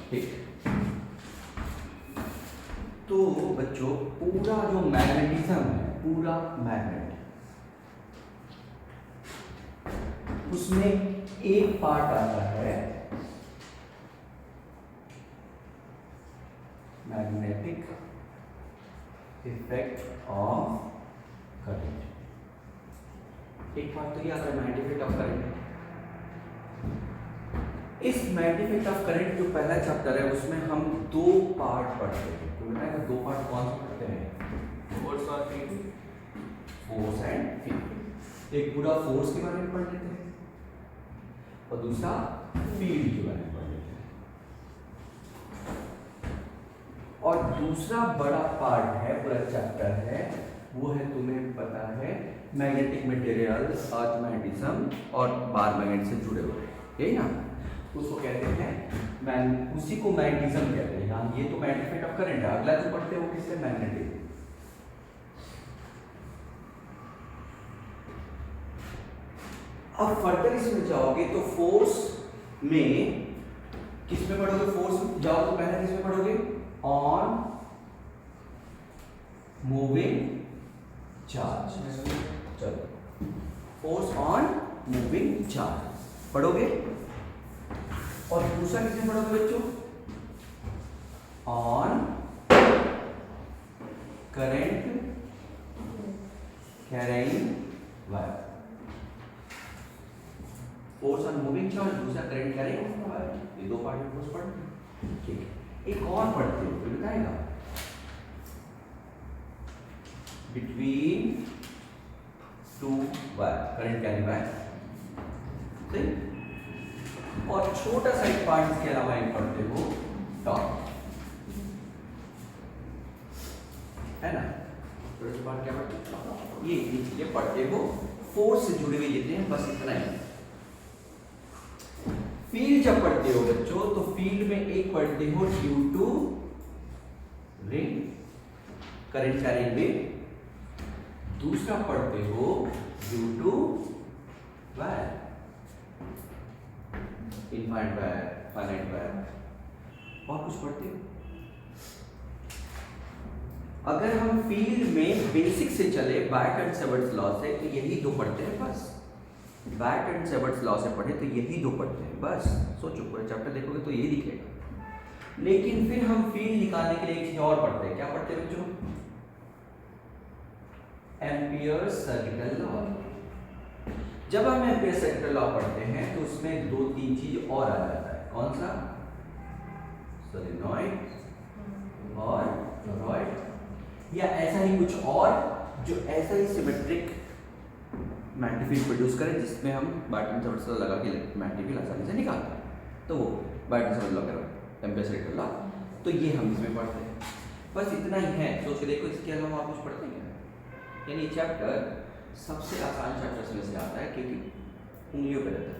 ठीक। तो बच्चों पूरा जो मैग्नेटिज्म है, पूरा मैग्नेट, उसमें एक पार्ट आता है मैग्नेटिक इफेक्ट ऑफ करंट। एक पार्ट तो ये आता है मैग्नेटिक इफेक्ट ऑफ करंट। इस मैग्नेटिक इफेक्ट ऑफ करंट जो पहला चैप्टर है उसमें हम दो पार्ट पढ़ते हैं। तो बताएगा दो पार्ट कौन से पढ़ते हैं? फोर्स और फील्ड, फोर्स एंड फील्ड। एक पूरा फोर्स के बारे में पढ़ लेते हैं और दूसरा फील्ड के बारे में पढ़ लेते हैं। और दूसरा बड़ा पार्ट है, पूरा चैप्टर है, वो है तुम्हें पता है मैग्नेटिक मटेरियल्स, अर्थ मैग्नेटिज्म और बार मैग्नेट से जुड़े हुए, यही ना? उसको कहते हैं उसी को मैग्नेटिज्म कहते हैं। यहाँ ये तो मैग्नेटिक इफेक्ट ऑफ करंट है, अगला जो पढ़ते हैं वो किससे? मैग्नेटिक। अब फर्दर इसमें जाओगे तो फोर्स में किस में पढ़ोगे? फोर्स जाओ तो पहले किस में पढ़ोगे? On moving charge. चलो फोर्स ऑन मूविंग चार्ज पढ़ोगे। और दूसरा किसमें पढ़ोगे बच्चों? On current carrying wire. Force on moving charge, दूसरा करंट कैरिंग वायर। ये दो पार्ट में फोर्स पढ़ते हैं, ठीक है। एक और पढ़ते हो तो बताएगा between two wire, current carrying wire, सही। और छोटा सा एक पार्ट इसके अलावा एक पढ़ते हो टॉर्क, है ना? छोटा सा पार्ट क्या पढ़ते हो? ये चीजें पढ़ते हो, फोर्स से जुड़े हुए जितने हैं, बस इतना ही। फील्ड जब पढ़ते हो बच्चों तो फील्ड में एक पढ़ते हो due to ring, current carrying wave. दूसरा पढ़ते हो due to wire, infinite wire, finite wire. और कुछ पढ़ते हो? अगर हम फील्ड में बेसिक से चले, बैट एंड सेवर्ट्स लॉ से, तो यही दो पढ़ते हैं बस। बैट एंड सेवर्ट्स लॉ से पढ़े तो यही दो पढ़ते हैं बस। सोचो पूरा चैप्टर देखोगे तो यही दिखेगा। लेकिन फिर हम फील्ड निकालने के लिए एक चीज और पढ़ते हैं। क्या पढ़ते हैं बच्चों? Ampere circuital law. जब हम एम्पियर सर्किटल लॉ पढ़ते हैं तो उसमें दो तीन चीज और आ जाता है। कौन सा? सोलेनॉइड और टॉरॉइड, या ऐसा ही कुछ और जो ऐसा ही सिमेट्रिक मैग्नेटिक फील्ड प्रोड्यूस करे, जिसमें हम बैट एंड सेवर्ट्स लॉ लगा के मैग्नेटिक फील्ड आसानी से निकालते हैं। तो वो बैट एंड सेवर्ट्स लॉ करो, एम्पियर सर्किटल लॉ। तो ये हम इसमें पढ़ते हैं, बस इतना ही है। सोच के देखो, इसके अलावा आप कुछ पढ़ते हैं? यानी चैप्टर सबसे आसान चैप्टर्स में से आता है, क्योंकि उंगलियों पे रहता है,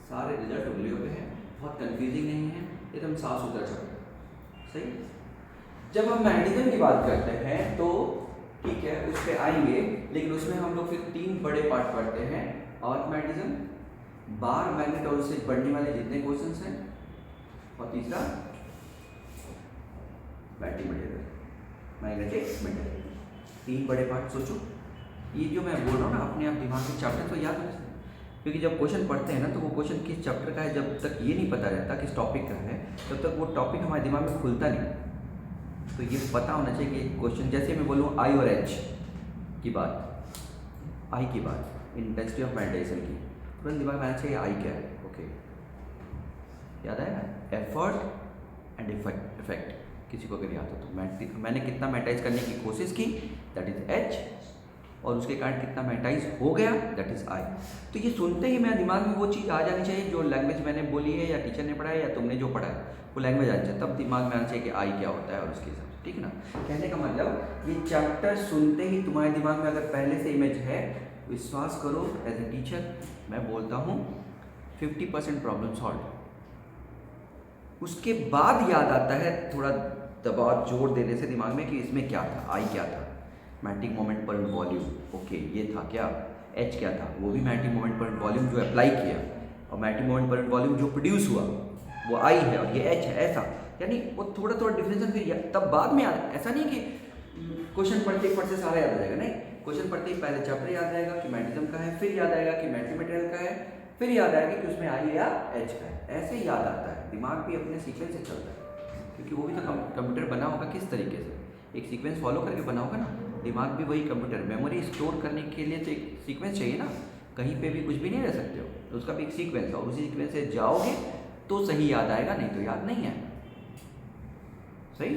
सारे रिजल्ट उंगलियों पे है, बहुत कंफ्यूजिंग नहीं है, एकदम साफ सुथरा चैप्टर, सही। जब हम मैग्नेटिज्म की बात करते हैं तो ठीक है, उस पर आएंगे, लेकिन उसमें हम लोग फिर तीन बड़े पार्ट पढ़ते हैं। अर्थ मैग्नेटिज्म, बार मैग्नेट और उससे बढ़ने वाले जितने क्वेश्चंस हैं, और तीसरा मैग्नेटिक मटेरियल, मैग्नेटिक मटेरियल। तीन बड़े पार्ट। सोचो, ये जो मैं बोल रहा हूँ ना, अपने आप दिमाग में चैप्टर तो याद होना चाहिए, क्योंकि जब क्वेश्चन पढ़ते हैं ना तो वो क्वेश्चन किस चैप्टर का है, जब तक ये नहीं पता रहता किस टॉपिक का है, तब तक वो टॉपिक हमारे दिमाग में खुलता नहीं। तो ये पता होना चाहिए कि क्वेश्चन, जैसे मैं बोलूँ आई और एच की बात, आई की बात, इंटेंसिटी ऑफ मैग्नेटाइजेशन की, तुरंत दिमाग में आना चाहिए आई क्या है। ओके, याद आएगा? एफर्ट एंड इफेक्ट, किसी को अगर याद हो तो। मैंने कितना मैग्नेटाइज करने की कोशिश की, दैट इज एच, और उसके कारण कितना मैग्नेटाइज हो गया, दैट इज आई। तो ये सुनते ही मेरे दिमाग में वो चीज़ आ जानी चाहिए जो लैंग्वेज मैंने बोली है, या टीचर ने पढ़ाया, या तुमने जो पढ़ा है, वो लैंग्वेज आनी चाहिए, तब दिमाग में आना चाहिए कि आई क्या होता है, और उसके हिसाब से, ठीक है ना? कहने का मतलब, ये चैप्टर सुनते ही तुम्हारे दिमाग में अगर पहले से इमेज है, विश्वास करो एज ए टीचर मैं बोलता हूँ 50% प्रॉब्लम सॉल्व। उसके बाद याद आता है थोड़ा दबाव जोर देने से दिमाग में कि इसमें क्या था, आई क्या था, मैग्नेटिक मोमेंट पर वॉल्यूम, ओके ये था क्या, एच क्या था, वो भी मैग्नेटिक मोमेंट पर वॉल्यूम जो अप्लाई किया, और मैग्नेटिक मोमेंट पर वॉल्यूम जो प्रोड्यूस हुआ वो आई है और ये एच है, ऐसा यानी वो थोड़ा थोड़ा डिफरेंशिएशन फिर तब बाद में याद, ऐसा नहीं कि क्वेश्चन पढ़ते ही से सारा याद आ जाएगा, नहीं, क्वेश्चन पढ़ते ही पहले चैप्टर याद आएगा कि मैग्नेटिज्म का है, फिर याद आएगा कि मैग्नेटिक मटेरियल का है, फिर याद आएगा कि उसमें आई या एच का है, ऐसे ही याद आता है। दिमाग भी अपने सीक्वेंस से चलता है, क्योंकि वो भी तो कंप्यूटर बना होगा किस तरीके से, एक सीक्वेंस फॉलो करके बना होगा ना। दिमाग भी वही कंप्यूटर, मेमोरी स्टोर करने के लिए तो एक सीक्वेंस चाहिए ना, कहीं पे भी कुछ भी नहीं रह सकते हो, तो उसका भी एक सीक्वेंस है और उसी सीक्वेंस से जाओगे तो सही याद आएगा, नहीं तो याद नहीं है। सही,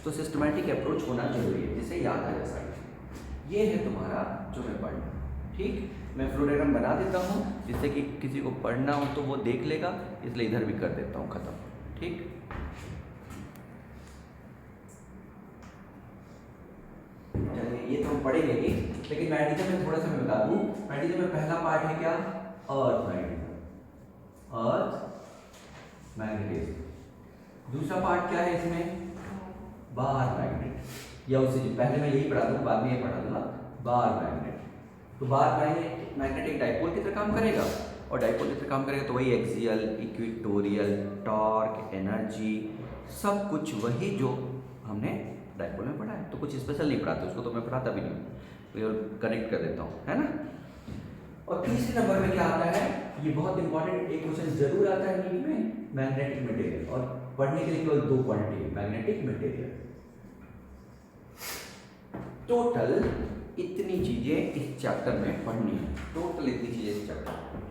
तो सिस्टमैटिक अप्रोच होना जरूरी है जिससे याद आ जाए सारी। ये है तुम्हारा जो मैं पढ़ना, ठीक। मैं फ्लो डायग्राम बना देता हूँ जिससे कि किसी को पढ़ना हो तो वो देख लेगा, इसलिए इधर भी कर देता हूँ खत्म, ठीक। चलिए ये तो हम पढ़ेंगे ही, लेकिन मैग्नेटिज्म में थोड़ा सा मैं बता दूँ। मैग्नेटिज्म में पहला पार्ट है क्या, अर्थ मैग्नेटिज्म, अर्थ मैग्नेटिज्म। दूसरा पार्ट क्या है इसमें, बार मैग्नेट, या उससे पहले मैं यही पढ़ा दूँ, बाद में ये पढ़ा दूंगा बार मैग्नेट। तो बार मैग्नेट एक डाइपोल की तरह काम करेगा, और डाइपोल की तरह काम करेगा तो वही एक्सियल, इक्वेटोरियल, टॉर्क, एनर्जी, सब कुछ वही जो हमने डाइपोल में पढ़ा है। तो कुछ स्पेशल नहीं पढ़ाते, उसको तो मैं पढ़ाता भी नहीं, और कनेक्ट कर देता हूँ, है ना। और तीसरे नंबर में क्या आता है, ये बहुत इंपॉर्टेंट एक क्वेश्चन जरूर आता है नीट में, मैग्नेटिक मटेरियल, और पढ़ने के लिए केवल 2 क्वांटिटी है, मैग्नेटिक मटेरियल। टोटल इतनी चीजें इस चैप्टर में पढ़नी है, टोटल इतनी चीजें इस चैप्टर में।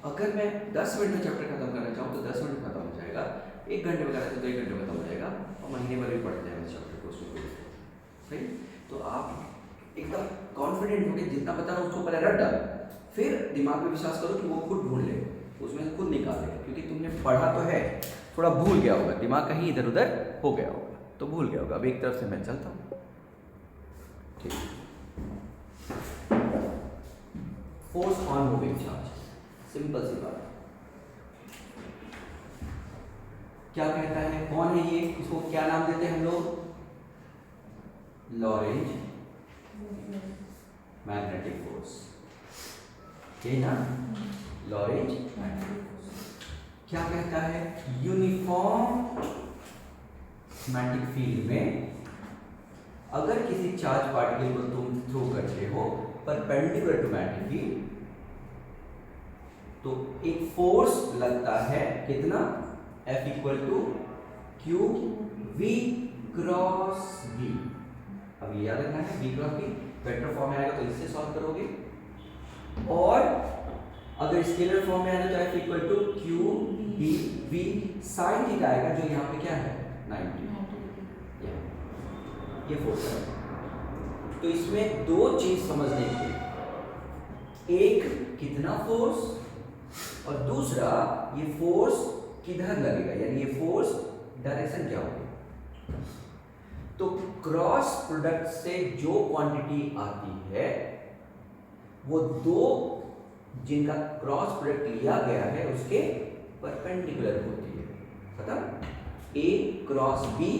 अगर मैं 10 मिनट में चैप्टर खत्म करना चाहूँ तो 10 मिनट में खत्म हो जाएगा, 1 घंटे में करना तो 1 घंटे में खत्म हो जाएगा, और महीने भर भी पढ़ते हैं इस चैप्टर को, सही। तो आप एकदम कॉन्फिडेंट होकर जितना बता रहा हूँ उसको पहले रट डाल, फिर दिमाग में विश्वास करो कि वो खुद ढूंढ ले, उसमें से खुद निकाल ले, क्योंकि तुमने पढ़ा तो है, थोड़ा भूल गया होगा, दिमाग कहीं इधर उधर हो गया होगा, तो भूल गया होगा। अब एक तरफ से मैं चलता हूँ, ठीक। Force on moving charge, simple सी बात। क्या कहता है, कौन है ये, इसको क्या नाम देते हैं हम लोग, लॉरेंज मैग्नेटिक फोर्स, ये ना, लॉरेंज मैग्नेटिक फोर्स। क्या कहता है, यूनिफॉर्म मैग्नेटिक फील्ड में अगर किसी चार्ज पार्टिकल को तुम थ्रो करते हो परपेंडिकुलर टू मैग्नेटिक फील्ड, तो एक फोर्स लगता है, कितना, F equal to Q V cross B. अब ये याद रखना है, V cross B vector form में आएगा तो इससे सॉल्व करोगे, और अगर स्केलर फॉर्म में आएगा तो F equal to Q B V sine theta आएगा, जो यहाँ पे क्या है 90, ये फोर्स है। तो इसमें 2 चीज समझने की, एक कितना फोर्स, और दूसरा ये फोर्स किधर लगेगा, यानी ये फोर्स डायरेक्शन क्या होगी। तो क्रॉस प्रोडक्ट से जो क्वांटिटी आती है वो 2 जिनका क्रॉस प्रोडक्ट लिया गया है उसके परपेंडिकुलर होती है, खत्म। ए क्रॉस बी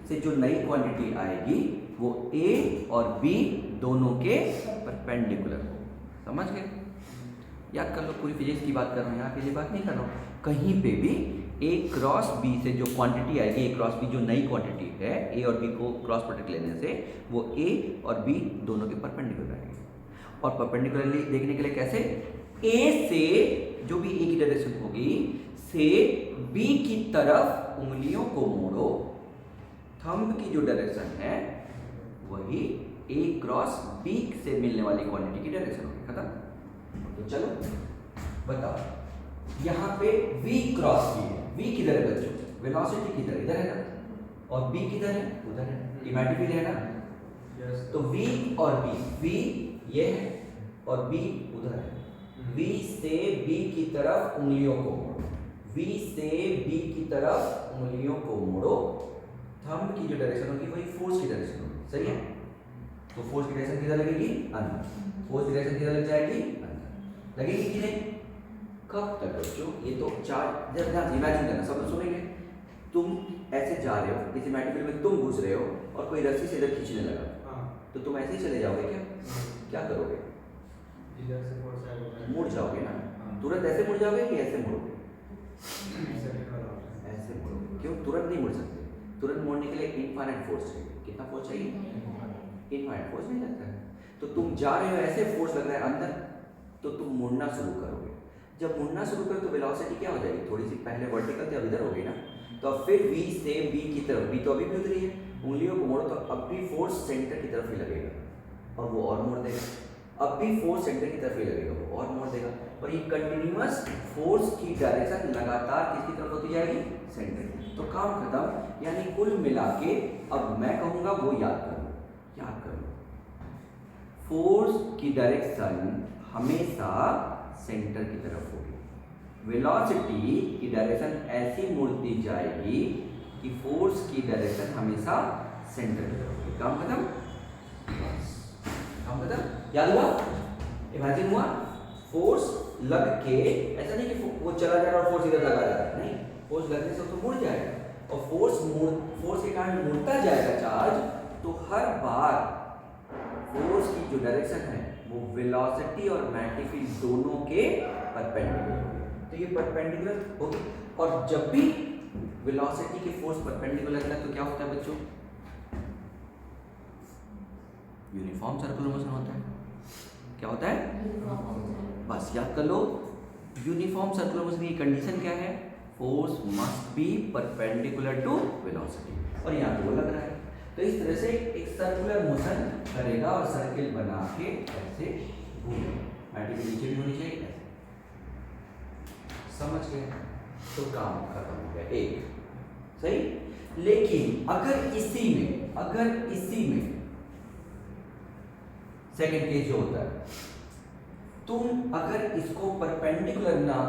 से जो नई क्वांटिटी आएगी वो ए और बी दोनों के परपेंडिकुलर हो, समझ गए। याद कर लो, पूरी फिजिक्स की बात कर रहा हूँ, यहाँ के लिए बात नहीं कर रहा हूँ। कहीं पे भी ए क्रॉस बी से जो क्वांटिटी आएगी, ए क्रॉस बी जो नई क्वांटिटी है, ए और बी को क्रॉस प्रोडक्ट लेने से वो ए और बी दोनों के परपेंडिकुलर आएगी। और परपेंडिकुलरली देखने के लिए कैसे, ए से जो भी ए की डायरेक्शन होगी से बी की तरफ उंगलियों को मोड़ो, थंब की जो डायरेक्शन है वही ए क्रॉस बी से मिलने वाली क्वांटिटी की डायरेक्शन होगी, खत्म। तो चलो बताओ, यहाँ पे v क्रॉस बी है, v किधर है बच्चों, वेलोसिटी किधर, इधर है ना, और b किधर है, उधर है, इमेजिनरी है ना। तो v और b, v ये है और b उधर है, v से b की तरफ उंगलियों को मोड़ो, v से b की तरफ उंगलियों को मोड़ो, थंब की जो डायरेक्शन होगी वही फोर्स की डायरेक्शन होगी, सही है। तो फोर्स की डायरेक्शन किधर लगेगी, अंदर, फोर्स की डायरेक्शन किधर लग जाएगी, अंदर लगेगी कि नहीं। कब तक बच्चों, ये तो चार्ज, जब ध्यान इमेजिन करना, सब लोग सुनेंगे। तुम ऐसे जा रहे हो, किसी मैटेरियल में तुम घुस रहे हो और कोई रस्सी से इधर खींचने लगा, तो तुम ऐसे ही चले जाओगे क्या, क्या करोगे, इधर से मुड़ जाओगे ना, तुरंत ऐसे मुड़ जाओगे कि ऐसे मुड़ोगे, तुरंत नहीं मुड़ सकते, तुरंत मोड़ने के लिए इनफाइनाइट फोर्स चाहिए। कितना फोर्स चाहिए? इनफाइनाइट फोर्स नहीं लगता है। तो तुम जा रहे हो, ऐसे फोर्स लग रहा है अंदर, तो तुम मुड़ना शुरू करोगे। जब मुड़ना शुरू करो तो वेलोसिटी क्या हो जाएगी, थोड़ी सी पहले वर्टिकल थी अब इधर हो गई ना, तो अब फिर v से b की तरफ, b तो अभी भी उधर ही है, उंगलियों को मोड़ो तो अब भी फोर्स सेंटर की तरफ ही लगेगा और वो और मोड़ देगा, अब भी फोर्स सेंटर की तरफ ही लगेगा, वो और मोड़ देगा, और ये कंटिन्यूअस फोर्स की डायरेक्शन लगातार किसकी तरफ होती जाएगी? सेंटर की। तो काम खत्म। यानी कुल मिला के अब मैं कहूँगा वो याद कर लो, याद कर लो, फोर्स की डायरेक्शन हमेशा सेंटर की तरफ होगी, वेलोसिटी की डायरेक्शन ऐसी मुड़ती जाएगी कि फोर्स की डायरेक्शन हमेशा सेंटर की तरफ होगी। काम खत्म, काम खत्म। याद हुआ? इमेजिन हुआ? फोर्स लग के, ऐसा नहीं कि वो चला जा रहा है और फोर्स इधर लगा जा रहा है, नहीं, फोर्स लगने से तो मुड़ जाएगा, और फोर्स के कारण मुड़ता जाएगा चार्ज, तो हर बार फोर्स की जो डायरेक्शन है वो वेलोसिटी और मैग्नेटिक फील्ड दोनों के परपेंडिकुलर होगी। तो ये परपेंडिकुलर होगी, और जब भी वेलोसिटी के फोर्स परपेंडिकुलर लगता है तो क्या होता है बच्चों? यूनिफॉर्म सर्कुलर मोशन होता है। क्या होता है? बस याद कर लो, यूनिफॉर्म सर्कुलर मोशन की कंडीशन क्या है? Force must be perpendicular to velocity, और यहाँ पे वो लग रहा है। तो इस तरह से एक सर्कुलर मोशन करेगा और सर्किल बना के ऐसे घूमेगा, मैटी के नीचे भी होनी चाहिए ऐसे। समझ गए? तो काम खत्म हो गया एक, सही। लेकिन अगर इसी में सेकेंड केस जो होता है, तुम अगर इसको परपेंडिकुलर ना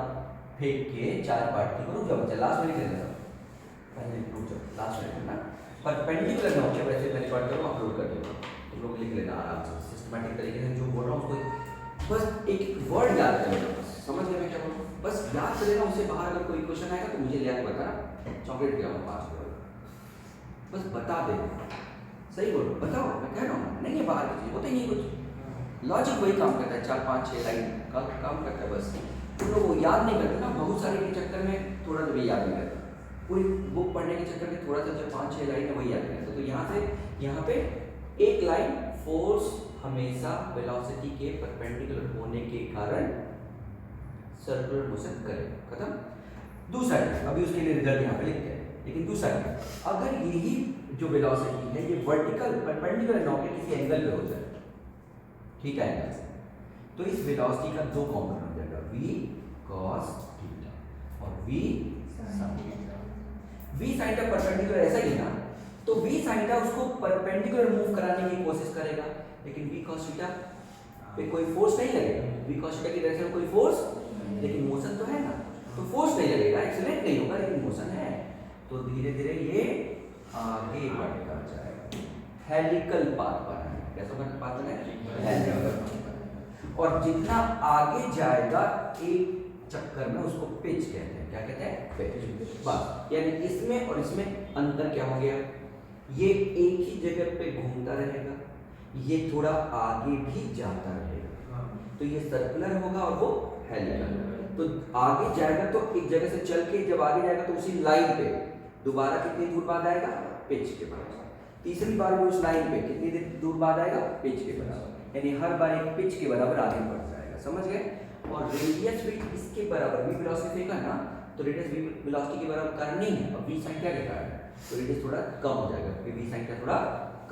फेंक के चार पार्ट की करो, जब लास्ट में करना, पहले रुक जाओ, लास्ट में करना, परपेंडिकुलर ना हो, वैसे पहले पार्ट करो, अपलोड कर दो, तुम लोग लिख लेना आराम से, सिस्टमैटिक तरीके से जो बोल रहा हूँ उसको बस एक वर्ड याद कर लेना, बस समझ गए मैं क्या बोल रहा हूँ, बस याद कर लेना। उससे बाहर अगर कोई क्वेश्चन आएगा तो मुझे ले आके बताना, चॉकलेट ले आऊँ 5 रुपये, बस बता दे, सही बोलो, बताओ, मैं कह रहा हूँ नहीं है बाहर की चीज़, होता ही नहीं कुछ, लॉजिक वही काम करता है, 4 5 6 लाइन का काम करता है, बस तुम लोग वो याद नहीं करते ना, बहुत सारे के चक्कर में थोड़ा सा भी याद नहीं करते, पूरी बुक पढ़ने के चक्कर में थोड़ा सा जो 5 6 लाइन है वही याद नहीं करते। तो यहाँ से यहाँ पे एक लाइन, फोर्स हमेशा वेलोसिटी के परपेंडिकुलर होने के कारण सर्कुलर मोशन करेगा, खत्म। दूसरा अभी उसके लिए रिजल्ट यहाँ पे लिखते हैं, लेकिन दूसरा अगर यही जो वेलोसिटी है ये वर्टिकल परपेंडिकुलर ना होकर किसी एंगल पे हो जाए, ठीक है, एंगल से, तो इस वेलोसिटी का दो कॉम्पोनेंट हो जाएगा, v cos थीटा और v sin theta. v sin theta perpendicular ऐसा ही ना, तो v sin थीटा उसको परपेंडिकुलर मूव कराने की कोशिश करेगा, लेकिन v cos थीटा पे कोई फोर्स नहीं लगेगा, v cos थीटा की डायरेक्शन में कोई फोर्स, लेकिन मोशन तो है ना, तो फोर्स नहीं लगेगा, एक्सीलरेट नहीं होगा, लेकिन मोशन है, तो धीरे धीरे ये आगे बढ़ता जाएगा, हेलिकल पाथ बनाएगा। कैसा पाथ बनाएगा? Helical path. और जितना आगे जाएगा एक चक्कर में उसको पिच कहते हैं, क्या कहते हैं? पिच। बस, यानी इसमें और इसमें अंतर क्या हो गया, ये एक ही जगह पे घूमता रहेगा, ये थोड़ा आगे भी जाता रहेगा, तो ये सर्कुलर होगा और वो हेलिकल। तो आगे जाएगा तो एक जगह से चल के जब आगे जाएगा तो उसी लाइन पे दोबारा कितनी दूर बाद आएगा? पिच के बराबर। तीसरी बार भी उस लाइन पे कितनी दूर बाद आएगा? पिच के बराबर, यानी हर बार एक पिच के बराबर आगे बढ़ जाएगा, समझ गए? और रेडियस भी इसके बराबर, v वेलोसिटी फेंका ना, तो रेडियस v वेलोसिटी के बराबर कारण नहीं है, अब v sin क्या के कारण है, तो रेडियस थोड़ा कम हो जाएगा क्योंकि v sin क्या थोड़ा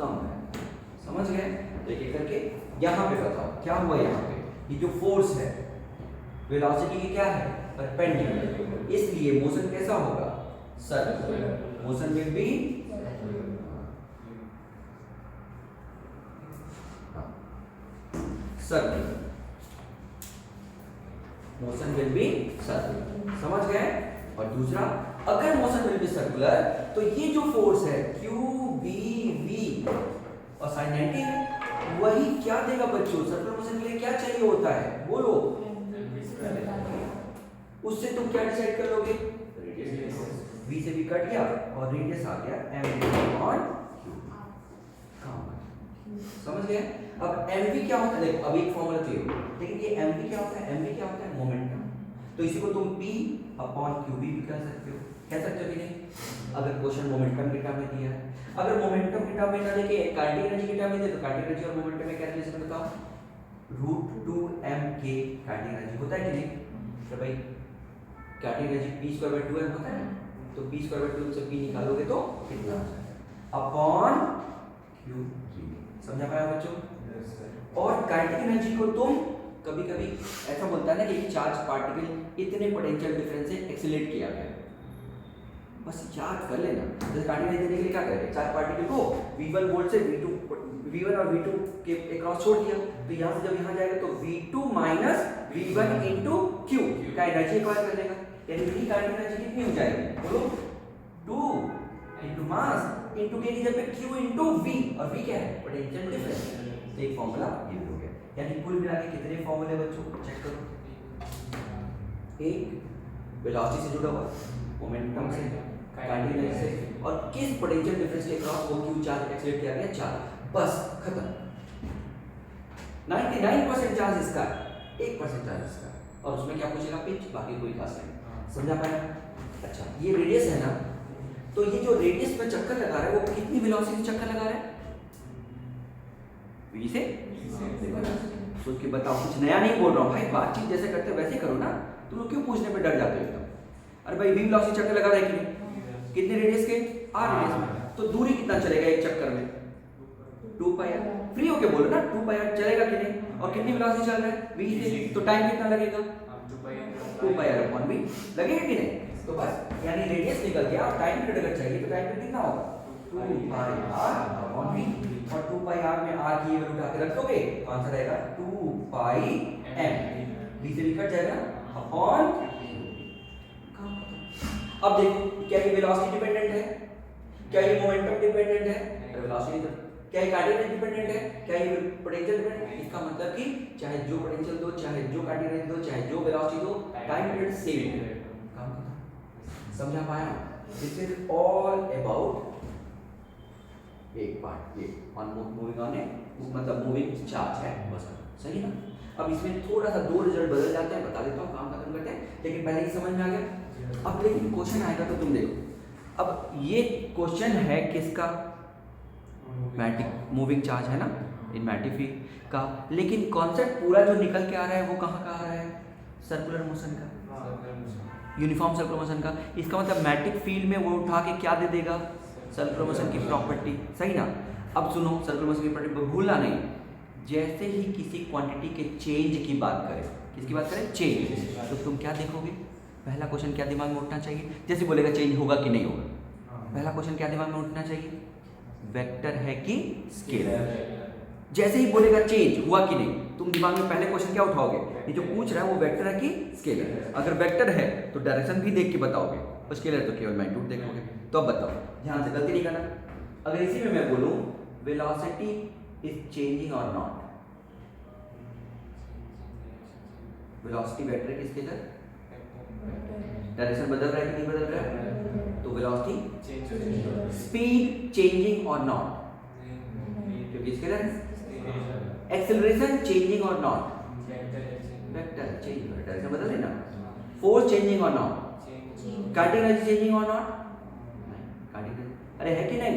कम है, समझ गए? तो एक एक करके यहाँ पे बताओ क्या हुआ। यहाँ पे ये जो फोर्स है वेलोसिटी की क्या है? परपेंडिकुलर, इसलिए मोशन कैसा होगा? Circular. Motion will be circular, motion will be circular, समझ गए? और दूसरा, अगर मोशन विल बी सर्कुलर तो ये जो फोर्स है Q B V और sin 90 है, वही क्या देगा बच्चों? सर्कुलर मोशन के लिए क्या चाहिए होता है? बोलो। उससे तुम क्या डिसाइड कर लोगे? रेडियस। V से भी कट गया और रेडियस आ गया m/q, समझ गए? अब mv क्या होता है? देखो अभी एक फॉर्मूला क्लियर हो, लेकिन ये mv क्या होता है? mv क्या होता है? मोमेंटम। तो इसी को तुम P अपॉन QV भी कह सकते हो कि नहीं? अगर क्वेश्चन मोमेंटम के टर्म में दिया है, अगर मोमेंटम के टर्म में ना देके काइनेटिक एनर्जी के टर्म में दे तो काइनेटिक एनर्जी और मोमेंटम में क्या रिलेशन बताओ? √2m के काइनेटिक एनर्जी होता है कि नहीं? तो भाई काइनेटिक एनर्जी p²/2m होता है, तो p²/2 से p निकालोगे तो कितना अपॉन q। समझा पाया बच्चों? और काइनेटिक एनर्जी को तुम कभी-कभी ऐसा बोलता है ना कि एक चार्ज पार्टिकल इतने पोटेंशियल डिफरेंस से एक्सीलरेट किया गया, बस याद कर लेना। जैसे काइनेटिक एनर्जी देने के लिए क्या करें, चार्ज पार्टिकल को v1 वोल्ट से v1 और v2 के अक्रॉस छोड़ दिया, तो यहाँ से जब यहाँ जाएगा तो v2 minus v1 into q का एनर्जी एक्वायर कर लेगा, यानी यही काइनेटिक एनर्जी कितनी हो जाएगी बोलो? 2 इंटू मास इंटू के जब q इंटू v, और v क्या है? Potential difference. तो एक फॉर्मूला ये हो गया, यानी कुल मिला के कितने फॉर्मूले बच्चों चेक करो? एक वेलोसिटी से जुड़ा हुआ, मोमेंटम से, काइनेटिक एनर्जी से, और किस पोटेंशियल डिफरेंस के क्रॉस वो q चार्ज एक्सीलरेट किया गया, चार्ज। बस खत्म। 99% चार्ज इसका, 1% चार्ज इसका, और उसमें क्या पूछेगा? पिच, बाकी कोई खास नहीं। समझा पाया? अच्छा, ये रेडियस है ना, तो ये जो रेडियस पे चक्कर लगा रहा है वो कितनी वेलोसिटी चक्कर लगा रहा है? v से। सोच के बताओ, कुछ नया नहीं बोल रहा हूँ भाई, बातचीत जैसे करते वैसे करो ना। तुम लोग क्यों पूछने पे डर जाते हो एकदम? अरे भाई v वेलोसिटी चक्कर लगा रहा है कि नहीं? कितने रेडियस के? r रेडियस में। तो दूरी कितना चलेगा एक चक्कर में? 2πr। फ्री होके बोलो ना, 2πr चलेगा कि नहीं? और कितनी वेलोसिटी चल रहा है? v से, तो टाइम कितना लगेगा? 2πr अपॉन v लगेगा कि नहीं? तो बस यानी रेडियस निकल गया, और टाइम पीरियड अगर चाहिए तो टाइम पीरियड कितना होगा? 2πr अपॉन v, और 2πr में r की वैल्यू उठा के रख दोगे तो आंसर आएगा 2πm। v से निकल जाएगा अपॉन। अब देखो, क्या ये वेलोसिटी डिपेंडेंट है? क्या ये मोमेंटम डिपेंडेंट है? वेलोसिटी। क्या ये काइनेटिक एनर्जी डिपेंडेंट है? क्या ये पोटेंशियल डिपेंडेंट है? इसका मतलब कि चाहे जो पोटेंशियल दो, चाहे जो काइनेटिक एनर्जी दो, चाहे जो वेलोसिटी दो, टाइम पीरियड सेम है। काम खत्म। समझा पाया? दिस इज ऑल अबाउट एक पार्ट, ये ऑन मूविंग ऑन ए, मतलब मूविंग चार्ज है, बस। सही ना? अब इसमें थोड़ा सा दो रिजल्ट बदल जाते हैं, बता देता हूँ, काम खत्म करते हैं, लेकिन पहले ही समझ में आ गया। अब लेकिन क्वेश्चन आएगा तो तुम देखो, अब ये क्वेश्चन है किसका? मैग्नेटिक मूविंग चार्ज है ना, इन मैग्नेटिक फील्ड का, लेकिन कॉन्सेप्ट पूरा जो निकल के आ रहा है वो कहाँ का आ रहा है? सर्कुलर मोशन का, यूनिफॉर्म सर्कुलर मोशन का। इसका मतलब मैग्नेटिक फील्ड में वो उठा के क्या दे देगा? सर्कुलर मोशन की प्रॉपर्टी। सही ना? अब सुनो, सर्कुलर मोशन की प्रॉपर्टी भूलना नहीं। जैसे ही किसी क्वांटिटी के चेंज की बात करें, किसकी बात करें? चेंज, तो तुम क्या देखोगे? पहला क्वेश्चन क्या दिमाग में उठना चाहिए? जैसे बोलेगा चेंज होगा कि नहीं होगा, पहला क्वेश्चन क्या दिमाग में उठना चाहिए? वेक्टर है कि स्केलर? जैसे ही बोलेगा चेंज हुआ कि नहीं, तुम दिमाग में पहले क्वेश्चन क्या उठाओगे? ये जो पूछ रहा है वो वेक्टर है कि स्केलर? अगर वेक्टर है तो डायरेक्शन भी देख के बताओगे, और स्केलर तो केवल मैग्नीट्यूड देखोगे। तो अब बताओ, ध्यान से, गलती नहीं करना। अगर इसी में मैं बोलूं वेलोसिटी इज चेंजिंग और नॉट, वेलोसिटी वेक्टर है कि स्केलर? डायरेक्शन बदल रहा है कि नहीं बदल रहा है? तो वेलोसिटी, स्पीड चेंजिंग और नॉट, क्योंकि स्केलर है। एक्सेलरेशन चेंजिंग और नॉट, वेक्टर चेंज हो रहा है, डायरेक्शन बदल रही ना। फोर्स चेंजिंग और नॉट, काइनेटिक एनर्जी चेंजिंग और नॉट, काइनेटिक, अरे है कि नहीं?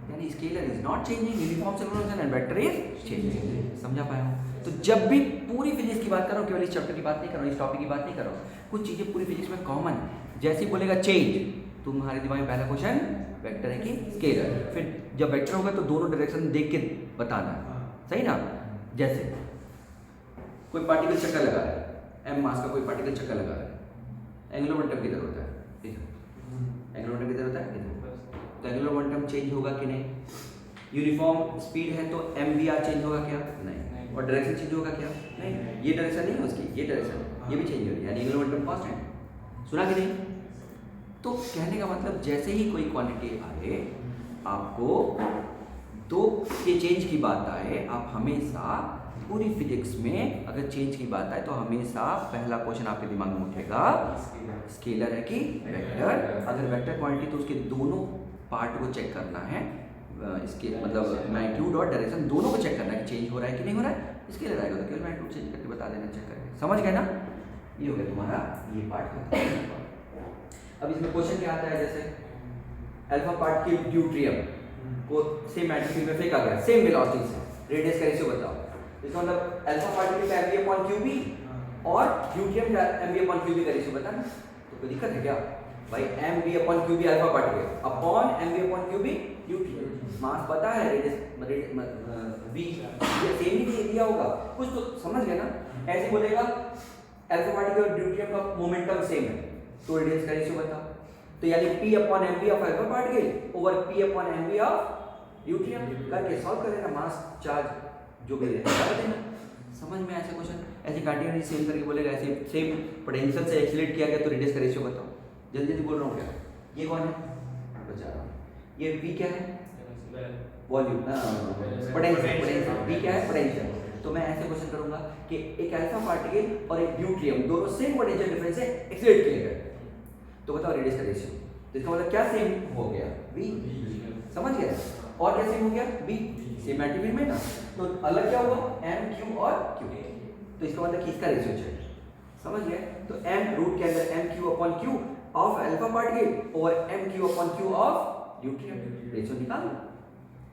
यानी scalar is not changing, uniform circular motion and vector is changing. समझा पाया हूं? तो जब भी पूरी फिजिक्स की बात करो, केवल इस चैप्टर की बात नहीं करो, इस टॉपिक की बात नहीं करो, कुछ चीजें पूरी फिजिक्स में कॉमन है। जैसे ही बोलेगा चेंज, तुम्हारे दिमाग में पहला क्वेश्चन वेक्टर है कि स्केलर। फिर जब वेक्टर होगा तो दोनों डायरेक्शन देख के बताना है, सही ना? जैसे कोई पार्टिकल चक्कर लगा रहा है, m मास का कोई पार्टिकल चक्कर लगा रहा है, एंगुलर मोमेंटम किधर होता है? एंगुलर मोमेंटम किधर होता है? तो एंगुलर मोमेंटम चेंज होगा कि नहीं? यूनिफॉर्म स्पीड है तो mvr चेंज होगा क्या? नहीं। और डायरेक्शन चेंज होगा क्या? नहीं। ये डायरेक्शन नहीं है उसकी, ये डायरेक्शन, ये भी चेंज हो रही है, यानी एंगुलर मोमेंटम कांस्टेंट। सुना कि नहीं? तो कहने का मतलब जैसे ही कोई क्वांटिटी आए, आपको दो के चेंज की बात आए, आप हमेशा पूरी फिजिक्स में अगर चेंज की बात आए तो हमेशा पहला क्वेश्चन आपके दिमाग में उठेगा स्केलर है कि वेक्टर। अगर वेक्टर क्वांटिटी तो उसके दोनों पार्ट को चेक करना है, इसके मतलब मैग्नीट्यूड और डायरेक्शन दोनों को चेक करना है कि चेंज हो रहा है कि नहीं हो रहा है। स्केलर आएगा तो केवल मैग्नीट्यूड चेंज करके बता देना, चेक करके। समझ गए ना? ये हो गया तुम्हारा ये पार्ट। अब इसमें क्वेश्चन क्या आता है, जैसे अल्फा पार्ट की ड्यूट्रियम को सेम एटीट्यूड में फेंका गया सेम वेलोसिटी से, रेडियस का रेशियो बताओ। इसका मतलब अल्फा पार्टिकल का एमवी अपॉन क्यूबी और ड्यूट्रियम का एमवी अपॉन क्यूबी का रेशियो बताना। तो कोई दिक्कत है क्या भाई? MV upon QB alpha particle upon MV upon QB deuterium. Mass पता है, रेडियस वी ये सेम ही दिया होगा, कुछ तो समझ गए ना। ऐसे बोलेगा अल्फा पार्टिकल और ड्यूट्रियम का मोमेंटम सेम है तो रेडियस का रेशियो बता। तो यानी P upon MV of alpha particle over P upon MV of deuterium करके सॉल्व कर देना, मास चार्ज जो भी कर देना। समझ में ऐसे क्वेश्चन ऐसे कार्टेशियन सेम करके बोलेगा, ऐसे सेम पोटेंशियल से एक्सीलरेट किया गया तो रेडियस का रेशियो बताओ। जल्दी जल्दी बोल रहा हूँ क्या? ये कौन है बचा रहा हूँ, ये V क्या है? वॉल्यूम ना, पोटेंशियल। V क्या है? पोटेंशियल। तो मैं ऐसे क्वेश्चन करूंगा कि एक अल्फा पार्टिकल और एक ड्यूट्रियम दोनों सेम पोटेंशियल डिफरेंस से एक्सीलरेट किए गए, तो बताओ रेडियस का रेशियो। तो इसका मतलब क्या सेम हो गया? V। समझ गया? और क्या सेम हो गया? B। सेम एटीट्यूड में ना, तो अलग क्या हुआ? M Q और Q। तो इसका मतलब किसका रेशियो चाहिए? समझ गए? तो M रूट के अंदर M Q upon Q of alpha particle over M Q upon Q of deuterium, ratio निकाल लो।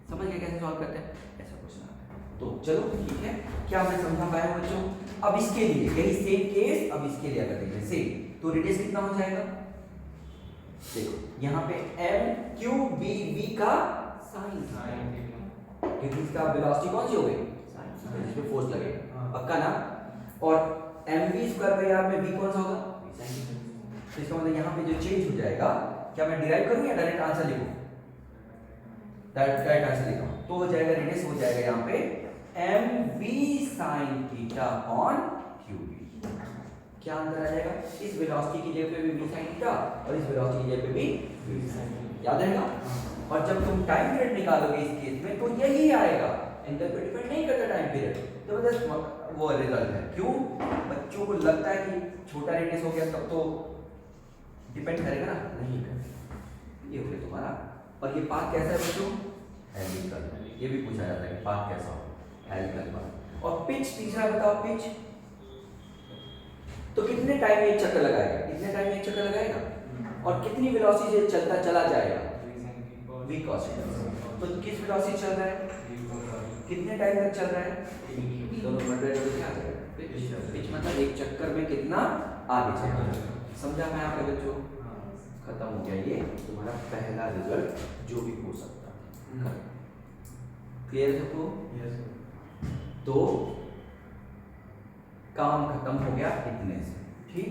समझ गए कैसे सॉल्व करते हैं? ऐसा क्वेश्चन आता है। तो चलो ठीक है, क्या मैं समझा पाया बच्चों? अब इसके लिए यही सेम केस, अब इसके लिए अगर देखें सेम, तो रेडियस कितना हो जाएगा? देखो यहाँ पे M Q B V का साइन, क्योंकि इसका वेलोसिटी कौन सी हो गई? साइन, इस पे फोर्स लगेगा पक्का ना। और mv स्क्वायर बाय r में v कौन सा होगा? तो इसका मतलब यहाँ पे जो चेंज हो जाएगा, क्या मैं डिराइव करूँ या डायरेक्ट आंसर लिखूँ? डायरेक्ट आंसर लिखूँ तो हो जाएगा रेडियस हो जाएगा यहाँ पे mv sin theta on qv। क्या अंतर आ जाएगा? इस वेलोसिटी की जगह पे भी v sin थीटा और इस वेलोसिटी की जगह पे भी v sin, याद रहेगा। और जब तुम टाइम पीरियड निकालोगे इस केस में तो यही आएगा, एंगल पे डिपेंड नहीं करता टाइम पीरियड। जबरदस्त वो रिजल्ट है। क्यों? बच्चों को लगता है कि छोटा रेडियस हो गया तब तो डिपेंड करेगा ना, नहीं करेगा। ये हो गया तुम्हारा। और ये पाथ कैसा है बच्चों? हेलिकल। ये भी पूछा जाता है कि पाथ कैसा हो? Helical path. और पिच तीसरा बताओ, पिच तो कितने टाइम में एक चक्कर लगाएगा? कितने टाइम में एक चक्कर लगाएगा और कितनी वेलोसिटी से चलता चला जाएगा? v cos theta. तो किस वेलोसिटी चल रहा है? कितने टाइम तक चल रहा है? दोनों मल्टीप्लाई करके क्या आ जाएगा? पिच मतलब एक चक्कर में कितना आगे चलेगा। समझा मैं आपके बच्चों? खत्म हो गया ये तुम्हारा पहला रिजल्ट जो भी हो सकता है। क्लियर है सबको? तो काम खत्म हो गया इतने से, ठीक।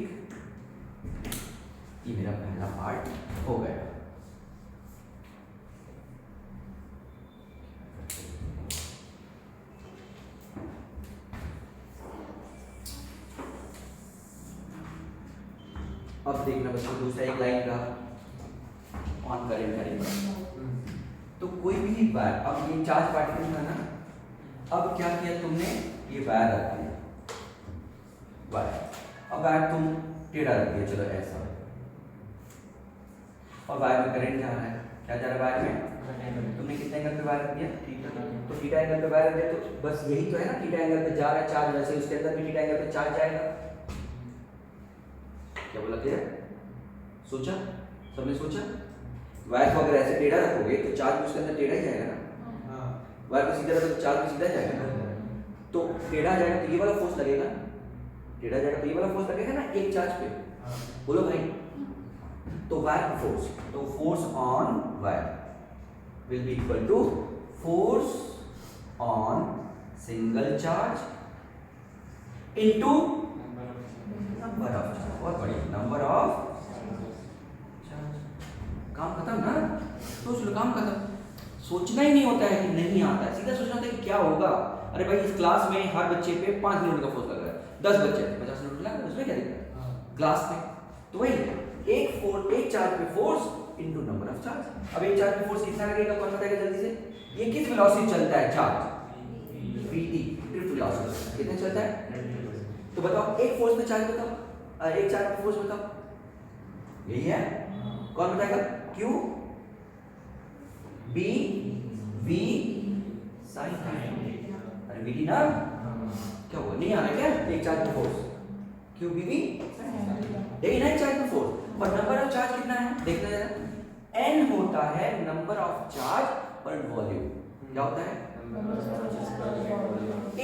ये मेरा पहला पार्ट हो गया। अब देखना बच्चों दूसरा एक लाइन का ऑन करेंट करेंगे। तो कोई भी वायर, अब ये चार्ज पार्टिकल था ना, अब क्या किया तुमने? ये वायर रख दिया, वायर। अब वायर तुम टेढ़ा रख दिया, चलो ऐसा। और वायर में करंट जा रहा है, क्या जा रहा है वायर में? तुमने कितने एंगल पे वायर रख दिया? थीटा। तो थीटा एंगल पे वायर रख दिया, तो बस यही तो है ना, थीटा एंगल पे जा रहा है चार्ज, वैसे उसके अंदर भी थीटा एंगल पे चार्ज जाएगा। क्या बोला? क्लियर? सोचा? सबने सोचा? वायर को अगर ऐसे टेढ़ा रखोगे तो चार्ज उसके अंदर टेढ़ा ही जाएगा ना। वायर को सीधा रखोगे तो चार्ज भी सीधा जाएगा ना। तो टेढ़ा जाएगा तो ये वाला फोर्स लगेगा, टेढ़ा जाएगा तो ये वाला फोर्स लगेगा ना एक चार्ज पे। बोलो भाई। तो वायर फोर्स, तो force on wire will be equal to force on single charge into number of charge. बहुत बढ़िया, नंबर ऑफ चार्ज। काम खत्म ना? सोच लो, काम खत्म। सोचना ही नहीं होता है कि नहीं आता है, सीधा सोचना होता है कि क्या होगा। अरे भाई इस क्लास में हर बच्चे पे 5 मिनट का फोर्स लग रहा है, 10 बच्चे 50 मिनट लगा, उसमें क्या दिक्कत है? क्लास में तो वही एक चार्ज पे force into number of charge. अब एक चार्ज पे फोर्स कितना लगेगा कौन बताएगा जल्दी से? ये किस वेलोसिटी चलता है चार्ज? vt, drift velocity. कितना चलता है? तो बताओ एक फोर्स पे चार्ज बताओ, एक चार्ज पे फोर्स बताओ। यही है, कौन बताएगा? q b v sin theta. अरे vt ना, क्या हुआ? नहीं आ रहा क्या एक चार्ज पे फोर्स? क्यू बी वी यही ना चार्ज में फोर्स। और नंबर ऑफ चार्ज कितना है देखना जरा, n होता है नंबर ऑफ चार्ज पर वॉल्यूम। क्या होता है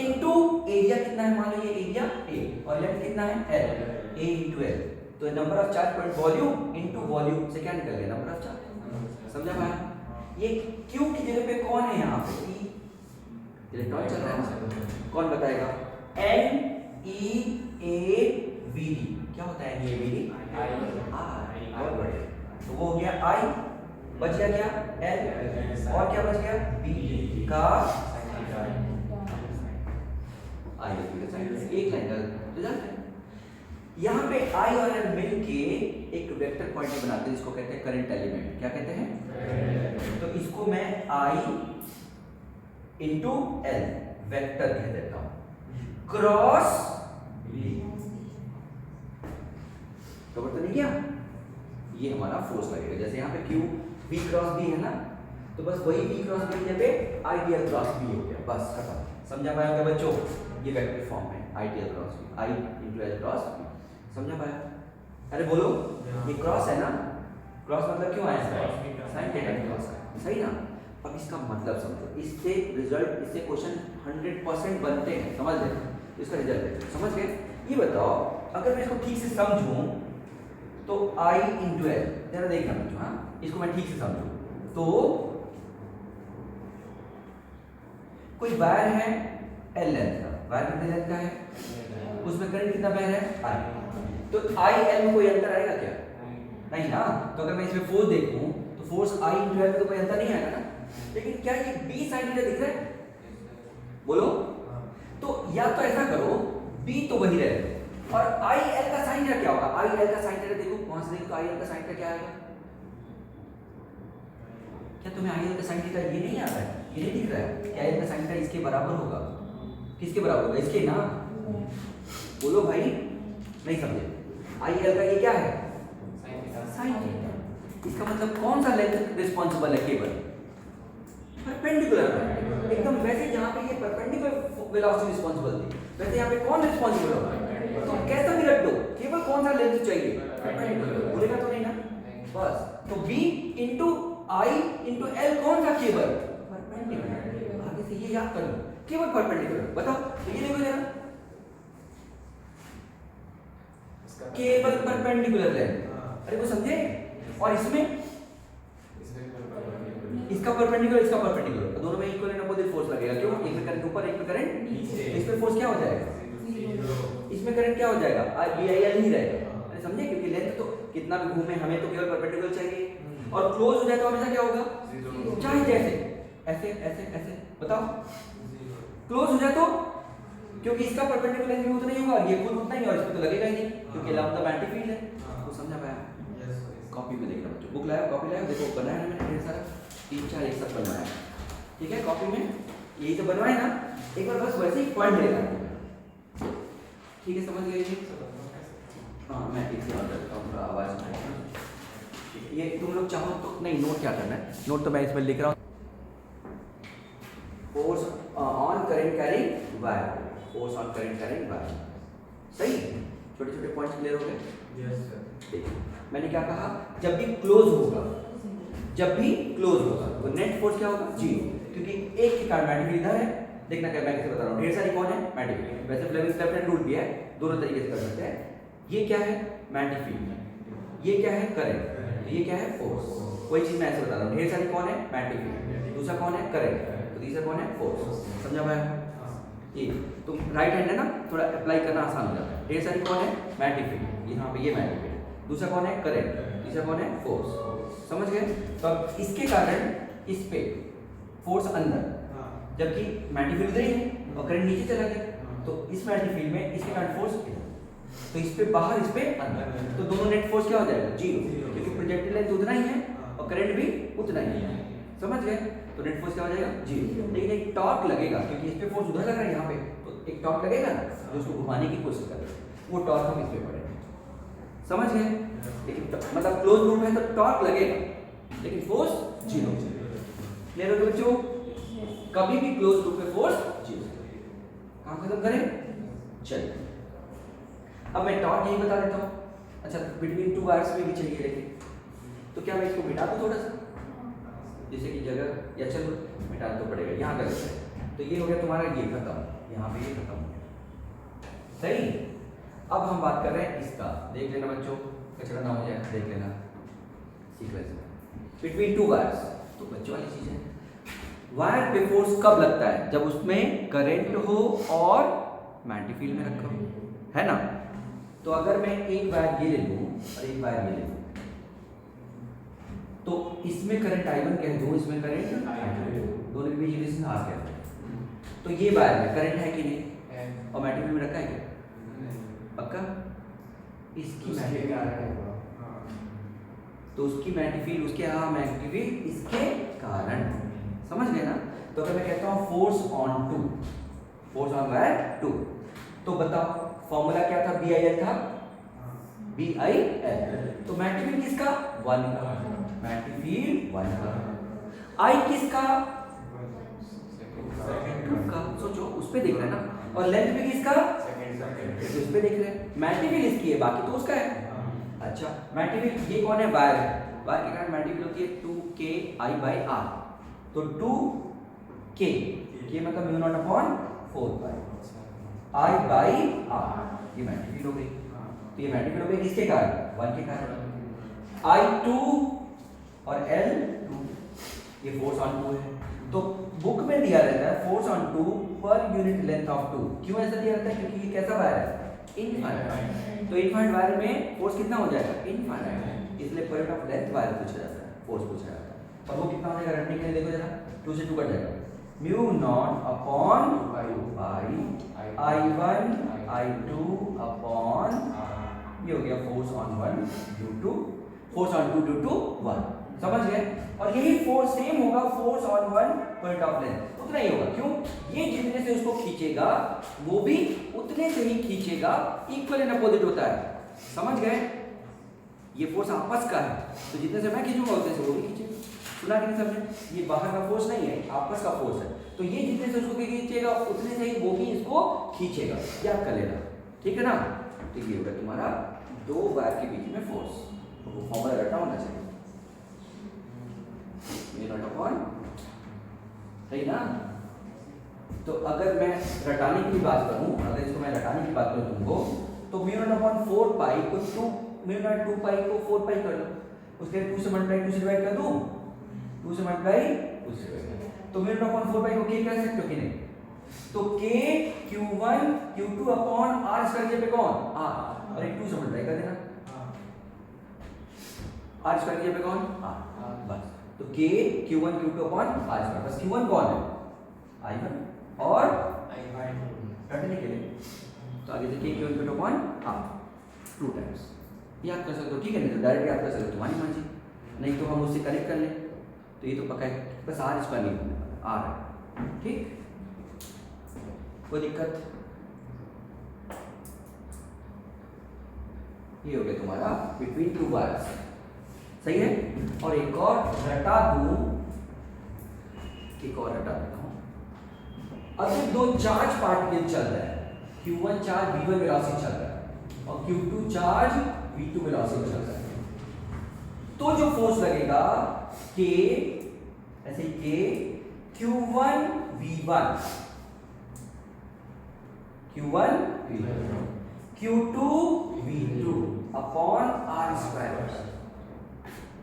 इनटू एरिया कितना है, मान लो ये एरिया a और लेंथ कितना है l, a इनटू l। तो नंबर ऑफ चार्ज पर वॉल्यूम इनटू वॉल्यूम से क्या निकल गया नंबर ऑफ चार्ज। समझा भाई? ये q की जगह पे कौन है यहाँ पे, e इलेक्ट्रॉन चल रहा है, कौन बताएगा? n e a v d क्या होता है n e a v d? i और बढ़े तो वो हो गया i, बच गया क्या l, और क्या बच गया b का i का साइन। एक लाइन का रिजल्ट है। यहाँ पे i और l मिलके एक वेक्टर क्वांटिटी बनाते हैं जिसको कहते हैं करंट एलिमेंट। क्या कहते हैं? तो इसको मैं i इंटू l वेक्टर कह देता हूं क्रॉस v। खबर तो नहीं किया? ये हमारा फोर्स लगेगा। जैसे यहाँ पे q v क्रॉस b है ना, तो बस वही v क्रॉस b की जगह i dl क्रॉस b हो गया, बस खत्म। समझा पाया क्या बच्चों? ये वेक्टर फॉर्म है i dl cross b, i into l cross b। समझा पाया? अरे बोलो, ये क्रॉस है ना, क्रॉस मतलब क्यों आया है? साइन थीटा क्रॉस का, सही ना? अब इसका मतलब समझो, इससे रिजल्ट, इससे क्वेश्चन 100% बनते हैं, समझ गए? इसका रिजल्ट है, समझ गए? ये बताओ, अगर मैं इसको ठीक से समझूं तो i इंटू l, जरा देखना बच्चों, हाँ इसको मैं ठीक से समझूं तो कोई वायर है l लेंथ का, वायर कितने लेंथ का है, उसमें करंट कितना बह रहा है i, तो i l में कोई अंतर आएगा क्या? नहीं ना। तो अगर मैं इसमें फोर्स देखूं तो फोर्स i इंटू l में तो कोई अंतर नहीं आएगा ना। लेकिन क्या ये b साइन थीटा दिख रहा है? बोलो। तो या तो ऐसा करो, b तो वही रहे और i l का साइन थीटा क्या होगा? i l का साइन थीटा देखो, कौन सा देखो, i l का साइन थीटा क्या आएगा? क्या तुम्हें i l का साइन थीटा ये नहीं आ रहा है, ये नहीं दिख रहा है कि i l का साइन थीटा इसके बराबर होगा? किसके बराबर होगा? इसके ना। बोलो भाई, नहीं समझे? i l का ये क्या है? Sine theta. इसका मतलब कौन सा लेंथ रिस्पॉन्सिबल है? केवल परपेंडिकुलर, एकदम वैसे जहां पे ये परपेंडिकुलर वेलोसिटी रिस्पॉन्सिबल थी, वैसे यहां पे कौन रिस्पॉन्सिबल होगा? तो कैसा भी रख दो, केवल कौन सा लेंथ चाहिए? परपेंडिकुलर। बोलेगा तो नहीं ना? बस तो b into i into l कौन सा? केवल परपेंडिकुलर। आगे से ये याद कर लो, केवल परपेंडिकुलर। बताओ तो ये देखो जरा, केवल परपेंडिकुलर लेंथ। अरे वो समझे? और इसमें इसका परपेंडिकुलर, इसका परपेंडिकुलर, तो दोनों में इक्वल एंड अपोजिट फोर्स लगेगा। क्यों? एक में करंट ऊपर, एक में करंट नीचे। इसमें फोर्स क्या हो जाएगा? इसमें करंट क्या हो जाएगा? BIL ही रहेगा। अरे समझे? क्योंकि लेंथ तो कितना भी घूमे, हमें तो केवल परपेंडिकुलर चाहिए। और क्लोज हो जाए तो हमेशा क्या होगा? चाहे जैसे ऐसे ऐसे ऐसे, बताओ क्लोज हो जाए तो, क्योंकि इसका परपेंडिकुलर लेंथ भी उतना ही होगा, ये खुद उतना ही, और इसमें तो लगेगा ही नहीं क्योंकि लंब द एंटी फील्ड है। तो समझा पाया? कॉपी में देखना बच्चों, बुक लाया, कॉपी लाया, देखो बनाया है मैंने ढेर सारा, 3-4 एक साथ बनवाया, ठीक है? कॉपी में यही तो बनवाए ना, एक बार बस वैसे ही पढ़ लेना, ठीक है? समझ गए ये? हाँ मैं इसे ऑन करता हूँ, थोड़ा आवाज़ ये तुम लोग चाहो तो नहीं, नोट क्या करना है, नोट तो मैं इसमें लिख रहा हूँ। Force on current carrying wire, force on current carrying wire, सही? छोटे छोटे पॉइंट्स क्लियर हो गए? Yes sir. देखिए मैंने क्या कहा, जब भी क्लोज होगा, जब भी क्लोज होगा तो नेट फोर्स क्या होगा? 0, क्योंकि एक के कारण मैग्नेटिक इधर है। देखना क्या मैं कैसे बता रहा हूँ, ढेर सारी कौन है? मैग्नेटिक। वैसे फ्लेमिंग्स लेफ्ट हैंड रूल भी है, दोनों तरीके से कर सकते हैं। ये क्या है? Magnetic field. ये क्या है? करंट। ये क्या है? फोर्स। कोई चीज मैं ऐसे बता रहा हूँ, ढेर सारी कौन है? Magnetic field. दूसरा कौन है? करंट। तो तीसरा कौन है? फोर्स। समझा पाया? ये तुम राइट हैंड है ना, थोड़ा अप्लाई करना आसान हो जाता है। ढेर सारी कौन है? Magnetic field. यहाँ पे ये मैग्नेटिक फील्ड। दूसरा कौन है? करंट। तीसरा कौन है? फोर्स। समझ गए? तो अब इसके कारण इस पे फोर्स अंदर, जबकि मैग्नेटिक फील्ड इधर ही है और करंट नीचे चला गया, तो इस मैग्नेटिक फील्ड में इसके कारण फोर्स इधर, तो इस पे बाहर, इस पे अंदर, तो दोनों नेट फोर्स क्या हो जाएगा? 0, क्योंकि प्रोजेक्टिल लेंथ उतना ही है और करंट भी उतना ही है। समझ गए? तो नेट फोर्स क्या हो जाएगा? 0। लेकिन एक टॉर्क लगेगा, क्योंकि इस पे फोर्स उधर लग रहा है, यहाँ पे तो एक टॉर्क लगेगा ना, जो उसको घुमाने की कोशिश कर रहे हैं, वो टॉर्क हम इस पे पड़ेगा। समझ गए? लेकिन मतलब क्लोज लूप है तो टॉर्क लगेगा, लेकिन फोर्स 0। क्लियर हो बच्चों? कभी भी क्लोज लूप में फोर्स 0। काम खत्म करें? चलिए अब मैं टॉर्क यही बता देता हूँ। अच्छा बिटवीन टू वायर्स में भी चाहिए लेकिन, तो क्या मैं इसको मिटा दूँ थोड़ा सा, जैसे कि जगह, या चलो मिटा तो पड़ेगा, यहाँ गलत है। तो ये हो गया तुम्हारा ये खत्म, यहाँ पे ये खत्म हो गया, सही। अब हम बात कर रहे हैं इसका, देख लेना बच्चों, कचरा ना हो जाए, देख लेना सीक्वेंस में बिटवीन टू वायर्स। तो बच्चों वाली चीज है, वायर पे फोर्स कब लगता है? जब उसमें करंट हो और मैग्नेटिक फील्ड में रखा हो, है ना। तो अगर मैं एक वायर ये ले लूं और एक वायर ये ले लूं, तो इसमें करंट I1 कह दूं, इसमें करंट दोनों के बीच रिलेशन R कह दूं, तो ये वायर में करंट है कि नहीं, और मैग्नेटिक फील्ड में रखा है क्या? पक्का। इसकी मैग्नेटिक फील्ड, तो उसकी मैग्नेटिक फील्ड, उसके यहाँ मैग्नेटिक फील्ड इसके कारण, समझ गए ना। तो अगर मैं कहता हूँ force on two, force on wire two, तो बताओ फॉर्मूला क्या था? BIL था, BIL। तो मैग्नेटिक फील्ड किसका? 1 का, मैग्नेटिक फील्ड 1 का, I किसका? 2 का। सोचो उस पे देख रहे हैं ना, और लेंथ भी किसका? उस पे देख रहे हैं, मैग्नेटिक फील्ड इसकी है, बाकी तो उसका है। अच्छा मैग्नेटिक फील्ड ये कौन है? वायर है, वायर के कारण मैग्नेटिक फील्ड होती है 2KI/R, तो 2K, K मतलब म्यू नॉट अपॉन 4 I/R, ये मैग्नेटिक फील्ड हो गई। तो ये मैग्नेटिक फील्ड हो गई किसके कारण? 1 के कारण। I2 और L2, ये फोर्स ऑन 2 है। तो बुक में दिया रहता है force on 2 per unit length of 2। क्यों ऐसा दिया रहता है? क्योंकि ये कैसा वायर है? इनफाइनाइट। तो इनफाइनाइट वायर में फोर्स कितना हो जाएगा? इनफाइनाइट, इसलिए पर यूनिट ऑफ लेंथ वायर पूछा जाता है, फोर्स पूछा जाता है। और वो कितना हो जाएगा रटने के लिए? देखो जरा, 2 से 2 कट जाएगा, mu naught upon pi I1 I2 upon, ये हो गया force on 1 due to, force on 2 due to 1, समझ गए। और यही फोर्स सेम होगा force on 1 point of length, उतना ही होगा। क्यों? ये जितने से उसको खींचेगा वो भी उतने से ही खींचेगा, इक्वल एंड अपोजिट होता है, समझ गए। ये फोर्स आपस का है, तो जितने से मैं खींचूंगा उतने से वो भी खींचेगा। सुना कि नहीं समझे? ये बाहर का फोर्स नहीं है, आपस का फोर्स है। तो ये जितने से उसको खींचेगा उतने से ही वो भी इसको खींचेगा, याद कर लेना, ठीक है ना। तो ये होगा तुम्हारा 2 वायर के बीच में फोर्स, तो वो फॉर्मूला रटा होना चाहिए, म्यू नॉट अपॉन, सही ना। तो अगर मैं रटाने की बात करूं, अगर इसको मैं रटाने की बात करूं तुमको, तो म्यू नॉट अपॉन 4 पाई को 2, म्यू नॉट 2 पाई को 4 पाई कर दो, उसके 2 से मल्टीप्लाई 2 से डिवाइड कर दूं, 2 से मल्टीप्लाई 2 से डिवाइड, तो म्यू नॉट अपॉन 4 पाई को k कह सकते हो कि नहीं? तो k q1 q2 upon r square के पे कौन? r, और एक 2 से मल्टीप्लाई कर देना, r स्क्वायर के पे कौन? r, बस। तो k q1 q2 upon r square, बस q1 कौन है? I1 और रटने के लिए, तो आगे से k q1 q2 upon r 2 times याद कर सकते हो, ठीक है। नहीं तो डायरेक्ट याद कर सकते हो, तुम्हारी मर्जी, नहीं तो हम उससे कनेक्ट कर लें, तो ये तो पक्का है, बस r स्क्वायर नहीं करना, r है, ठीक। कोई दिक्कत? ये हो गया तुम्हारा बिटवीन टू वायर्स, सही है। और एक और रटा दूं, एक और रटा देता हूं। अगर 2 चार्ज पार्टिकल चल रहा है, Q1 चार्ज V1 वेलोसिटी चल रहा है और Q2 चार्ज V2 वेलोसिटी चल रहा है, तो जो फोर्स लगेगा K, ऐसे K Q1 V1 Q2 V2 upon R square,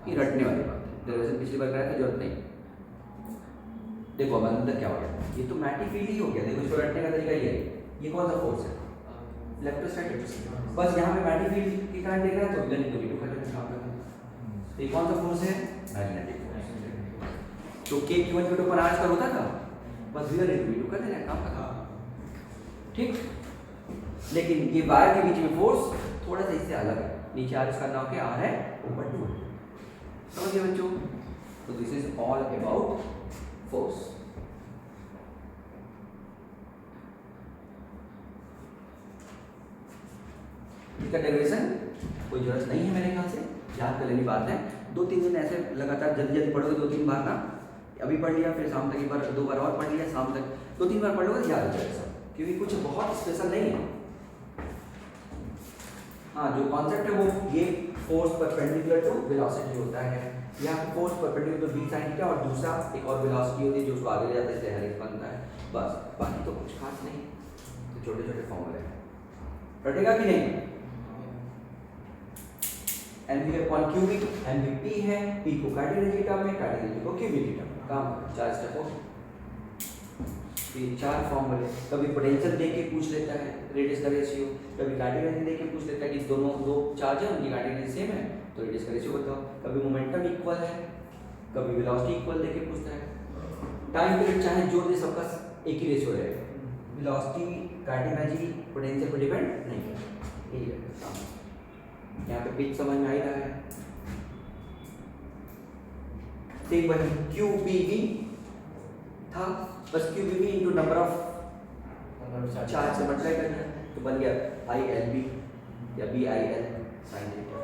ये रटने वाली बात है, डेरिवेशन पिछली बार कराया था, जरूरत नहीं। देखो अब अंदर क्या हो गया, ये तो मैग्नेटिक फील्ड ही हो गया, देखो इसको रटने का तरीका ये है। ये कौन सा फोर्स है? इलेक्ट्रोस्टैटिक, बस यहाँ पे मैग्नेटिक फील्ड के कारण देख रहा है, तो इधर तो V2 का काम कर रहा है। तो ये कौन सा फोर्स है? Magnetic force. तो K Q1 Q2 पर R स्क्वायर होता था, बस V1 कर देना, काम खत्म, ठीक। लेकिन ये वायर के बीच में फोर्स थोड़ा सा इससे अलग है, नीचे R स्क्वायर ना होके R है, ऊपर 2 है, समझ गए बच्चों। तो this is all about force. इसका डेरिवेशन कोई जरूरत नहीं है मेरे ख्याल से, याद कर लेनी बात है। 2-3 दिन ऐसे लगातार जल्दी जल्दी पढ़ोगे, 2-3 बार ना, अभी पढ़ लिया, फिर शाम तक एक बार 2 बार और पढ़ लिया, शाम तक 2-3 बार पढ़ लोगे, याद हो जाएगा सब, क्योंकि कुछ बहुत स्पेशल नहीं है। हाँ, जो कॉन्सेप्ट है वो ये फोर्स परपेंडिकुलर टू वेलोसिटी होता है, यहाँ force perpendicular to v sin theta, और दूसरा एक और वेलोसिटी होती है जो उसको आगे ले जाता है, इसलिए हेलिक्स बनता है। बस, बाकी तो कुछ खास नहीं, तो छोटे छोटे फॉर्मूले हैं, रटेगा कि नहीं? mv upon cubic, mv p है, p को कार्डिनल की टर्म में, कार्डिनल को क्यूबिक की टर्म में, काम 4 स्टेप हो। ये 4 फॉर्मूले, कभी पोटेंशियल देके पूछ लेता है रेडियस का रेशियो, कभी कार्डिनल देके पूछ लेता है कि दोनों दो चार्ज है उनकी कार्डिनल सेम है तो रेडियस का रेशियो बताओ, कभी मोमेंटम इक्वल है, कभी वेलोसिटी इक्वल देके पूछता है। टाइम पीरियड चाहे जो दे, सबका एक ही रेशियो रहेगा, वेलोसिटी कार्डिनल पोटेंशियल पर डिपेंड नहीं करता, यही है। यहाँ पे पिच समझ में आ ही रहा है। सेम वही QBV था, बस QBV into number of charge से मल्टीप्लाई करना है तो बन गया ILB या BIL sin थीटा।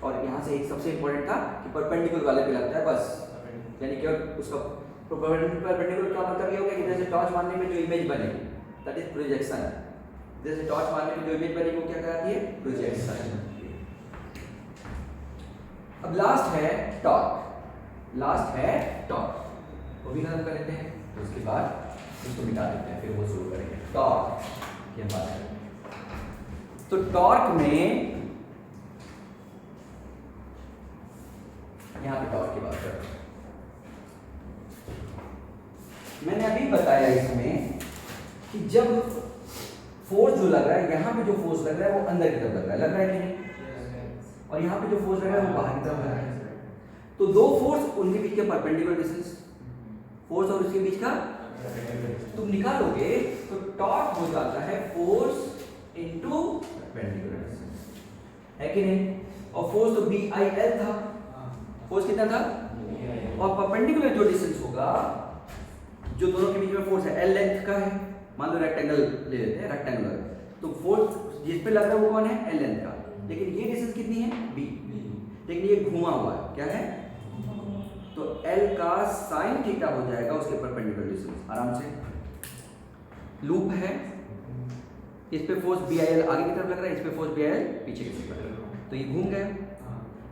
और यहाँ से एक सबसे इंपॉर्टेंट था कि परपेंडिकुलर वाले पे लगता है बस, यानी कि उसका परपेंडिकुलर का मतलब ये हो गया कि जैसे टॉर्च मारने में जो इमेज बनेगी दैट इज प्रोजेक्शन, जैसे टॉर्च मारने में जो इमेज बनेगी वो क्या कहलाती है? प्रोजेक्शन। अब लास्ट है टॉर्क, वो भी खत्म कर लेते हैं, तो उसके बाद उसको मिटा देते हैं, फिर वो शुरू करेंगे टॉर्क की बात करेंगे। तो टॉर्क में यहाँ पे टॉर्क की बात करते हैं। मैंने अभी बताया इसमें कि जब फोर्स जो लग रहा है, यहाँ पे जो फोर्स लग रहा है वो अंदर की तरफ लग रहा है कि नहीं, और यहाँ पे जो फोर्स लग रहा है वो बाहर की तरफ लग रहा है। तो दो फोर्स, उनके बीच का परपेंडिकुलर डिस्टेंस, फोर्स और उसके बीच का तुम निकालोगे तो टॉर्क हो जाता है फोर्स इनटू परपेंडिकुलर डिस्टेंस, है कि नहीं? और फोर्स तो BIL था, फोर्स कितना था? और परपेंडिकुलर जो डिस्टेंस होगा, जो दोनों के बीच में फोर्स है L लेंथ का है, मान लो रेक्टेंगल ले लेते हैं, रेक्टेंगुलर, तो फोर्स जिस पे लग रहा है वो कौन है? L लेंथ का, लेकिन ये डिस्टेंस कितनी है? B, लेकिन ये घुमा हुआ है, क्या है? तो L का sin थीटा हो जाएगा उसके परपेंडिकुलर डिस्टेंस, आराम से। लूप है, इस पे फोर्स BIL आगे की तरफ लग रहा है, इस पे फोर्स BIL पीछे की तरफ लग रहा है, तो ये घूम गया।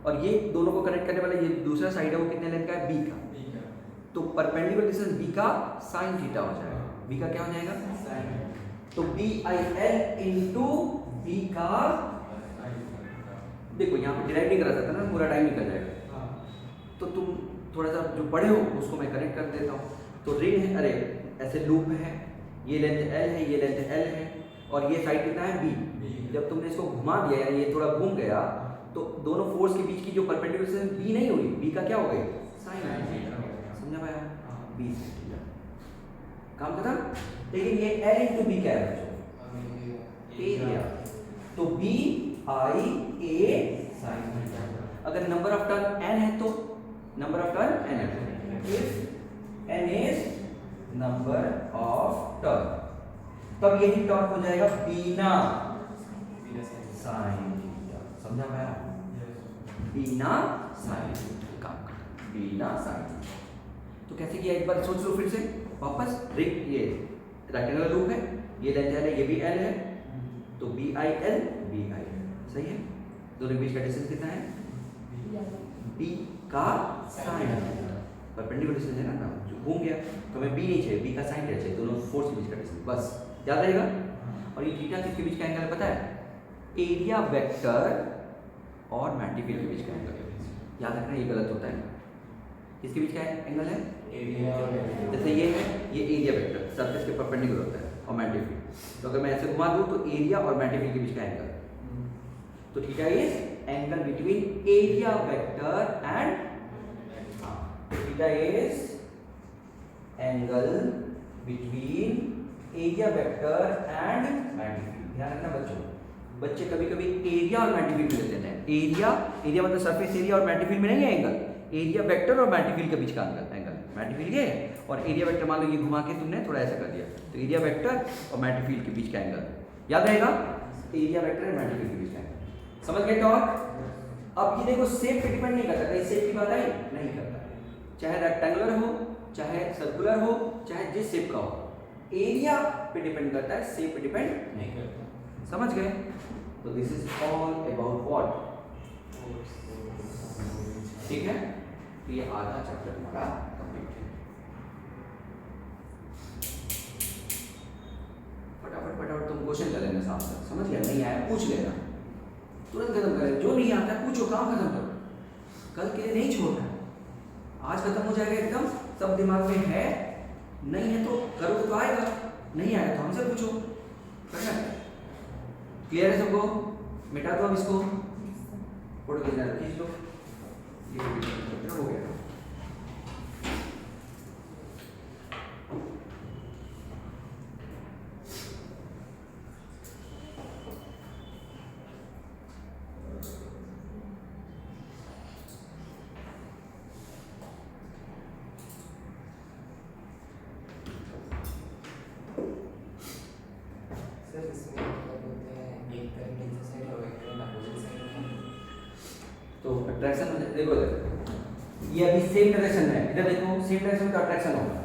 और ये दोनों को कनेक्ट करने वाला ये दूसरा साइड है वो कितने लेंथ का है? B का, तो परपेंडिकुलर डिस्टेंस B का sin थीटा हो जाएगा। B का क्या हो जाएगा? तो BIL इनटू B का, देखो यहाँ पे डिराइव नहीं करा सकता ना, पूरा टाइम निकल जाएगा, तो तुम थोड़ा सा जो पढ़े हो उसको मैं कनेक्ट कर देता हूँ। तो रिंग है, अरे ऐसे लूप है, ये लेंथ L है, ये लेंथ L है, और ये साइड कितना है? B। जब तुमने इसको घुमा दिया यानी ये थोड़ा घूम गया, तो दोनों फोर्स के बीच की जो परपेंडिकुलर डिस्टेंस B नहीं हुई, B का क्या हो गई? sin theta. समझा पाया? B sin थीटा, काम खत्म। लेकिन ये L इनटू B क्या है बच्चों? एरिया, तो BIA sin थीटा। अगर नंबर ऑफ टर्न n है तो नंबर ऑफ टर्न n है, if n is number of turn, तब यही टॉर्क हो जाएगा बिना sin थीटा। समझा पाया? बिना sin थीटा, बिना sin थीटा। तो कैसे किया एक बार सोच लो फिर से वापस। रिंग ये रेक्टेंगुलर लूप है, ये लेंथ L है, ये भी L है, तो BIL सही है। दोनों के बीच का डिस्टेंस कितना है? B का sin थीटा, परपेंडिकुलर डिस्टेंस है ना, जो घूम गया, तो हमें B नहीं चाहिए, B का sin थीटा चाहिए, दोनों फोर्स के बीच का डिस्टेंस, बस याद रहेगा। और ये थीटा किसके बीच का एंगल है पता है? एरिया वेक्टर और मैग्नीफिक के बीच का एंगल, याद रखना, ये गलत होता है। किसके बीच का एंगल है? जैसे ये है, ये एरिया वेक्टर सरफेस के परपेंडिकुलर होता है, और मैग्नीफिक, तो अगर मैं ऐसे घुमा दूं तो एरिया और मैग्नीफिक के बीच का एंगल, तो theta is angle between area vector and, theta is angle between area vector and magnific. ध्यान रखना बच्चे कभी कभी एरिया और मैग्नीफिक में लेते हैं। एरिया मतलब सरफेस एरिया, और मैग्नीफिक में नहीं है एंगल, एरिया वेक्टर और मैग्नीफिक के बीच का एंगल, मैग्नीफिक ये और एरिया वेक्टर, मान लो ये घुमा के तुमने थोड़ा ऐसा कर दिया, तो एरिया वेक्टर और मैग्नीफिक के बीच का एंगल याद रहेगा, एरिया वेक्टर और मैग्नीफिक के बीच का एंगल। समझ गए टॉर्क? अब ये देखो शेप पे डिपेंड नहीं करता, कहीं शेप की बात आई नहीं करता, चाहे रेक्टेंगुलर हो, चाहे सर्कुलर हो, चाहे जिस शेप का हो, एरिया पे डिपेंड करता है, शेप पे डिपेंड नहीं करता। समझ गए? तो this is all about what, ठीक है। तो ये आधा चैप्टर हमारा कंप्लीट है। फटाफट फटाफट तुम क्वेश्चन कर लेना साथ साथ, समझ गया? नहीं आया पूछ लेना, तुरंत खत्म करें। जो नहीं आता है पूछो, काम खत्म करो, कल के लिए नहीं छोड़ना। आज खत्म हो जाएगा एकदम, सब दिमाग में है, नहीं है तो करोगे तो आएगा, नहीं आएगा तो हमसे पूछो, करना है। क्लियर है सबको? मिटा दो अब इसको, फोटो खींचना खींच लो, ये हो गया। तो अट्रैक्शन देखो, ये अभी सेम डायरेक्शन में है, इधर देखो सेम डायरेक्शन में तो अट्रैक्शन होगा।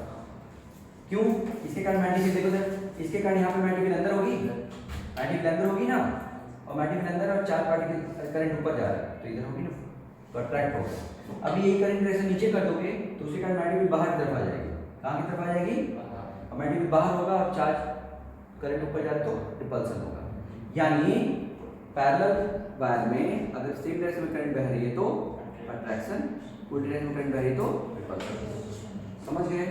क्यों? इसके कारण मैग्नेटिक, देखो सर, इसके कारण यहाँ पे मैग्नेटिक अंदर होगी, मैग्नेटिक अंदर होगी ना, और मैग्नेटिक अंदर और चार पार्टिकल करंट ऊपर जा रहा है तो इधर होगी ना, तो अट्रैक्ट होगा। अभी यही करंट डायरेक्शन नीचे कर दोगे तो उसके कारण मैग्नेटिक बाहर की तरफ आ जाएगी। कहाँ की तरफ आ जाएगी? और मैग्नेटिक बाहर होगा और चार्ज करंट ऊपर जा रहा है तो रिपल्सन होगा। यानी पैरेलल वायर में अगर सेम डायरेक्शन में करंट बह रही है तो अट्रैक्शन, उल्टी डायरेक्शन में करंट बह रही है तो रिपल्सन। समझ गए?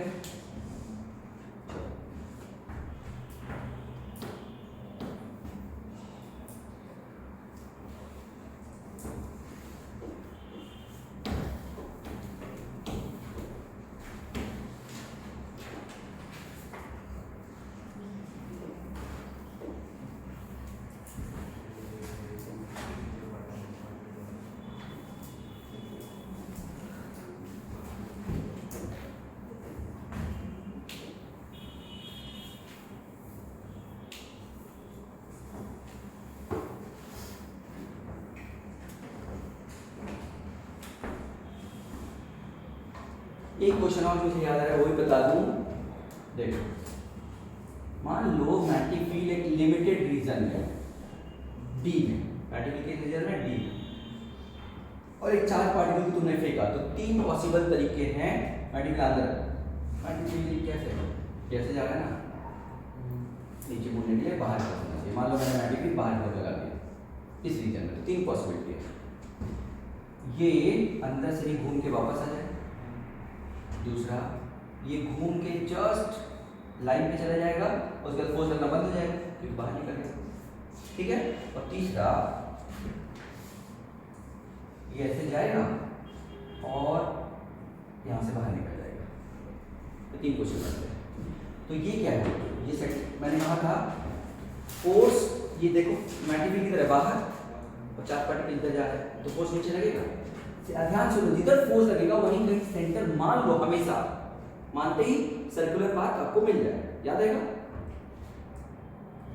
एक क्वेश्चन और मुझे याद आ रहा है, वही बता दूं। देखो, मान लो मैग्नेटिक फील्ड एक लिमिटेड रीजन में डी में, मैग्नेटिक फील्ड के रीजन में डी में, और एक चार्ज पार्टिकल को तुमने फेंका, तो तीन पॉसिबल तरीके हैं मैग्नेटिक अंदर। मैग्नेटिक फील्ड कैसे जा रहा है ना, नीचे मुड़ने के लिए बाहर जाना चाहिए। मान लो मैंने मैग्नेटिक फील्ड बाहर की तरफ लगा दिया इस रीजन में, तो तीन पॉसिबिलिटी है। ये अंदर से ही घूम के वापस आ जाए, दूसरा ये घूम के जस्ट लाइन पे चला जाएगा और उसके बाद फोर्स लगना बंद हो जाएगा क्योंकि बाहर निकल गया, ठीक है। और तीसरा ये ऐसे जाएगा और यहाँ से बाहर निकल जाएगा। तो तीन क्वेश्चन बनते हैं। तो ये क्या है? ये सेट मैंने कहा था फोर्स, ये देखो मैग्नेटिक की तरह बाहर और चार पार्टिकल इधर जा रहा है तो फोर्स नीचे लगेगा। ध्यान सुनो, जिधर फोर्स लगेगा वहीं कहीं सेंटर मान लो, हमेशा मानते ही सर्कुलर पाथ आपको मिल जाए, याद आएगा?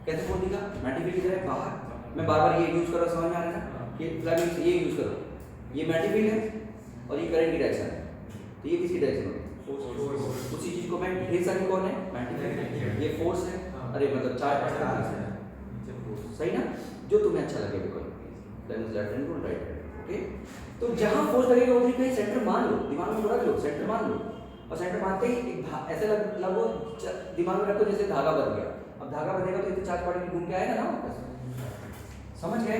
कैसे फोर्स दिखा? मैग्नेटिक की तरह बाहर, मैं बार बार ये यूज कर रहा हूं, समझ में आ रहा है ना? ये फ्लैग ये यूज करो, ये मैग्नेटिक है और ये करंट की डायरेक्शन है, तो ये किसकी डायरेक्शन होगी? उसी चीज को मैं ढेर सारी कौन है मैग्नेटिक, ये फोर्स है, अरे मतलब चार पार्टिकल, सही ना? जो तुम्हें अच्छा लगे बिल्कुल, left hand rule right hand, okay. तो जहां फोर्स लगेगा उधर कहीं सेंटर मान लो, दिमाग में रख लो, सेंटर मान लो, और सेंटर मानते ही एक ऐसे लगो, दिमाग में रखो जैसे धागा बन गया। अब धागा बनेगा तो इतने चार पार्टिकल घूम के आएगा ना वापस, समझ गए?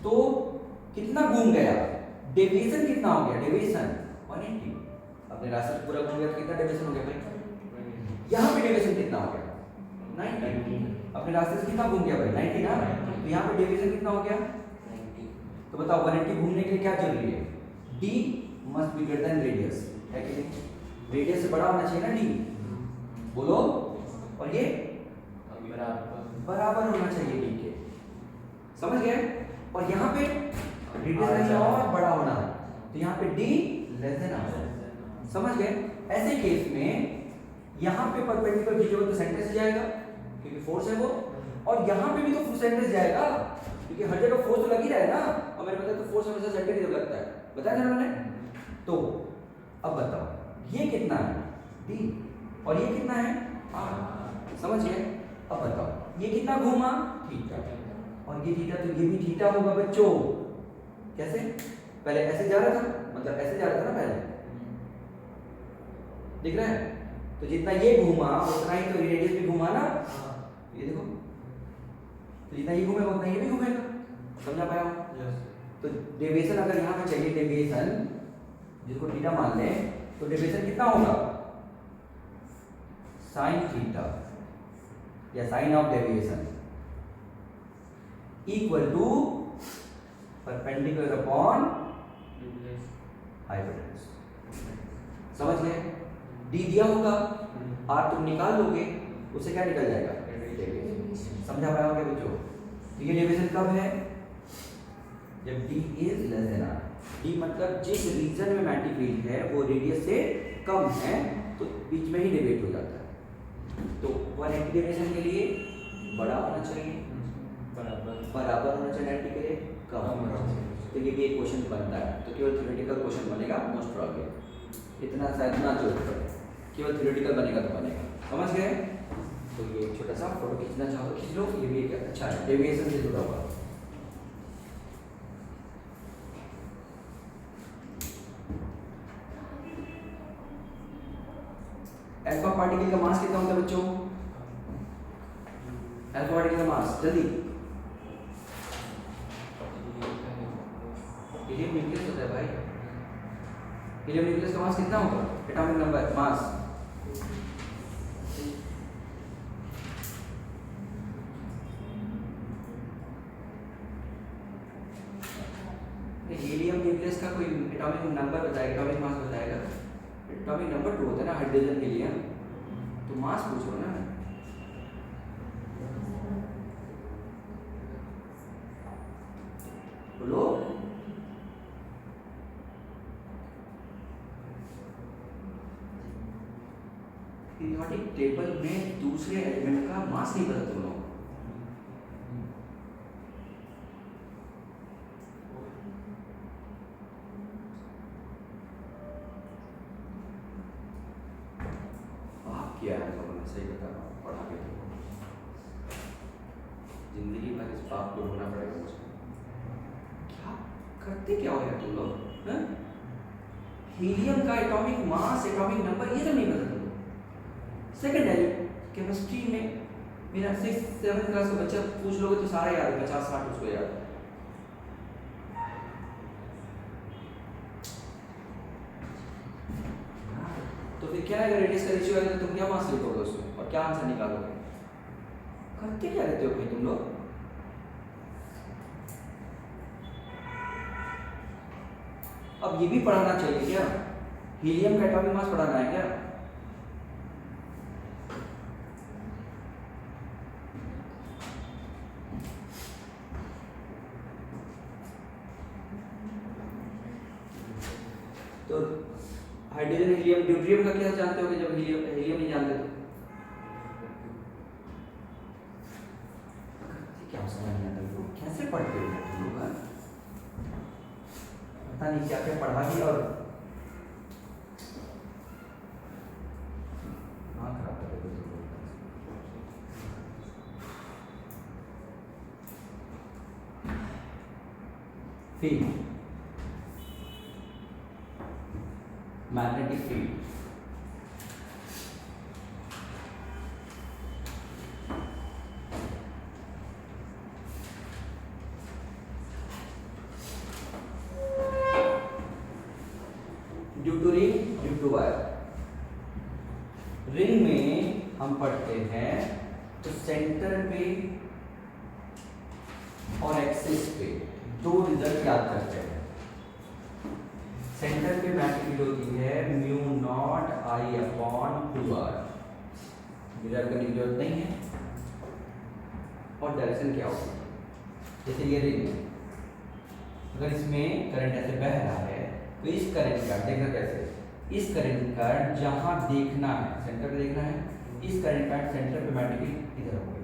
तो कितना घूम गया, डेविएशन कितना हो गया? डेविएशन 180, अपने रास्ते पूरा घूम गया तो कितना डेविएशन हो गया भाई? यहाँ पे डेविएशन कितना हो गया? 90। अपने रास्ते से कितना घूम गया भाई? 90 ना। तो यहाँ पे डेविएशन कितना हो गया? तो बताओ 180 घूमने के लिए क्या जरूरी है? d must be greater than radius, है कि नहीं? रेडियस से बड़ा होना चाहिए ना d, बोलो। और ये बराबर होना चाहिए d के, समझ गए? और यहाँ पे रेडियस नहीं और बड़ा होना, तो यहाँ पे d लेस देन r, समझ गए? ऐसे केस में यहाँ पे परपेंडिकुलर खींचोगे तो सेंटर से जाएगा क्योंकि फोर्स है वो, और यहाँ पे भी तो सेंटर से जाएगा क्योंकि हर जगह फोर्स तो लग ही रहा है ना। और मैंने बताया तो फोर्स हमेशा सेंटर की तरफ लगता है, बताया था मैंने। तो अब बताओ ये कितना है? d, और ये कितना है? r, समझिए। अब बताओ ये कितना घूमा? थीटा, और ये थीटा, तो ये भी थीटा होगा बच्चों। कैसे? पहले ऐसे जा रहा था, मतलब ऐसे जा रहा था ना पहले, दिख रहा है? तो जितना ये घूमा उतना ही तो रेडियस भी घूमा ना। ये देखो, तो जितना ये घूमेगा उतना ये भी घूमेगा। समझा पाया? तो डेविएशन अगर यहाँ पे चाहिए, डेविएशन जिसको थीटा मान लें, तो डेविएशन कितना होगा? साइन थीटा या sine of deviation equal to perpendicular upon hypotenuse. समझ गए? डी दिया होगा, आर तुम निकाल लोगे, उससे क्या निकल जाएगा? डेविएशन। समझा पाया होगा बच्चों? तो ये डेविएशन कब है? जब D is less than R. D मतलब जिस रीजन में मैग्नेटिक फील्ड है वो रेडियस से कम है, तो बीच में ही डेविएट हो जाता है। तो 180 डेविएशन के लिए बड़ा होना चाहिए, बराबर होना चाहिए, 90 के लिए कम होना चाहिए। तो ये भी एक क्वेश्चन बनता है, तो केवल थ्योरेटिकल क्वेश्चन बनेगा मोस्ट प्रोबेबली। इतना शायद ना जरूरत पड़े, केवल थ्योरेटिकल बनेगा तो बनेगा। समझ गए? तो ये एक छोटा सा फोटो खींचना चाहो तो खींच लो, ये भी एक अच्छा है, डेविएशन से जुड़ा हुआ। अल्फा पार्टिकल का मास कितना होता है बच्चों? अल्फा पार्टिकल का मास जल्दी, हीलियम न्यूक्लियस होता है भाई। हीलियम न्यूक्लियस का मास कितना होगा? Atomic number mass helium nucleus का कोई एटॉमिक नंबर बताएगा, एटॉमिक मास बताएगा? एटॉमिक नंबर 2 होता है ना हाइड्रोजन के लिए, तो मास पूछो ना। बोलो। पीरियोडिक टेबल में दूसरे एलिमेंट का मास नहीं पता तुम लोग? क्या है? तो मैं सही बता रहा हूँ, पढ़ा के देखो, जिंदगी भर इस बात को ढूंढना पड़ेगा मुझे। क्या करते क्या हो यार तुम लोग? हीलियम का एटॉमिक मास, एटॉमिक नंबर ये सब नहीं पता तुम लोग? सेकंड एलिमेंट केमिस्ट्री में मेरा 6-7 क्लास का बच्चा पूछ लोगे तो सारा याद है, 50-60 उसको याद है। तो फिर क्या है, रेडियस का रेशियो आएगा तो तुम क्या मास लिखोगे उसमें और क्या आंसर निकालोगे? करते क्या रहते हो भाई तुम लोग? अब ये भी पढ़ाना चाहिए क्या? हीलियम का एटॉमिक मास पढ़ाना है क्या? तो हाइड्रोजन, हीलियम, ड्यूट्रियम का क्या जानते होगे? जब हीलियम नहीं जानते तो क्या समझ नहीं आता? कैसे पढ़ते हो तुम लोग? पता नहीं क्या क्या पढ़ा दिया और खराब कर देते। Field, magnetic field, due to ring, due to wire. Ring में हम पढ़ते हैं तो सेंटर पे और एक्सिस पे दो रिजल्ट याद करते हैं। सेंटर पे मैग्नेटिक फील्ड होती है म्यू नॉट आई अपॉन 2r, मिरर करने की जरूरत नहीं है। और डायरेक्शन क्या होगी? जैसे ये रिंग है, अगर इसमें करंट ऐसे बह रहा है तो इस करंट का देखना कैसे, इस करंट का जहां देखना है, सेंटर पे देखना है, इस करंट का सेंटर पे मैग्नेटिक फील्ड इधर होगी।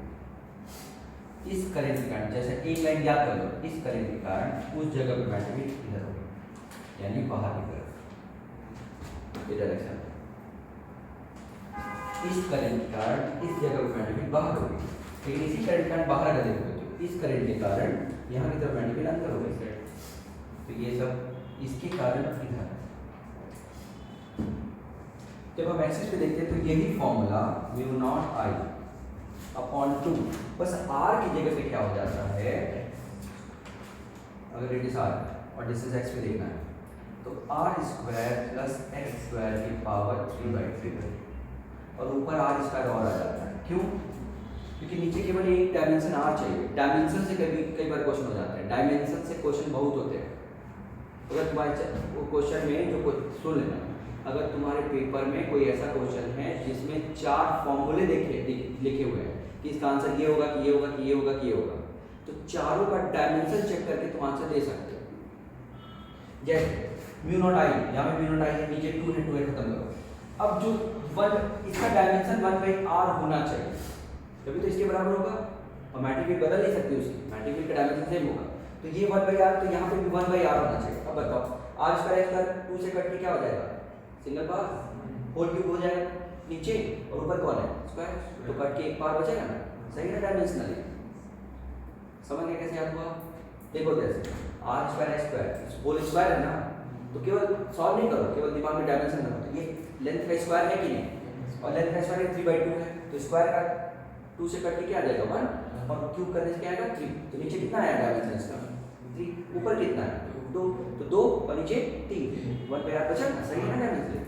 इस करंट के कारण, जैसे एक लाइन याद कर लो, इस करंट के कारण उस जगह पे मैग्नेटिक फील्ड इधर होगी, यानी बाहर की तरफ, ये डायरेक्शन। इस करंट के कारण इस जगह पे मैग्नेटिक फील्ड बाहर होगी, लेकिन इसी करंट के कारण बाहर अगर देखोगे तो इस करंट के कारण यहाँ की तरफ मैग्नेटिक अंदर हो गई, तो ये सब इसके कारण इधर। जब हम एक्सिस पे देखते हैं तो यही फॉर्मूला म्यू नॉट आई अपॉन 2, बस r की जगह पे क्या हो जाता है, अगर इट इज r और डिस्टेंस x पे देखना है तो r square plus x square की पावर 3/3 और ऊपर r स्क्वायर और आ जाता है। क्यों? क्योंकि नीचे केवल एक डायमेंशन r चाहिए। डायमेंशन से कई बार क्वेश्चन हो जाते हैं, डायमेंशन से क्वेश्चन बहुत होते हैं। अगर तुम्हारे वो क्वेश्चन में जो सुन लेना, अगर तुम्हारे पेपर में कोई ऐसा क्वेश्चन है जिसमें 4 फॉर्मूले लिखे हुए हैं कि इसका आंसर ये होगा कि ये होगा कि ये होगा कि ये होगा, तो चारों का डायमेंशन चेक करके तुम आंसर दे सकते हो। जैसे म्यू नॉट आई, यहाँ पे म्यू नॉट आई है, नीचे 2 है, 2 है, खत्म करो। अब जो 1 इसका डायमेंशन 1/r होना चाहिए, तभी तो इसके बराबर होगा। और मैट्रिक बदल नहीं सकती उसकी, मैट्रिक का डायमेंशन सेम होगा, तो ये 1/r, तो यहाँ पे भी 1/r होना चाहिए। अब बताओ r स्क्वायर x स्क्वायर 2 से कट के क्या हो जाएगा, सिंगल पार, होल क्यूब हो जाएगा नीचे, और ऊपर कौन है स्क्वायर, तो कट के एक पार बचेगा ना, सही है डायमेंशनल। समझ गए कैसे याद हुआ? देखो जैसे r square x square whole square है ना, तो केवल सॉल्व नहीं करो, केवल दिमाग में डायमेंशन रखो। तो ये लेंथ का स्क्वायर है कि नहीं, और लेंथ का स्क्वायर 3/2 है, तो स्क्वायर का 2 से कट के क्या आ जाएगा 1, और क्यूब करने से क्या आएगा 3। तो नीचे कितना आया डायमेंशन इसका 3, ऊपर कितना है 2, तो 2 और नीचे 3, 1/r बचा ना, सही है ना डायमेंशन।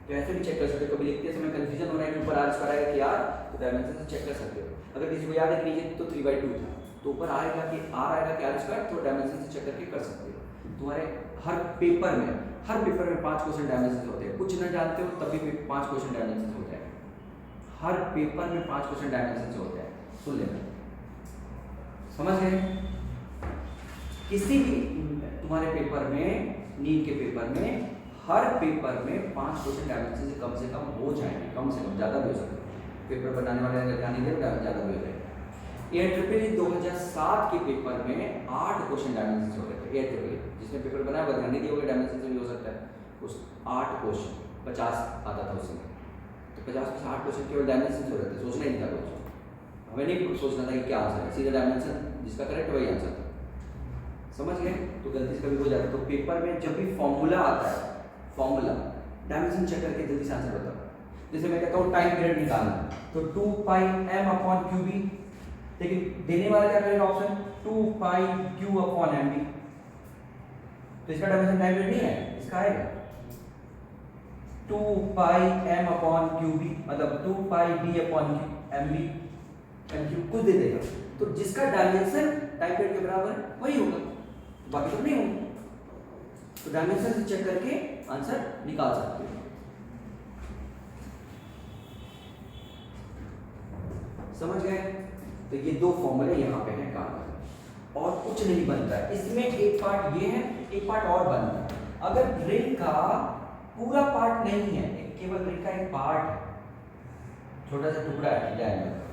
तो ऐसे भी चेक कर सकते हो, कभी लिखते समय कंफ्यूजन हो रहा है कि ऊपर r स्क्वायर आएगा कि r, तो डायमेंशन से चेक कर सकते हो। अगर किसी को याद है कि नीचे तो 3/2 था, तो ऊपर आएगा कि r आएगा कि r स्क्वायर, तो डायमेंशन से चेक करके कर सकते हो। तुम्हारे हर पेपर में 5 क्वेश्चन डायमेंशन होते हैं, कुछ ना जानते हो तभी भी 5 क्वेश्चन डायमेंशन होते हैं। हर पेपर में 5 क्वेश्चन डायमेंशन से होते हैं, सुन लेना, समझ गए? किसी भी तुम्हारे पेपर में, नीट के पेपर में, हर पेपर में 5 क्वेश्चन डायमेंशन से कम हो जाएंगे, कम से कम, ज़्यादा भी हो सकते हैं। पेपर बनाने वाले अगर ध्यान नहीं देंगे ज़्यादा भी हो जाएगा। AIEEE 2007 के पेपर में 8 क्वेश्चन डायमेंशन हो रहे थे। AIEEE जिसने पेपर बनाया वो ध्यान नहीं दिया होगा, डायमेंशन से भी हो सकता है। उस 8 क्वेश्चन 50 आता था उसमें, तो 50 में से 8 क्वेश्चन केवल डायमेंशन हो रहे थे। सोचना ही नहीं था कुछ, हमें नहीं सोचना था कि क्या आंसर है, सीधा डायमेंशन जिसका करेक्ट वही आंसर था। समझ गए? तो गलती से कभी हो जाता है। तो पेपर में जब भी फॉर्मूला आता है, फॉर्मूला डायमेंशन चेक करके जल्दी से आंसर बताओ। जैसे मैं कहता हूँ टाइम पीरियड निकालना, तो 2πm/qb, लेकिन देने वाला क्या करेगा ऑप्शन 2πq/mb, तो इसका डायमेंशन टाइम पीरियड नहीं है, इसका आएगा 2πm/qb, मतलब 2πd/mb, mq कुछ दे देगा, तो जिसका डायमेंशन टाइम पीरियड के बराबर वही होगा, बाकी तो नहीं होगा। तो डायमेंशन से चेक करके आंसर निकाल सकते हो। समझ गए? तो ये 2 फॉर्मूले यहाँ पे हैं काम का, और कुछ नहीं बनता है इसमें। एक पार्ट ये है, एक पार्ट और बनता है। अगर रिंग का पूरा पार्ट नहीं है, केवल रिंग का एक पार्ट है, छोटा सा टुकड़ा है डायमीटर,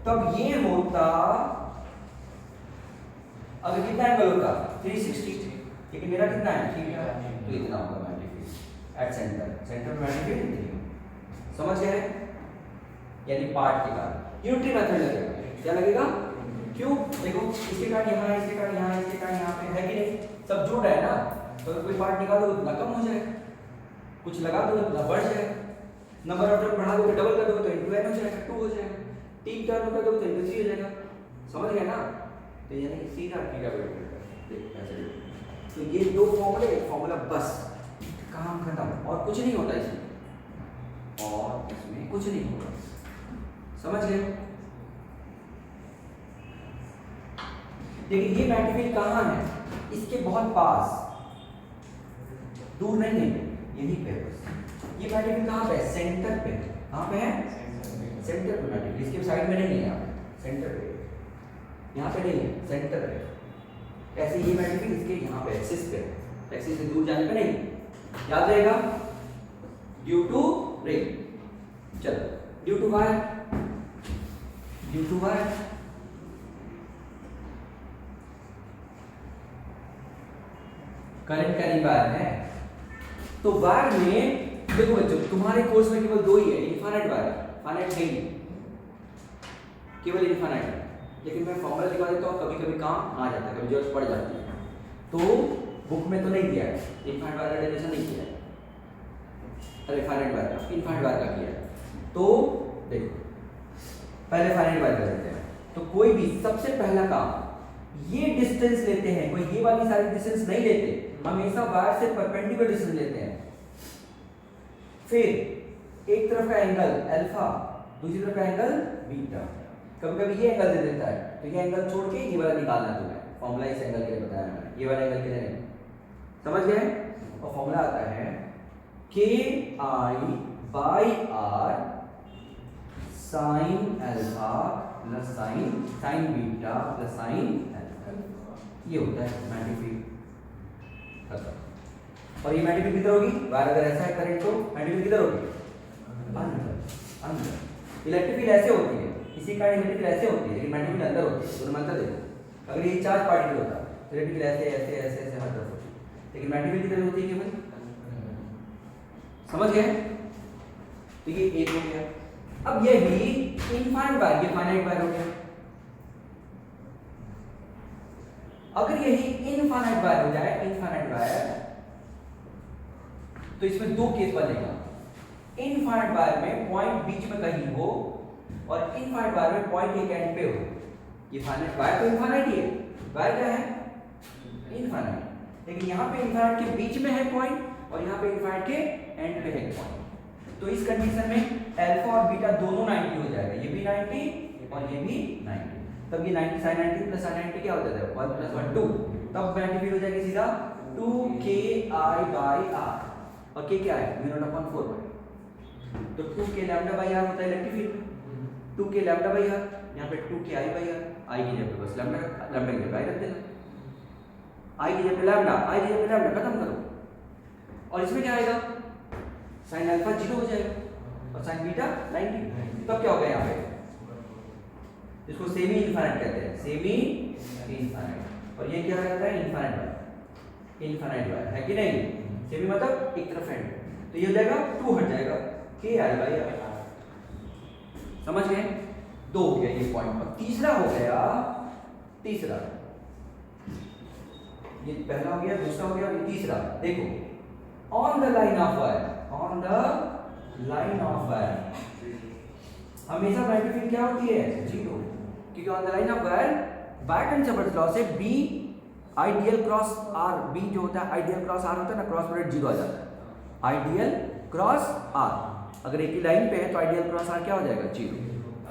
तब ये होता, अगर कितना एंगल होता 360, लेकिन मेरा कितना है थीटा, तो इतना होगा मैग्नीट्यूड एट सेंटर, सेंटर में मैग्नीट्यूड इतना। समझ गए? यानी पार्ट के कारण यूनिटरी मेथड लगेगा। क्या लगेगा? क्यों? देखो इसके कारण यहाँ, इसके कारण यहाँ, इसके कारण यहाँ पे है कि नहीं, सब जुड़ रहा है ना। तो कोई पार्ट निकाल दो उतना कम हो जाएगा, कुछ लगा दो उतना बढ़ जाएगा, नंबर ऑफ टर्म बढ़ा दो, डबल कर दो तो इनटू n हो जाएगा, 2 हो जाएगा, 3 टर्म कर दो तो इनटू 3 हो जाएगा। समझ गए ना? तो यानी सीधा थीटा ऐसे। तो ये 2 फॉर्मूला बस, काम खत्म, और कुछ नहीं होता इसमें, और इसमें कुछ नहीं होगा। समझ गए? लेकिन ये मैग्नीट्यूड कहाँ है? इसके बहुत पास, दूर नहीं है, यहीं पे बस। ये मैग्नीट्यूड कहाँ पे है? सेंटर पे। कहाँ पे है? सेंटर पे मैग्नीट्यूड, इसके साइड में नहीं है, यहाँ पे सेंटर पे, यहाँ पे नहीं है, सेंटर पे। ऐसे ये मैग्नीट्यूड इसके यहाँ पे एक्सिस पे, एक्सिस से दूर जाने पे नहीं, याद रहेगा, ड्यू टू रिंग। चलो due to Y, due to Y, current carrying wire है। तो वायर में देखो बच्चों, तुम्हारे कोर्स में केवल 2 ही है, इनफाइनाइट वायर, फाइनाइट है ही, केवल इनफाइनाइट है। लेकिन मैं फॉर्मूला दिखा देता हूँ, कभी कभी काम आ जाता है, कभी जरूरत पड़ जाती है। तो बुक में तो नहीं दिया है, इनफाइनाइट बार का डेफिनेशन नहीं किया है, अरे फाइनाइट बार का, इनफाइनाइट बार का किया है। तो देखो पहले फाइनाइट बार कर लेते हैं। तो कोई भी सबसे पहला काम ये डिस्टेंस लेते हैं, कोई ये वाली सारी डिस्टेंस नहीं लेते, हमेशा वायर से परपेंडिकुलर डिस्टेंस लेते हैं। फिर एक तरफ का एंगल अल्फा, दूसरी तरफ का एंगल बीटा। कभी कभी ये एंगल दे देता है, तो ये एंगल छोड़ के ये वाला निकालना है तुम्हें। फॉर्मूला इस एंगल के लिए बताया मैंने, ये वाला एंगल के लिए नहीं, समझ गए? और फॉर्मूला आता है के I by R sine alpha plus sine beta plus sine alpha, ये होता है मैग्नेटिक फील्ड। खत्म। और ये मैग्नेटिक फील्ड किधर होगी? वायर अगर ऐसा है करंट तो मैग्नेटिक फील्ड किधर होगी? अंदर। इलेक्ट्रिक फील्ड ऐसे होती है, इसी का इलेक्ट्रिक फील्ड ऐसे होती है, लेकिन मैग्नेटिक फील्ड अंदर होती है। दोनों में अंतर देखो, अगर ये चार्ज पार्टिकल होता तो इलेक्ट्रिक फील्ड ऐसे ऐसे ऐसे ऐसे हर तरफ होती, लेकिन मैग्नेटिक फील्ड किधर होती है केवल? समझ गए? तो ये एक हो गया। अब ये भी इनफाइनाइट वायर, ये फाइनाइट वायर हो गया। अगर यही इनफाइनाइट वायर हो जाए, इनफाइनाइट वायर, तो इसमें दो केस बनेगा। इनफाइनाइट वायर में पॉइंट बीच में कहीं हो और इनफाइनाइट वायर में पॉइंट एक एंड पे हो। ये फाइनाइट वायर तो इनफाइनाइट ही है, वायर क्या है? इनफाइनाइट। लेकिन यहाँ पे इनफाइनाइट के बीच में है पॉइंट और यहाँ पे इनफाइनाइट के एंड पे है पॉइंट। तो इस कंडीशन में अल्फा और बीटा दोनों 90 हो जाएगा, ये भी 90 और ये भी 90। तब ये 90 sin 90 प्लस sin 90 क्या हो जाता है? 1 + 1 2। तब मैग्नीट्यूड हो जाएगी सीधा 2ki/r, और k क्या है? μ0/4। तो 2k λ/r होता है इलेक्ट्रिक फील्ड, 2k λ/r, यहाँ पे 2ki/r, i की जगह पे बस लैम्डा की जगह i रख देना, i की जगह पे लैम्डा, i की जगह पे लैम्डा, खत्म करो। और इसमें क्या आएगा? साइन अल्फा 0 हो जाएगा और साइन बीटा 90। तब क्या होगा यहाँ पे? इसको सेमी इनफाइनाइट कहते हैं, सेमी इनफाइनाइट। और ये क्या रहता है? इनफाइनाइट वायर, इनफाइनाइट वायर है कि नहीं? सेमी मतलब एक तरफ एंड, तो ये हो जाएगा 2 हट जाएगा ki/r। समझ गए? दो हो गया ये पॉइंट पर। तीसरा हो गया, तीसरा, ये पहला हो गया, दूसरा हो गया, ये तीसरा। देखो on the line of wire, on the line of wire हमेशा मैग्नेटिक फील्ड क्या होती है? 0, क्योंकि on the line of wire Biot Savart law से B ideal cross R, B जो होता है आइडियल क्रॉस R होता है ना, क्रॉस प्रोडक्ट 0 आ जाता है, आइडियल क्रॉस R। अगर एक ही लाइन पे है तो आइडियल क्रॉस R क्या हो जाएगा? 0।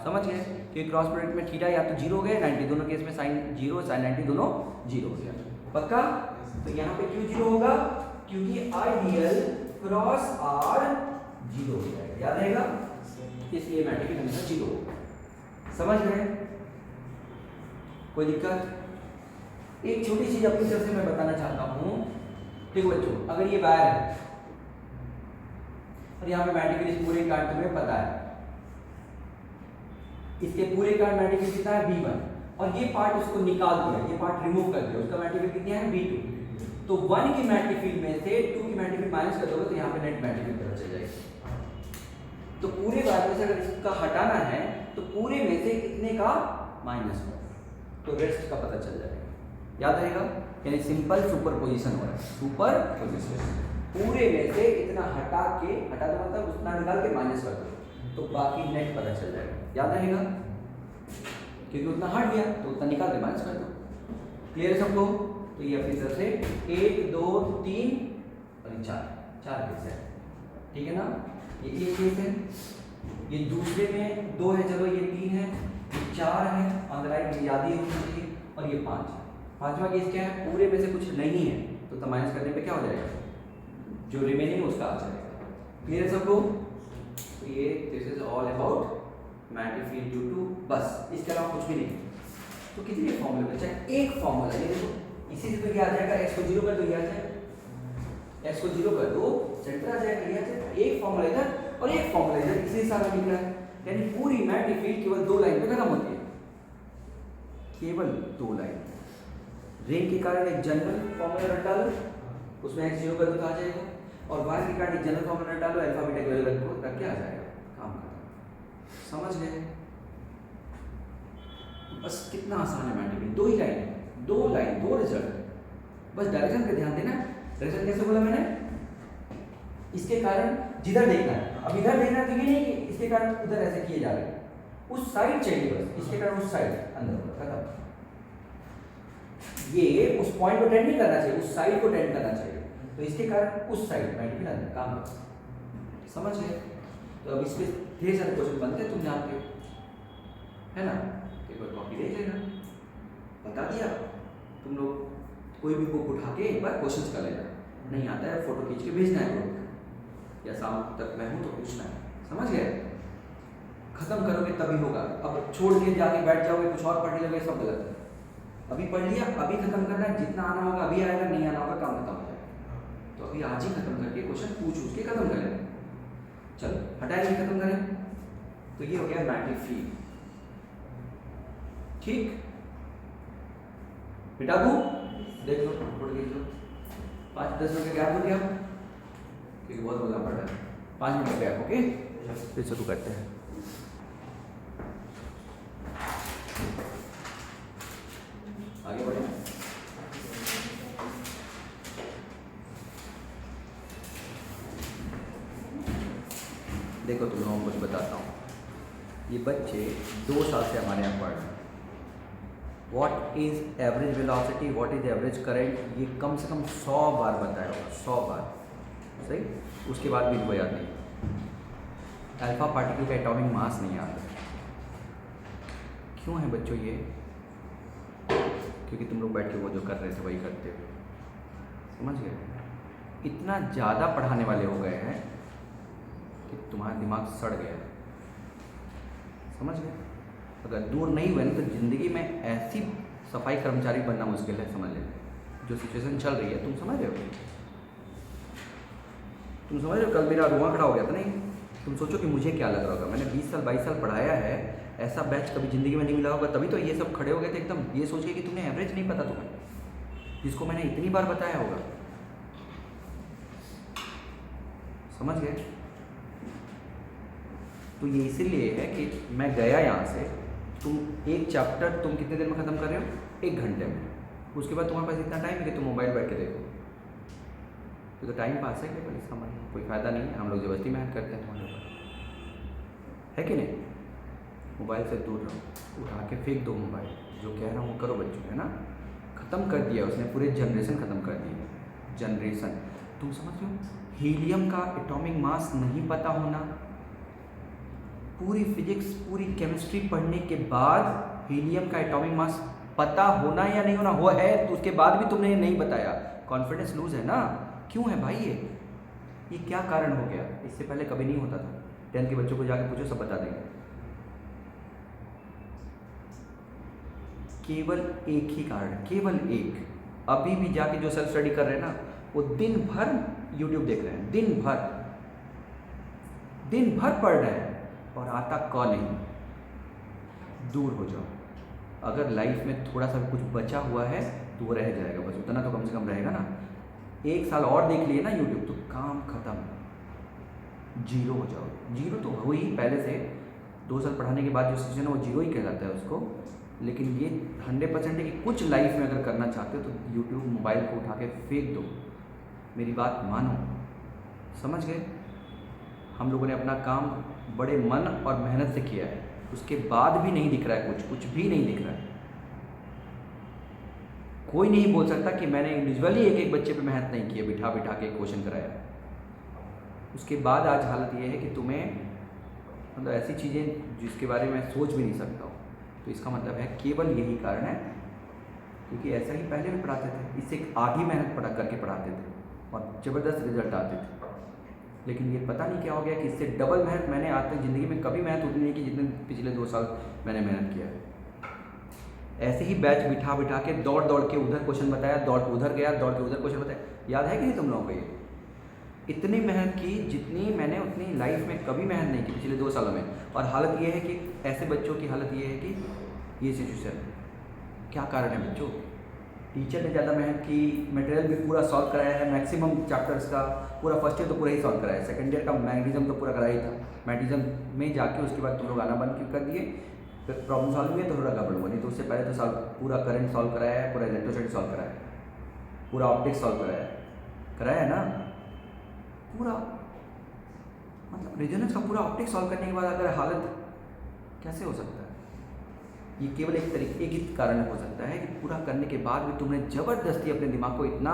समझ गए? क्योंकि क्रॉस प्रोडक्ट में थीटा या तो 0 हो गया, 90 दोनों केस में साइन 0 साइन 90 दोनों 0 हो गया। पक्का? तो यहाँ पे क्यों 0 होगा? क्योंकि आइडियल क्रॉस R 0 हो जाएगा, याद रहेगा? इसलिए मैग्नेटिक हमेशा 0 होगा। समझ गए? कोई दिक्कत? एक छोटी चीज अपनी तरफ से मैं बताना चाहता हूँ। देखो बच्चों, अगर ये वायर है और यहाँ पे मैग्नेटिक फील्ड पूरे कार्ड तुम्हें पता है, इसके पूरे कार्ड मैग्नेटिक फील्ड कितना है? V1, और ये पार्ट उसको निकाल दिया, ये पार्ट रिमूव कर दिया, उसका मैग्नेटिक फील्ड कितना है? V2। तो 1 की मैग्नेटिक फील्ड में से 2 की मैग्नेटिक फील्ड माइनस कर दोगे तो यहाँ पे नेट मैग्नेटिक फील्ड पता चल जाएगी। तो पूरे वायर में से अगर इसका हटाना है तो पूरे में से कितने का माइनस हो, तो रेस्ट का पता चल जाएगा, याद रहेगा? यानी सिंपल सुपरपोजिशन हो रहा है, सुपरपोजिशन। पूरे में से इतना हटा दो मतलब उतना निकाल के माइनस कर दो, तो बाकी नेट पता चल जाएगा, याद रहेगा? क्योंकि उतना हट गया तो उतना निकाल के माइनस कर दो। क्लियर है सबको? तो ये अपनी तरफ से 1 2 3 और 4 केस है, ठीक है ना? ये एक केस है, ये दूसरे में 2 है, चलो ये 3 है, ये 4 है, ऑन द राइट याद ही होना चाहिए, और ये 5 है। पांचवा केस क्या है? पूरे में से कुछ नहीं है तो माइनस करने पे क्या हो जाएगा? जो रिमेनिंग उसका आ जाएगा। क्लियर है सबको? तो ये this is all about magnetic field due to, बस इसके अलावा कुछ भी नहीं। तो कितने फॉर्मूले बचे? एक फॉर्मूला, ये देखो, इसी से तो ये आ जाएगा, x को 0 कर दो, ये आ जाएगा, x को 0 कर दो, सेंटर आ जाएगा, ये आ जाएगा। एक फॉर्मूला इधर और एक फॉर्मूला इधर, इसी सारा लिख रहा है, यानी पूरी मैग्नेटिक फील्ड केवल 2 लाइन पे खत्म होती है, केवल 2 लाइन। रिंग के कारण एक जनरल फॉर्मूला रट डालो, उसमें x 0 कर दो तो आ जाएगा, और वायर के कारण एक जनरल फॉर्मूला रट डालो, अल्फा बीटा की वैल्यू रख के आ जाएगा, काम खत्म। समझ गए? बस कितना आसान है मैट्रिक, 2 ही लाइन, 2 लाइन, 2 रिजल्ट। बस डायरेक्शन पे ध्यान देना। डायरेक्शन कैसे बोला मैंने? इसके कारण जिधर देखना है, अब इधर देखना तो ये नहीं कि इसके कारण उधर ऐसे किए जा रहे हैं, उस साइड चाहिए बस, इसके कारण उस साइड अंदर खत्म। ये उस पॉइंट को टेंड नहीं करना चाहिए, उस साइड को टेंड करना चाहिए, तो इसके कारण उस साइड मैट्रिक अंदर काम कर। समझ गए? तो अब इसके ढेर सारे क्वेश्चन बनते हैं, तुम जानते हो, है ना? एक बार कॉपी देख लेना, बता दिया। तुम लोग कोई भी बुक उठा के एक बार क्वेश्चंस कर लेना, नहीं आता है फोटो खींच के भेजना है ग्रुप, या शाम तक मैं हूँ तो पूछना है। समझ गए? खत्म करोगे तभी होगा। अब छोड़ के जाके बैठ जाओगे, कुछ और पढ़ने लगे, सब गलत है। अभी पढ़ लिया, अभी खत्म करना है, जितना आना होगा अभी आएगा, नहीं आना होगा काम खत्म हो जाएगा। तो अभी आज ही खत्म करके क्वेश्चन पूछ के खत्म करें। चलो हटाएंगे, खत्म करें। तो ये हो गया मैट्रिक फी। ठीक, बेटा दू देख लो, फोटो खींच लो, 5-10 मिनट का गैप दो क्या, क्योंकि बहुत बोलना पड़ रहा है। 5 मिनट का गैप, ओके? फिर शुरू करते हैं। आगे बढ़े। देखो तुम लोगों को कुछ बताता हूँ। ये बच्चे 2 साल से हमारे यहाँ पढ़ रहे हैं। What is average velocity, what is average current, ये कम से कम 100 बार बताया होगा, 100 बार, सही? उसके बाद भी इनको याद नहीं। अल्फा पार्टिकल का एटॉमिक मास नहीं आता। क्यों है बच्चों ये? क्योंकि तुम लोग बैठ के वो जो कर रहे थे वही करते हो। समझ गए? इतना ज़्यादा पढ़ाने वाले हो गए हैं कि तुम्हारा दिमाग सड़ गया है। समझ गए? अगर दूर नहीं हुए ना तो ज़िंदगी में ऐसी सफाई कर्मचारी बनना मुश्किल है। समझ लेते जो सिचुएशन चल रही है, तुम समझ रहे हो? तुम समझ रहे हो? कल मेरा रुआ खड़ा हो गया था नहीं? तुम सोचो कि मुझे क्या लग रहा होगा। मैंने 20 साल 22 साल पढ़ाया है, ऐसा बैच कभी ज़िंदगी में नहीं मिला होगा। तभी तो ये सब खड़े हो गए थे एकदम, ये सोच के कि तुमने एवरेज नहीं पता तुम्हें, जिसको मैंने इतनी बार बताया होगा। समझ गए? तो ये इसीलिए है कि मैं गया यहाँ से, तुम एक चैप्टर तुम कितने देर में ख़त्म कर रहे हो? 1 घंटे में। उसके बाद तुम्हारे पास इतना टाइम है कि तुम मोबाइल बैठ के देखो। तो टाइम पास है कि कोई इसका मतलब कोई फ़ायदा नहीं है। हम लोग ज़बरदस्ती मेहनत करते हैं तुम्हारे ऊपर, है कि नहीं? मोबाइल से दूर रहो, उठा के फेंक दो मोबाइल। जो कह रहा हूँ वो करो बच्चों, है ना? ख़त्म कर दिया उसने, पूरे जनरेशन ख़त्म कर दी। जनरेशन, तुम समझ रहे हो? हीलियम का एटॉमिक मास नहीं पता होना, पूरी फिजिक्स पूरी केमिस्ट्री पढ़ने के बाद हीलियम का एटॉमिक मास पता होना या नहीं होना, वो है तो उसके बाद भी तुमने नहीं बताया, कॉन्फिडेंस लूज है ना? क्यों है भाई ये क्या कारण हो गया? इससे पहले कभी नहीं होता था। 10th के बच्चों को जाके पूछो, सब बता देंगे। केवल एक ही कारण, केवल एक। अभी भी जाके जो सेल्फ स्टडी कर रहे हैं ना, वो दिन भर यूट्यूब देख रहे हैं, दिन भर पढ़ रहे हैं और आता क नहीं। दूर हो जाओ। अगर लाइफ में थोड़ा सा भी कुछ बचा हुआ है तो वो रह जाएगा, बस उतना तो कम से कम रहेगा ना। 1 साल और देख लिए ना यूट्यूब तो काम खत्म, जीरो हो जाओ। जीरो तो हो ही पहले से, 2 साल पढ़ाने के बाद जो सिचुएशन है वो जीरो ही कहलाता है उसको। लेकिन ये 100% है कि कुछ लाइफ में अगर करना चाहते हो तो यूट्यूब मोबाइल को उठा के फेंक दो। मेरी बात मानो। समझ गए? हम लोगों ने अपना काम बड़े मन और मेहनत से किया है, उसके बाद भी नहीं दिख रहा है, कुछ भी नहीं दिख रहा है। कोई नहीं बोल सकता कि मैंने इंडिविजुअली एक बच्चे पे मेहनत नहीं की है, बिठा के क्वेश्चन कराया। उसके बाद आज हालत ये है कि तुम्हें मतलब ऐसी चीज़ें जिसके बारे में सोच भी नहीं सकता हूँ। तो इसका मतलब है केवल यही कारण है, क्योंकि ऐसा ही पहले भी पढ़ाते थे, इससे आधी मेहनत करके पढ़ाते थे और ज़बरदस्त रिजल्ट आते थे। लेकिन ये पता नहीं क्या हो गया कि इससे डबल मेहनत मैंने आज तक ज़िंदगी में कभी मेहनत उतनी नहीं की जितने पिछले 2 साल मैंने मेहनत किया है। ऐसे ही बैच बिठा के दौड़ के उधर क्वेश्चन बताया, दौड़ के उधर गया, दौड़ के उधर क्वेश्चन बताया। याद है कि नहीं तुम लोगों को? ये इतनी मेहनत की जितनी मैंने उतनी लाइफ में कभी मेहनत नहीं की पिछले 2 सालों में। और हालत ये है कि ऐसे बच्चों की हालत ये है कि ये सिचुएशन। क्या कारण है बच्चों? टीचर ने ज़्यादा मेहनत की, मटेरियल भी पूरा सॉल्व कराया है, मैक्सिमम चैप्टर्स का पूरा फर्स्ट ईयर तो पूरा ही सॉल्व कराया है, सेकंड ईयर का मैग्नेटिज्म तो पूरा कराया ही था। मैग्नेटिज्म में जाके उसके बाद तुम लोग आना बंद कर दिए, फिर प्रॉब्लम सॉल्व हुई है तो थोड़ा गड़बड़ हुआ, नहीं तो उससे पहले तो सॉल्व पूरा करंट सॉल्व कराया है, पूरा इलेक्ट्रोस्टैटिक सॉल्व कराया है, पूरा ऑप्टिक्स सॉल्व कराया है ना पूरा। मतलब रेजोनेंस का पूरा ऑप्टिक्स सॉल्व करने के बाद अगर हालत कैसे हो सकता है? ये केवल एक ही कारण हो सकता है कि पूरा करने के बाद भी तुमने ज़बरदस्ती अपने दिमाग को इतना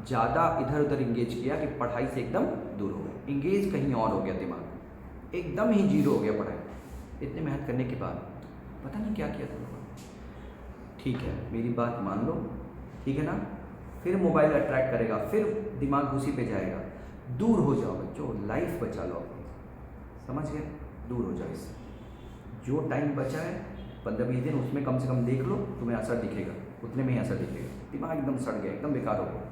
ज़्यादा इधर उधर इंगेज किया कि पढ़ाई से एकदम दूर हो गया, इंगेज कहीं और हो गया, दिमाग एकदम ही जीरो हो गया पढ़ाई। इतने मेहनत करने के बाद पता नहीं क्या किया तुम लोगों ने। ठीक है, मेरी बात मान लो, ठीक है ना? फिर मोबाइल अट्रैक्ट करेगा, फिर दिमाग उसी पे जाएगा। दूर हो जाओ बच्चों, लाइफ बचा लो अपनी, समझ गए? दूर हो जाओ इससे। जो टाइम बचा है 15-20 दिन, उसमें कम से कम देख लो, तुम्हें असर दिखेगा, उतने में ही असर दिखेगा। दिमाग एकदम सड़ गया, एकदम बेकार हो गया,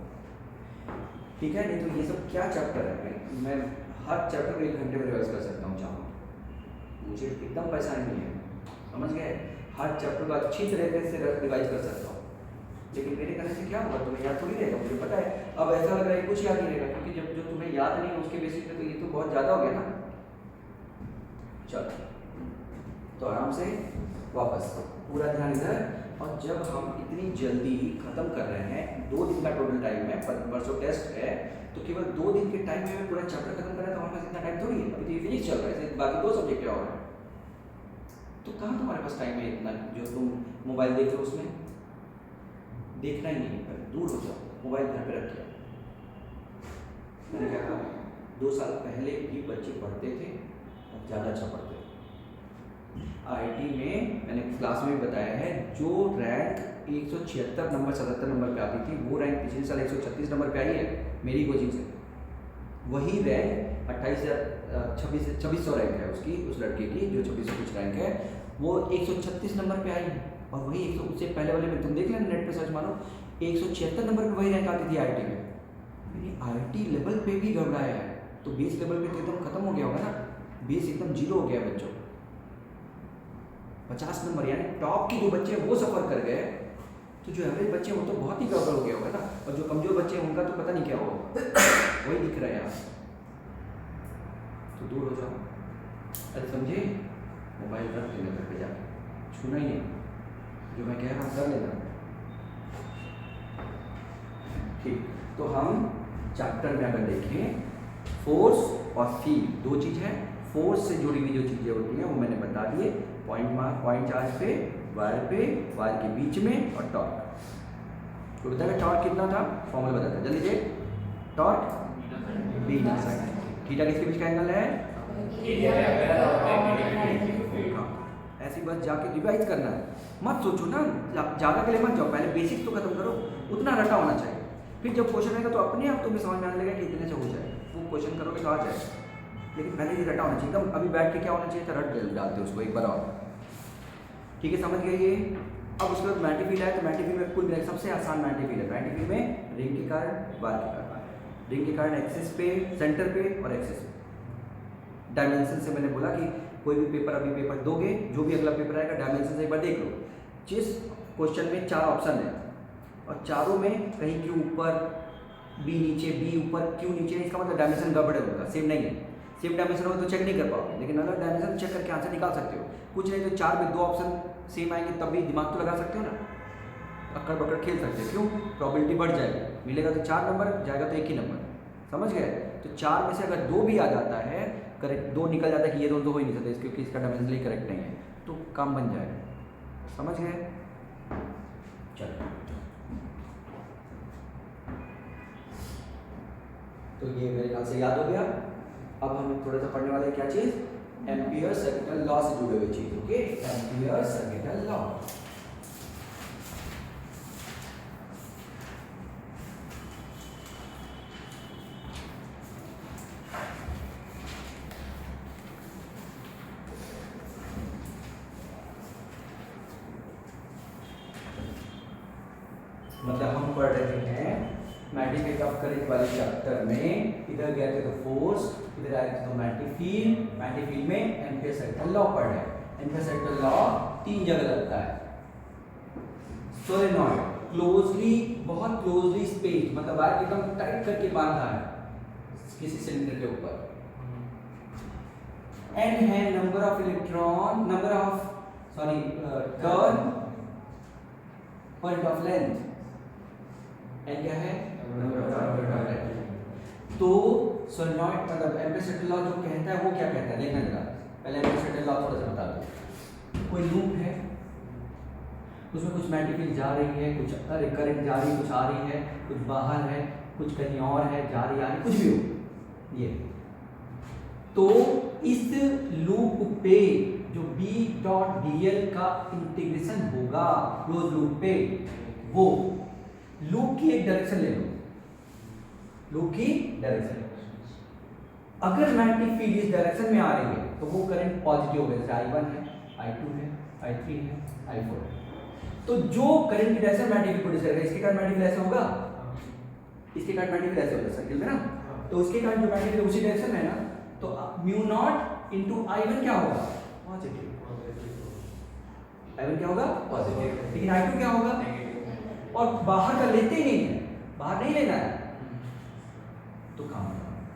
ठीक है? नहीं तो ये सब क्या चैप्टर है, मैं हर चैप्टर को 1 घंटे में रिवाइज कर सकता हूँ चाहूँ, मुझे एकदम परेशानी नहीं है, समझ गए? हर चैप्टर को अच्छी तरीके से रिवाइज कर सकता हूँ, लेकिन मेरे करने से क्या होगा? तुम्हें याद थोड़ी रहेगा, मुझे पता है। अब ऐसा लग रहा है कुछ याद नहीं रहेगा, क्योंकि जब जो तुम्हें याद नहीं है उसके बेसिस पे तो ये तो बहुत ज़्यादा हो गया ना। चलो तो आराम से वापस पूरा ध्यान इधर। और जब हम इतनी जल्दी ख़त्म कर रहे हैं, 2 दिन का टोटल टाइम है, परसों टेस्ट है, तो केवल 2 दिन के टाइम में पूरा चैप्टर खत्म कर रहे हैं, तो हमारे पास इतना टाइम थोड़ी है। अभी तो ये फिजिक्स चल रहा है, बाकी 2 सब्जेक्ट और हैं, तो कहाँ तुम्हारे पास टाइम है इतना जो तुम मोबाइल देख लो? उसमें देखना ही नहीं है, दूर हो जाओ, मोबाइल घर पे रखिए। मैंने क्या कहा, 2 साल पहले भी बच्चे पढ़ते थे और ज़्यादा अच्छा पढ़ते थे। आईआईटी में मैंने क्लास में बताया है, जो रैंक 176 नंबर 77 नंबर पे आती थी, वो रैंक पिछले साल 136 नंबर पे आई है मेरी कोचिंग से। वही रैंक 2600 रैंक है उसकी, उस लड़के की जो 2600 कुछ रैंक है, वो 136 नंबर पे आई है। और वही 100 उससे पहले वाले में तुम देख लेना, नेट पे सर्च मारो, 176 नंबर पे वही रैंक आती थी आईआईटी में। मेरी आईआईटी लेवल पे भी घबराया है, तो बेस लेवल पे तो एकदम खत्म हो गया होगा ना, बेस एकदम जीरो हो गया बच्चों। 50 नंबर यानी टॉप के जो बच्चे वो सफ़र कर गए, तो जो एवरेज बच्चे हैं वो तो बहुत ही गड़बड़ हो गया होगा ना। और जो कमज़ोर बच्चे हैं उनका तो पता नहीं क्या होगा, वही दिख रहा है यहाँ। तो दूर हो जाओ, अरे समझे? मोबाइल रख लेना घर पे जाके, छूना ही नहीं, जो मैं कह रहा हूँ कर लेना, ठीक? तो हम चैप्टर में अगर देखें, फोर्स और फील्ड 2 चीज़ है। फोर्स से जुड़ी हुई जो चीज़ें होती हैं वो मैंने बता दिए, पॉइंट चार्ज पे, वायर के बीच में, और टॉर्क। तो बताया टॉर्क कितना था, फॉर्मूला बताता है जल्दी से। टॉर्क बी ना साइन, थीटा किसके बीच का एंगल है? ऐसी बस जाके रिवाइज करना है, मत सोचो ना ज़्यादा के लिए मत जाओ, पहले बेसिक्स तो खत्म करो, उतना रटा होना चाहिए। फिर जब क्वेश्चन आएगा तो अपने आप तुम्हें समझ में आने लगेगा कि इतने से हो जाए, वो क्वेश्चन करोगे तो आ जाए, लेकिन पहले ये रटा होना चाहिए एकदम। अभी बैठ के क्या होना चाहिए था, रट डालते उसको एक बार और, ठीक है? समझ गए ये? अब उसके बाद मैग्नेटिक फील्ड है, तो मैग्नेटिक फील्ड में कुल मिला सबसे आसान मैग्नेटिक फील्ड है। मैग्नेटिक फील्ड में रिंग के कारण, वायर के कारण, रिंग के कारण एक्सिस पे, सेंटर पे और एक्सिस पे। डायमेंशन से मैंने बोला कि कोई भी पेपर, अभी पेपर दोगे, जो भी अगला पेपर आएगा, डायमेंशन से एक बार देख लो। जिस क्वेश्चन में 4 ऑप्शन है और चारों में कहीं क्यू ऊपर, बी नीचे, बी ऊपर, क्यू नीचे, इसका मतलब डायमेंशन गड़बड़ होगा, सेम नहीं है। सेम डायमेंशन होगा तो चेक नहीं कर पाओगे, लेकिन अलग डायमेंशन चेक करके आंसर निकाल सकते हो। कुछ नहीं तो 4 में 2 ऑप्शन सेम आएंगे, तब भी दिमाग तो लगा सकते हो ना, अक्कड़ बकड़ खेल सकते हो। क्यों? प्रोबेबिलिटी बढ़ जाएगी, मिलेगा तो 4 नंबर, जाएगा तो 1 ही नंबर, समझ गए? तो 4 में से अगर 2 भी आ जाता है करेक्ट, 2 निकल जाता है कि ये दोनों तो हो ही नहीं सकते क्योंकि इसका डायमेंशन करेक्ट नहीं है, तो काम बन जाएगा, समझ गए? चलो, तो ये मेरे ख्याल से याद हो गया। अब हम थोड़ा सा पढ़ने वाले क्या चीज़, एम्पियर सर्किटल लॉ से जुड़े हुए चीज़, ओके? Ampere circuital law. मतलब हम पढ़ रहे हैं मैग्नेटिक ऑफ करंट वाले चैप्टर में, इधर गए थे तो फोर्स, इधर आए थे तो मैग्नेटिक फील्ड में एम्पियर सर्किटल लॉ पढ़ रहे हैं। एम्पियर सर्किटल लॉ 3 जगह लगता है। सोलेनॉइड क्लोजली, बहुत क्लोजली स्पेस्ड, मतलब वायर एकदम टाइट करके बांधा है किसी सिलेंडर के ऊपर। एंड है number of electron, number of sorry turn point of length, N क्या है, तो सोलेनॉइड मतलब एम्पेरिकल लॉ जो कहता है वो क्या कहता है, देखना जरा पहले एम्पेरिकल लॉ थोड़ा सा बता दो। कोई लूप है, उसमें कुछ मैग्नेटिक फील्ड जा रही है, कुछ करंट जा रही है, कुछ आ रही है, कुछ बाहर है, कुछ कहीं और है, जा रही आ रही, कुछ भी हो ये। तो इस लूप पे जो B.dl का इंटीग्रेशन होगा क्लोज लूप पे, वो लूप की एक डायरेक्शन ले लो, लूप की डायरेक्शन। अगर मैग्नेटिक फील्ड इस डायरेक्शन में आ रही है तो वो करंट पॉजिटिव होगा, जैसे I1 है, I2 है, I3 है, I4 है। तो जो करंट की डायरेक्शन मैग्नेटिक फील्ड प्रोड्यूस करेगा, इसके कारण मैग्नेटिक फील्ड ऐसे होगा, इसके कारण मैग्नेटिक फील्ड ऐसे होगा सर्किल में ना, तो उसके कारण जो मैग्नेटिक फील्ड उसी डायरेक्शन में है ना, तो म्यू नॉट इनटू I1 क्या होगा, पॉजिटिव। I1 क्या होगा, पॉजिटिव। लेकिन I2 क्या होगा, और बाहर का लेते ही नहीं है, बाहर नहीं लेना है, तो काम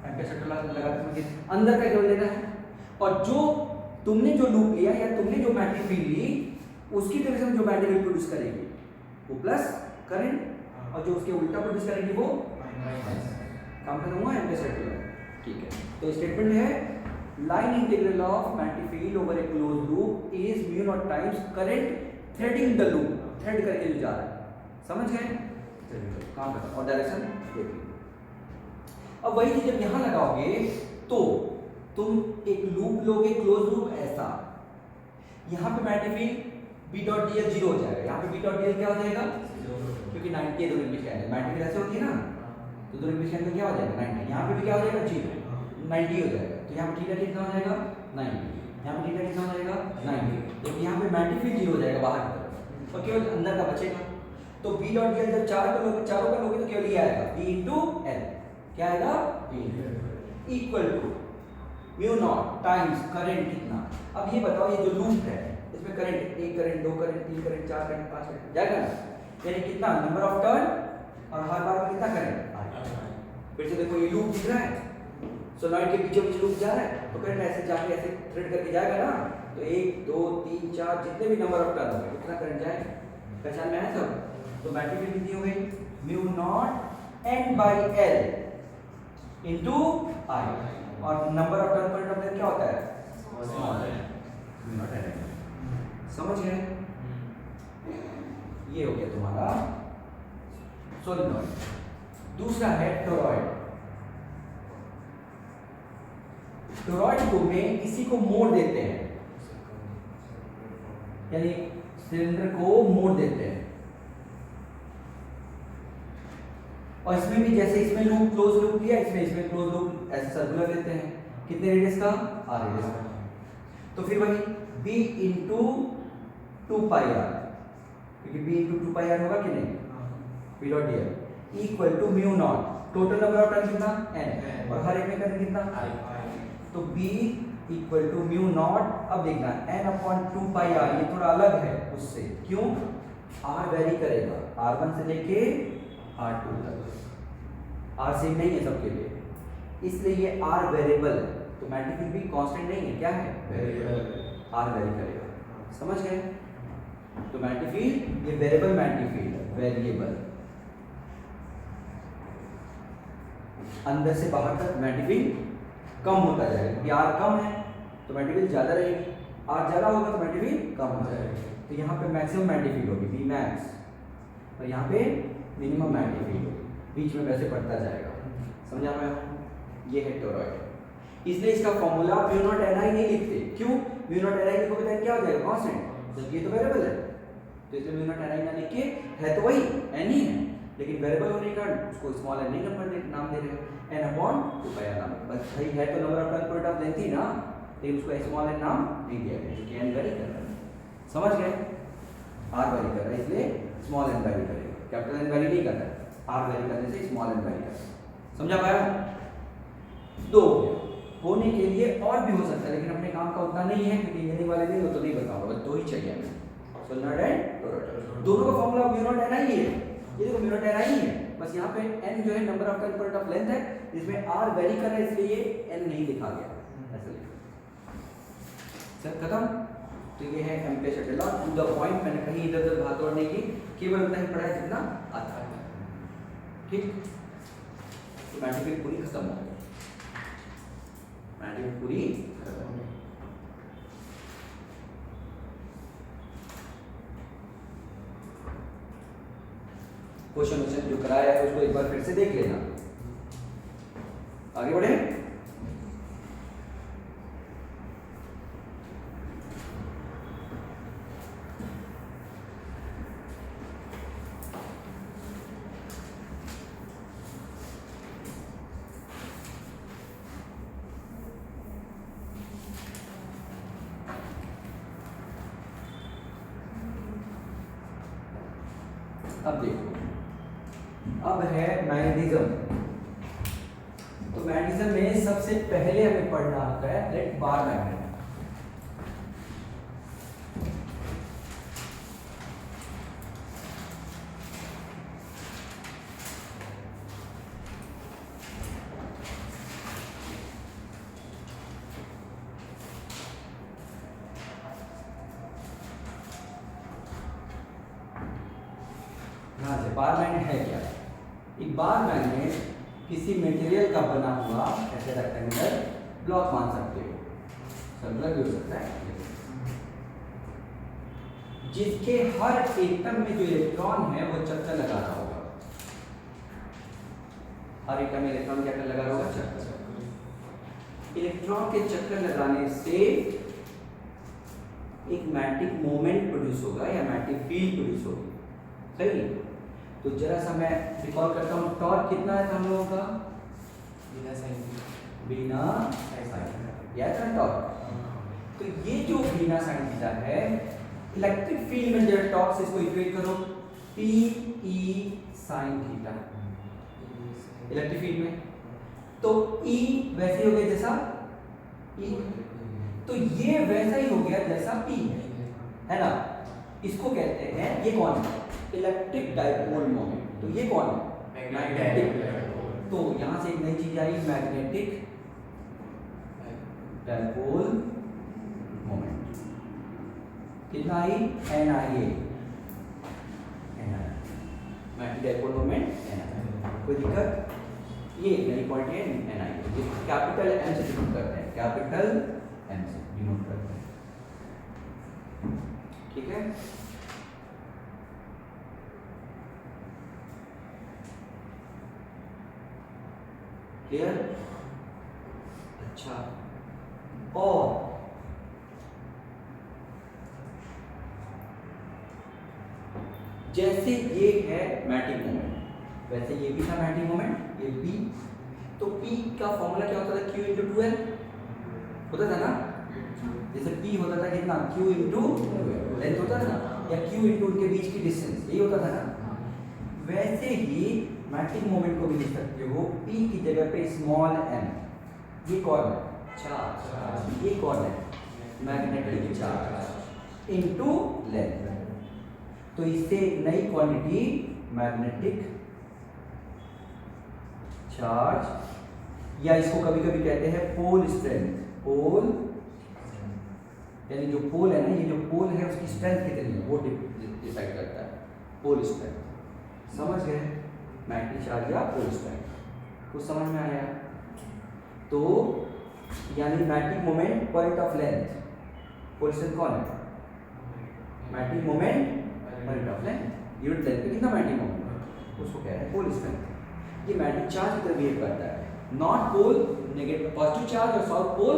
एम्पेरिकल लगाते समय अंदर का केवल लेना है। और जो तुमने जो लूप लिया या तुमने जो मैग्नेटिक फील्ड ली, उसकी डायरेक्शन जो मैग्नेटिक फील्ड प्रोड्यूस करेगी वो प्लस करंट, और जो उसके उल्टा प्रोड्यूस करेगी वो माइनस। काम खत्म हुआ एम्पेरिकल। ठीक है, तो स्टेटमेंट है line integral of magnetic field over a closed loop is mu naught times current threading the loop, thread करके ले जा रहा है, समझ गए, काम खत्म। और डायरेक्शन देखिए, अब वही चीज जब यहां लगाओगे तो तुम एक लूप लोगे क्लोज लूप ऐसा, यहां पे मैग्नेटिक फील्ड B.dl 0 हो जाएगा, यहाँ पे B.dl क्या हो जाएगा, क्योंकि 90 है, दोनों के एंगल मैग्नेटिक ऐसे होती है ना, तो दोनों के एंगल क्या हो जाएगा 90, यहाँ पे भी क्या हो जाएगा 0, 90 हो जाएगा। तो यहाँ पे थीटा कितना हो जाएगा 90, यहाँ पे थीटा कितना हो जाएगा 90, तो यहाँ पे मैग्नेटिक फील्ड 0 हो जाएगा बाहर की तरफ, और केवल अंदर का बचेगा। तो B.dl जब चारों का लोगे तो केवल ये आएगा B/L, क्या आएगा B equal to mu naught times current कितना। अब ये बताओ, ये जो लूप है इसमें current 1 current 2 current 3 current 4 current 5 current जाएगा ना, यानी कितना नंबर ऑफ टर्न, और हर बार में कितना करंट। फिर से देखो ये लूप दिख रहा है, सोलेनॉइड के पीछे पीछे लूप जा रहा है, तो करंट ऐसे जाके ऐसे थ्रेड करके जाएगा ना, तो 1 2 3 4 जितने भी नंबर ऑफ टर्न होंगे कितना करंट जाएगा, पहचान में आया सब। तो मैग्नेटिक फील्ड कितनी हो गई, mu naught N/L into I, और number of turn point of length क्या होता है, स्मॉल है, म्यू नॉट N। समझ गए, ये हो गया तुम्हारा सोलेनॉइड। दूसरा है टोरॉइड। टोरॉइड को में इसी को मोड़ देते हैं, यानी सिलेंडर को मोड़ देते हैं, और इसमें भी जैसे इसमें लूप क्लोज लूप लिया, इसमें क्लोज लूप ऐसे सर्कुलर लेते हैं, कितने रेडियस का, r रेडियस का। तो फिर वही b इंटू 2πr, क्योंकि b इंटू 2πr होगा कि नहीं, B.dl equal to mu naught, total number of turn कितना n, और हर एक में करंट कितना I, तो b equal to mu naught. अब देखना n/2πr, ये थोड़ा अलग है उससे, क्यों, r वेरी करेगा, r1 से लेके R2 तक, R सेम नहीं है सबके लिए, इसलिए ये R वेरिएबल है, तो मैग्नेटिक फील्ड भी कांस्टेंट नहीं है, क्या है, वेरिएबल, R वेरी करेगा, समझ गए। तो मैग्नेटिक फील्ड ये वेरिएबल मैग्नेटिक फील्ड है, वेरिएबल, अंदर से बाहर तक मैग्नेटिक फील्ड कम होता जाएगा, क्योंकि R कम है तो मैग्नेटिक फील्ड ज्यादा रहेगी, R ज्यादा होगा तो मैग्नेटिक फील्ड कम हो जाएगा। तो यहाँ पे मैक्सिमम मैग्नेटिक फील्ड होगी Vmax, और यहाँ पे मिनिमम मैग्नेटिक फील्ड, बीच में वैसे बढ़ता जाएगा, समझा मैं, ये है टोरॉइड। इसलिए इसका फॉर्मूला म्यू नॉट Ni नहीं लिखते, क्यों, म्यू नॉट Ni लिखोगे तो क्या हो जाएगा, कांस्टेंट, जबकि ये तो वेरिएबल है, तो इसलिए म्यू नॉट Ni ना लिख के, है तो वही n ही है, लेकिन वेरिएबल होने का उसको स्मॉल n नहीं नंबर नाम दे रहे हो, n/2πr नाम, बस भाई है तो number of turn point of length ही ना, लेकिन उसको स्मॉल n नाम नहीं दिया गया, क्योंकि n वेरी कर रहा है, समझ गए, r वेरी कर रहा है इसलिए स्मॉल n वेरी करेगा, कैपिटल N वेरी नहीं कर रहा है, R वेरी करने से स्मॉल n वेरी करता है, समझा पाया। दो होने के लिए और भी हो सकता है, लेकिन अपने काम का उतना नहीं है, क्योंकि इंजीनियरिंग वाले नहीं हो तो नहीं बताऊंगा, बस दो ही चाहिए हमें, सोलेनॉइड एंड टोरॉइड, दोनों का फॉर्मूला म्यू नॉट Ni ही है, ये देखो म्यू नॉट Ni ही है, बस यहाँ पे n जो है number of turn point of length है, इसमें R वेरी कर रहा है इसलिए ये n नहीं लिखा गया, ऐसा लिखा, सर खत्म। तो ये है ampere circuital law. To the point, मैंने कहीं इधर उधर भाग दौड़ नहीं की, केवल उतना ही पढ़ा है जितना आता है। ठीक, तो मैट्रिक्स पूरी खत्म हो गई, मैट्रिक्स पूरी खत्म हो गई। क्वेश्चन जो कराया है उसको एक बार फिर से देख लेना। आगे बढ़े। अब देखो, अब है मैग्नेटिज्म। तो मैग्नेटिज्म में सबसे पहले हमें पढ़ना होता है let bar magnet. Bar magnet है क्या? एक बार मैग्नेट किसी मटेरियल का बना हुआ ऐसे रेक्टेंगुलर ब्लॉक मान सकते हो, सर्कुलर भी हो सकता है, जिसके हर एटम में जो इलेक्ट्रॉन है वो चक्कर लगा रहा होगा। हर एटम में इलेक्ट्रॉन क्या लगा रहा होगा? चक्कर। इलेक्ट्रॉन के चक्कर लगाने से एक मैग्नेटिक मोमेंट प्रोड्यूस होगा या मैग्नेटिक फील्ड प्रोड्यूस होगी, सही। तो जरा सा मैं रिकॉल करता हूँ, टॉर्क कितना है हम लोगों का? बिना साइन या टॉर्क। तो ये जो बिना साइन थीटा है, इलेक्ट्रिक फील्ड में जरा टॉर्क से इसको इक्वेट करो, P E sine theta electric field में। तो ई वैसे हो गया जैसा ई, तो ये वैसा ही हो गया जैसा पी है ना। इसको कहते हैं, ये कौन है? Electric dipole moment. तो ये कौन है? मैग्नेटिक। तो यहां से एक नई चीज आई, मैग्नेटिक डाइपोल मोमेंट। कितना आई? NIA, magnetic dipole moment NIA। कोई दिक्कत? ये एक नई पॉइंट है NIA, जिसको कैपिटल M से डिनोट करते हैं, कैपिटल M से डिनोट करते हैं, ठीक है। क्लियर? अच्छा, और जैसे ये है मैग्नेटिक मोमेंट, वैसे ये भी था मैग्नेटिक मोमेंट, ये P। तो P का फॉर्मूला क्या होता था? Q इंटू 2L होता था ना। जैसे P होता था कितना? Q इंटू लेंथ होता था ना, या Q इंटू उनके बीच की डिस्टेंस, यही होता था ना। वैसे ही मैग्नेटिक मोमेंट को भी लिख सकते हो, P की जगह पे स्मॉल m। ये कौन है? चार्ज। ये कौन है? Magnetic charge into length. तो इससे एक नई क्वांटिटी मैग्नेटिक चार्ज, या इसको कभी कभी कहते हैं पोल स्ट्रेंथ। पोल यानी जो पोल है ना, ये जो पोल है उसकी स्ट्रेंथ कितनी है वो डिसाइड करता है, पोल स्ट्रेंथ। समझ गए? मैग्नेटिक चार्ज या पोल स्ट्रेंथ, कुछ समझ में आया? तो यानी magnetic moment point of length, pole strength कौन है? Magnetic moment point of length, unit length पे कितना मैग्नेटिक मोमेंट, उसको कह रहे हैं पोल स्ट्रेंथ। ये मैग्नेटिक चार्ज की तरह बिहेव करता है। North pole negative positive charge और साउथ पोल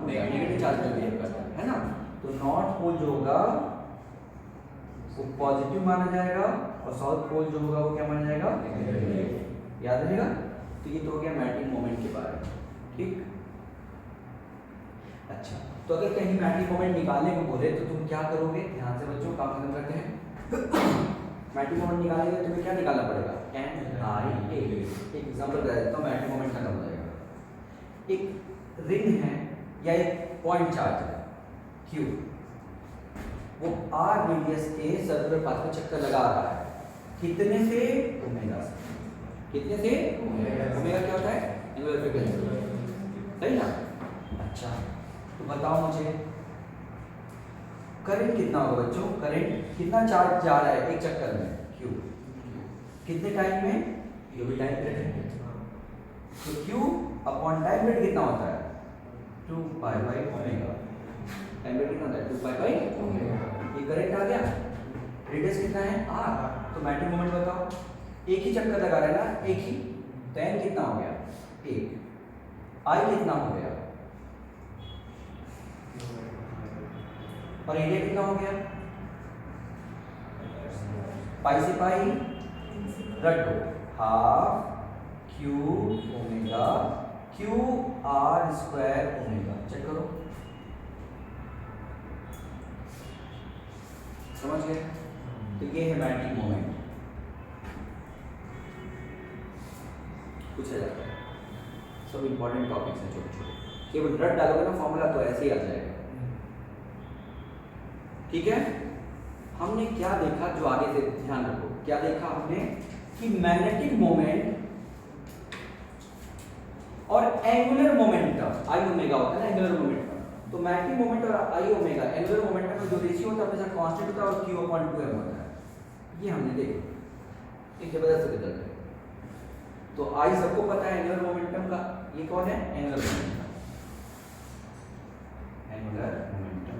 नेगेटिव चार्ज में बिहेव करता है ना। तो नॉर्थ पोल जो होगा वो पॉजिटिव माना जाएगा और साउथ पोल जो होगा वो क्या माना जाएगा? नेगेटिव। याद रहेगा? तो ये तो हो गया मैग्नेटिक मोमेंट के बारे में, ठीक। अच्छा, तो अगर कहीं मैग्नेटिक मोमेंट निकालने को बोले तो तुम क्या करोगे? ध्यान से बच्चों, काम खत्म करते हैं। मैग्नेटिक मोमेंट निकालने के लिए तुम्हें क्या निकालना पड़ेगा? NIA। एक एग्जांपल बता देता हूं, मैग्नेटिक मोमेंट खत्म हो जाएगा। एक रिंग है या एक पॉइंट चार्ज है Q, वो R रेडियस के सर्कुलर पाथ में चक्कर लगा रहा है, कितने से? ओमेगा से। कितने से? ओमेगा क्या होता है? एंगुलर फ्रीक्वेंसी, सही ना। अच्छा, तो बताओ मुझे करंट कितना होगा बच्चों, करंट कितना चार्ज जा रहा है एक चक्कर में, क्यू, कितने टाइम में, ये भी टाइम पीरियड है, तो क्यू अपॉन टाइम पीरियड कितना होता है 2 pi by omega, time period कितना होता है 2 पाई बाई ओमेगा। ये करंट आ गया, रेडियस कितना है r, तो मैग्नेटिक मोमेंट बताओ, एक ही चक्कर लगा रहा है ना, एक ही, तो n कितना हो गया 1, I कितना हो गया, और एरिया कितना हो गया, पाई से पाई रटो, half Q omega Q R square omega, check करो, समझ गए। तो ये है मैग्नेटिक मोमेंट, पूछा जाता है, सब इंपॉर्टेंट टॉपिक्स हैं छोटे छोटे, केवल रट डालोगे ना फॉर्मूला तो ऐसे ही आ जाएगा। ठीक है, हमने क्या देखा, जो आगे से ध्यान रखो, क्या देखा हमने कि मैग्नेटिक मोमेंट और एंगुलर मोमेंटम आई ओमेगा होता है ना, एंगुलर मोमेंटम, तो मैग्नेटिक मोमेंट और आई ओमेगा एंगुलर मोमेंटम का जो रेशियो होता है हमेशा कांस्टेंट होता है और q अपॉन 2m होता है, ये हमने देखा, एक जबरदस्त रिजल्ट है। तो आई सबको पता है एंगुलर मोमेंटम का, ये कौन है एंगुलर मोमेंटम, एंगुलर मोमेंटम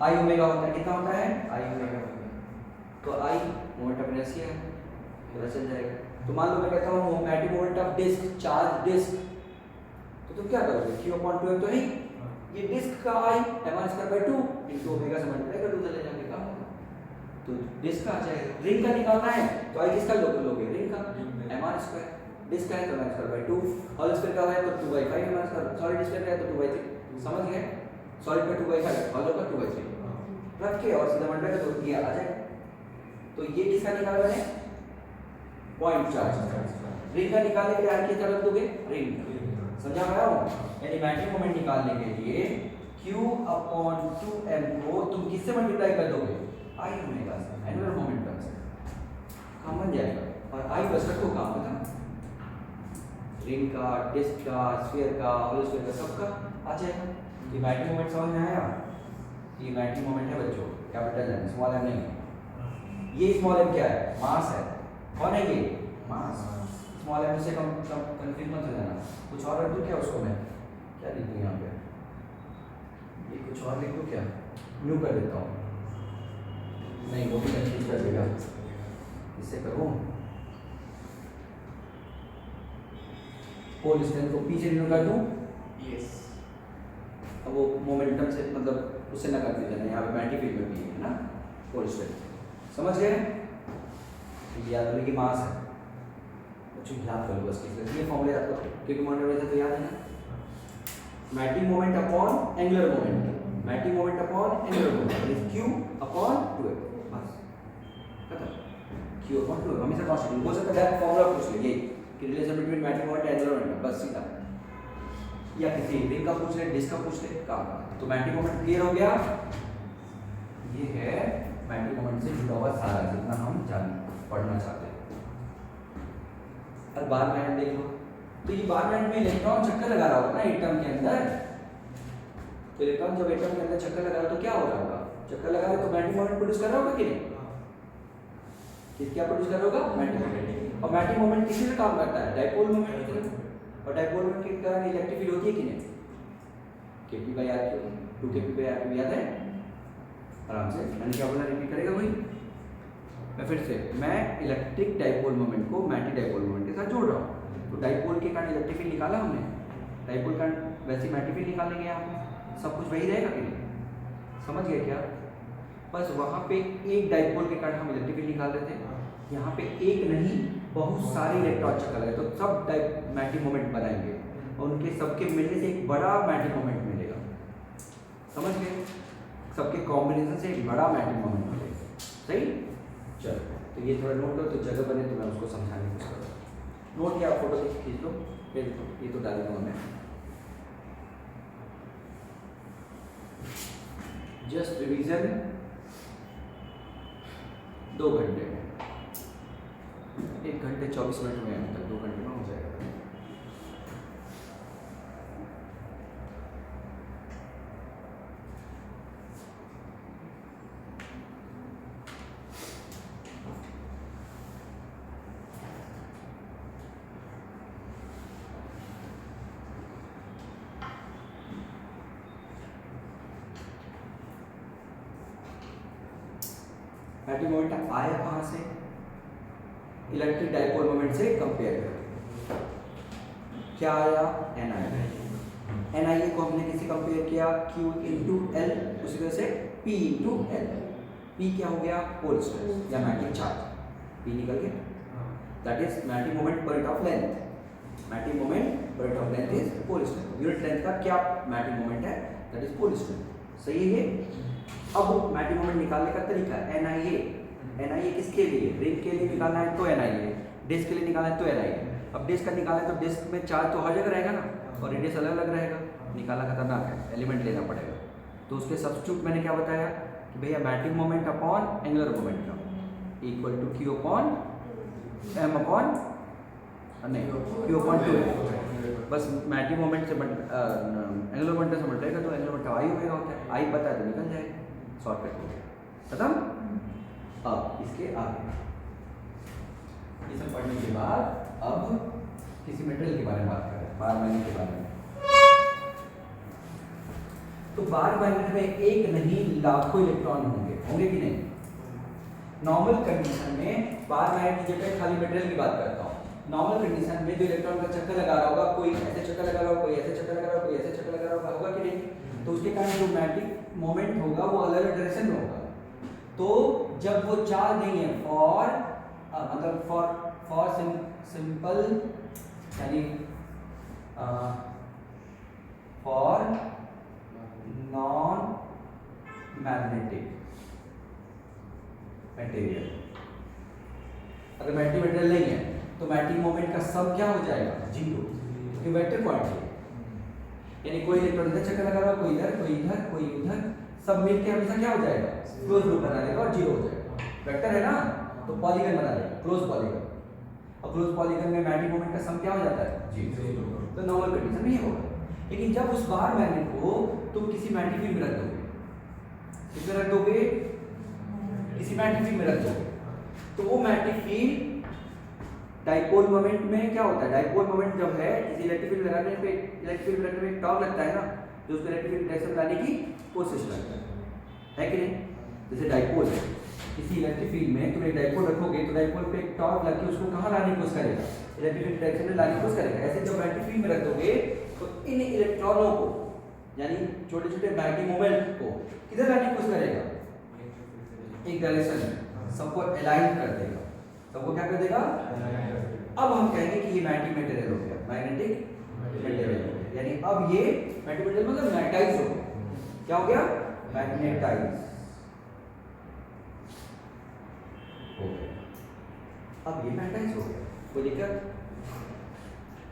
आई ओमेगा होता है, कितना होता है आई ओमेगा, तो आई मोमेंट ऑफ इनर्शिया है, पता चल जाएगा। तो मान लो मैं कहता हूँ magnetic moment of disc, charge disc, तो तुम क्या करोगे q अपॉन 2m, तो है ये डिस्क का आई m² 2 इनटू ओमेगा से मल्टीप्लाई कर दो, चले जाके काम होगा, तो डिस्क का आ जाएगा। रिंग का निकालना है तो आई किसका लोगे, रिंग का m², डिस्क का है तो m² 2, होल स्क्वायर का है तो 2/5 m², सॉलिड स्क्वायर का है तो 2/3, समझ गए, सॉलिड का 2/5, होलो का 2/3 रख के और सीधा मल्टीप्लाई कर दो, ये आ जाएगा। तो ये किसका निकाला है, पॉइंट चार्ज, रिंग का निकालने के लिए आर की तरफ दोगे, रिंग, समझा पाया हूं, यानी मैग्नेटिक मोमेंट निकालने के लिए q अपॉन 2m को तुम किससे मल्टीप्लाई कर दोगे, आई ओमेगा से, एंगुलर मोमेंटम से, काम बन जाएगा, और आई बस रखो, काम खत्म, रिंग का, डिस्क का, स्फीयर का, होल स्फीयर का, सबका आ जाएगा। ये मैग्नेटिक मोमेंट समझ में आया, ये मैग्नेटिक मोमेंट है बच्चों, कैपिटल एम, स्मॉल एम नहीं, ये स्मॉल एम क्या है, मास है, कौन है ये, मास, स्मॉल एम से कम कंफ्यूज मत हो जाना, कुछ और रख दूं क्या उसको, मैं क्या लिख दूं यहाँ पे, ये कुछ और लिख दूं क्या, न्यू कर देता हूँ, नहीं वो भी कंफ्यूज कर देगा, इससे करूँ पोल स्ट्रेंथ को पीछे न्यू कर दूं, यस, अब वो मोमेंटम से मतलब उससे ना करते जाना, यहाँ पे मैग्नेटिक फील्ड में भी है ना पोल स्ट्रेंथ, समझ गए, याद करो कि मास है बच्चों, याद करो बस ये फॉर्मूला याद करो, क्योंकि मोमेंट तो याद है ना, magnetic moment upon angular moment, magnetic moment upon angular moment is q upon 2m, बस खत्म, q अपॉन 2m, हमेशा कांस्टेंट, हो सकता है फॉर्मूला पूछ ले, ये कि relation between magnetic moment and angular moment, बस सीधा, या किसी रिंग का पूछ ले, डिस्क का पूछ ले, काम। तो मैग्नेटिक मोमेंट क्लियर हो गया, ये है मैग्नेटिक मोमेंट से जुड़ा हुआ सारा जितना हम पढ़ना चाहते हैं। अब बार मैग्नेट देख लो, तो ये बार मैग्नेट में इलेक्ट्रॉन चक्कर लगा रहा होगा ना एटम के अंदर, तो इलेक्ट्रॉन जब एटम के अंदर चक्कर लगा रहा है तो क्या हो रहा होगा, चक्कर लगा रहा है तो मैग्नेटिक मोमेंट प्रोड्यूस कर रहा होगा कि नहीं, क्या प्रोड्यूस कर रहा होगा, मैग्नेटिक मोमेंट, और मैग्नेटिक मोमेंट किसी से काम करता है, डाइपोल मोमेंट की तरह, और डाइपोल मोमेंट की तरह इलेक्ट्रिक फील्ड होती है कि नहीं, kp/r3, 2kp/r3 याद है, आराम से मैंने क्या बोला, रिपीट करेगा भाई, मैं फिर से, मैं इलेक्ट्रिक डाइपोल मोमेंट को मैग्नेटिक डाइपोल मोमेंट के साथ जोड़ रहा हूँ, तो डाइपोल के कारण इलेक्ट्रिक फील्ड निकाला हमने, डाइपोल का वैसे मैग्नेटिक फील्ड निकालेंगे, यहाँ सब कुछ वही रहेगा कि नहीं, समझ गए क्या, बस वहाँ पे एक डाइपोल के कारण हम इलेक्ट्रिक फील्ड निकाल रहे थे, यहाँ पे एक नहीं बहुत सारे इलेक्ट्रॉन चक्कर लगे, तो सब मैग्नेटिक मोमेंट बनाएंगे, और उनके सबके मिलने से एक बड़ा मैग्नेटिक मोमेंट मिलेगा, समझ गए, सबके कॉम्बिनेशन से एक बड़ा मैग्नेटिक मोमेंट मिलेगा, सही। चलो तो ये थोड़ा नोट लो, तो जगह बने तो मैं उसको समझाने की कोशिश करूँ, नोट या फोटो खींच लो, ये तो डाल दूँगा मैं, जस्ट रिवीजन 2 घंटे में, 1 घंटे 24 मिनट में, तक 2 घंटे में हो जाएगा। मैग्नेटिक मोमेंट आया कहाँ से? इलेक्ट्रिक डाइपोल मोमेंट से कंपेयर करके क्या आया? NIA को हमने किसी कंपेयर किया Q इंटू L, उसी तरह से P इंटू L। P क्या हो गया? पोल स्ट्रेस या मैग्नेटिक चार्ज, P निकल गया, that is magnetic moment per unit of length. Magnetic moment per unit of length is pole stress. Unit length का क्या मैग्नेटिक मोमेंट है? That is pole stress. सही है। अब मैग्नेटिक मोमेंट निकालने का तरीका NIA किसके लिए? रिंग के लिए निकालना है तो NIA, डिस्क के लिए निकालना है तो NIA। अब डिस्क का निकालना है तो डिस्क में चार्ज तो हर जगह रहेगा ना, और रेडियस अलग अलग रहेगा, निकालना खतरनाक है, एलिमेंट लेना पड़ेगा। तो उसके सब्स्टिट्यूट मैंने क्या बताया कि भैया magnetic moment upon angular momentum equal to Q अपॉन M अपॉन Q अपॉन 2। बस मैग्नेटिक मोमेंट से एंगुलर मोमेंटम से मल्टीप्लाई तो एंगुलर मोमेंटम I होगा, होता है I पता है तो निकल जाएगा, शॉर्टकट हो गया, खत्म। अब इसके आगे ये सब पढ़ने के बाद अब किसी मेटेरियल के बारे में बात करें, बार मैग्नेट के बारे में। तो बार मैग्नेट में एक नहीं लाखों इलेक्ट्रॉन होंगे कि नहीं? नॉर्मल कंडीशन में बार मैग्नेट की जगह खाली मेटेरियल की बात करता हूँ। नॉर्मल कंडीशन में जो इलेक्ट्रॉन का चक्कर लगा रहा होगा, कोई ऐसे चक्कर लगा रहा होगा, कोई ऐसे चक्कर लगा रहा होगा, कोई ऐसे चक्कर लगा रहा होगा कि नहीं? तो उसके कारण जो मैग्नेटिक मोमेंट होगा वो अलग अलग डायरेक्शन में होगा। तो जब वो चार्ज नहीं है फॉर सिंपल यानी फॉर नॉन मैग्नेटिक मटेरियल, अगर मैग्नेटिक मटेरियल नहीं है तो मैग्नेटिक मोमेंट का सम क्या हो जाएगा? 0, क्योंकि वेक्टर क्वांटिटी है। यानी कोई इलेक्ट्रॉन इधर चक्कर लगा रहा है, कोई इधर, कोई इधर, कोई उधर, सब मिलके हमेशा क्या हो जाएगा? क्लोज लूप बना देगा और 0 हो जाएगा। वेक्टर है ना, तो पॉलीगन बना देगा, क्लोज पॉलीगन। और क्लोज पॉलीगन में मैग्नेटिक मोमेंट का सम क्या हो जाता है? 0। तो नॉर्मल कंडीशन में ये होगा। लेकिन जब उस बार मैग्नेट को तुम किसी मैग्नेटिक फील्ड में रख दोगे, किसमें रख दोगे? किसी मैग्नेटिक फील्ड में रख दोगे, तो वो मैग्नेटिक फील्ड डाइपोल मोमेंट में क्या होता है? डाइपोल मोमेंट जब है किसी इलेक्ट्रिक फील्ड लगाने पे, इलेक्ट्रिक फील्ड लगाने में टॉर्क लगता है ना, जो उसको इलेक्ट्रिक फील्ड डायरेक्शन लाने की कोशिश करता है कि नहीं? जैसे डाइपोल है, किसी इलेक्ट्रिक फील्ड में तुम एक डाइपोल रखोगे तो डाइपोल पे एक टॉर्क लग के उसको कहाँ लाने की कोशिश करेगा? इलेक्ट्रिक फील्ड डायरेक्शन में लाने की कोशिश करेगा। ऐसे जब मैग्नेटिक फील्ड में रख दोगे तो इन इलेक्ट्रॉनों को यानी छोटे छोटे मैग्नेटिक मोमेंट को किधर लाने की कोशिश करेगा? एक डायरेक्शन में, सबको अलाइन कर देगा। सबको क्या कर देगा? अब हम कहेंगे कि ये मैग्नेटिक मटेरियल हो गया, मैग्नेटिक मटेरियल हो गया। यानी अब ये मैग्नेटिक मटेरियल मतलब मैग्नेटाइज हो गया। क्या हो गया? मैग्नेटाइज हो गया। अब ये मैग्नेटाइज हो गया, कोई दिक्कत?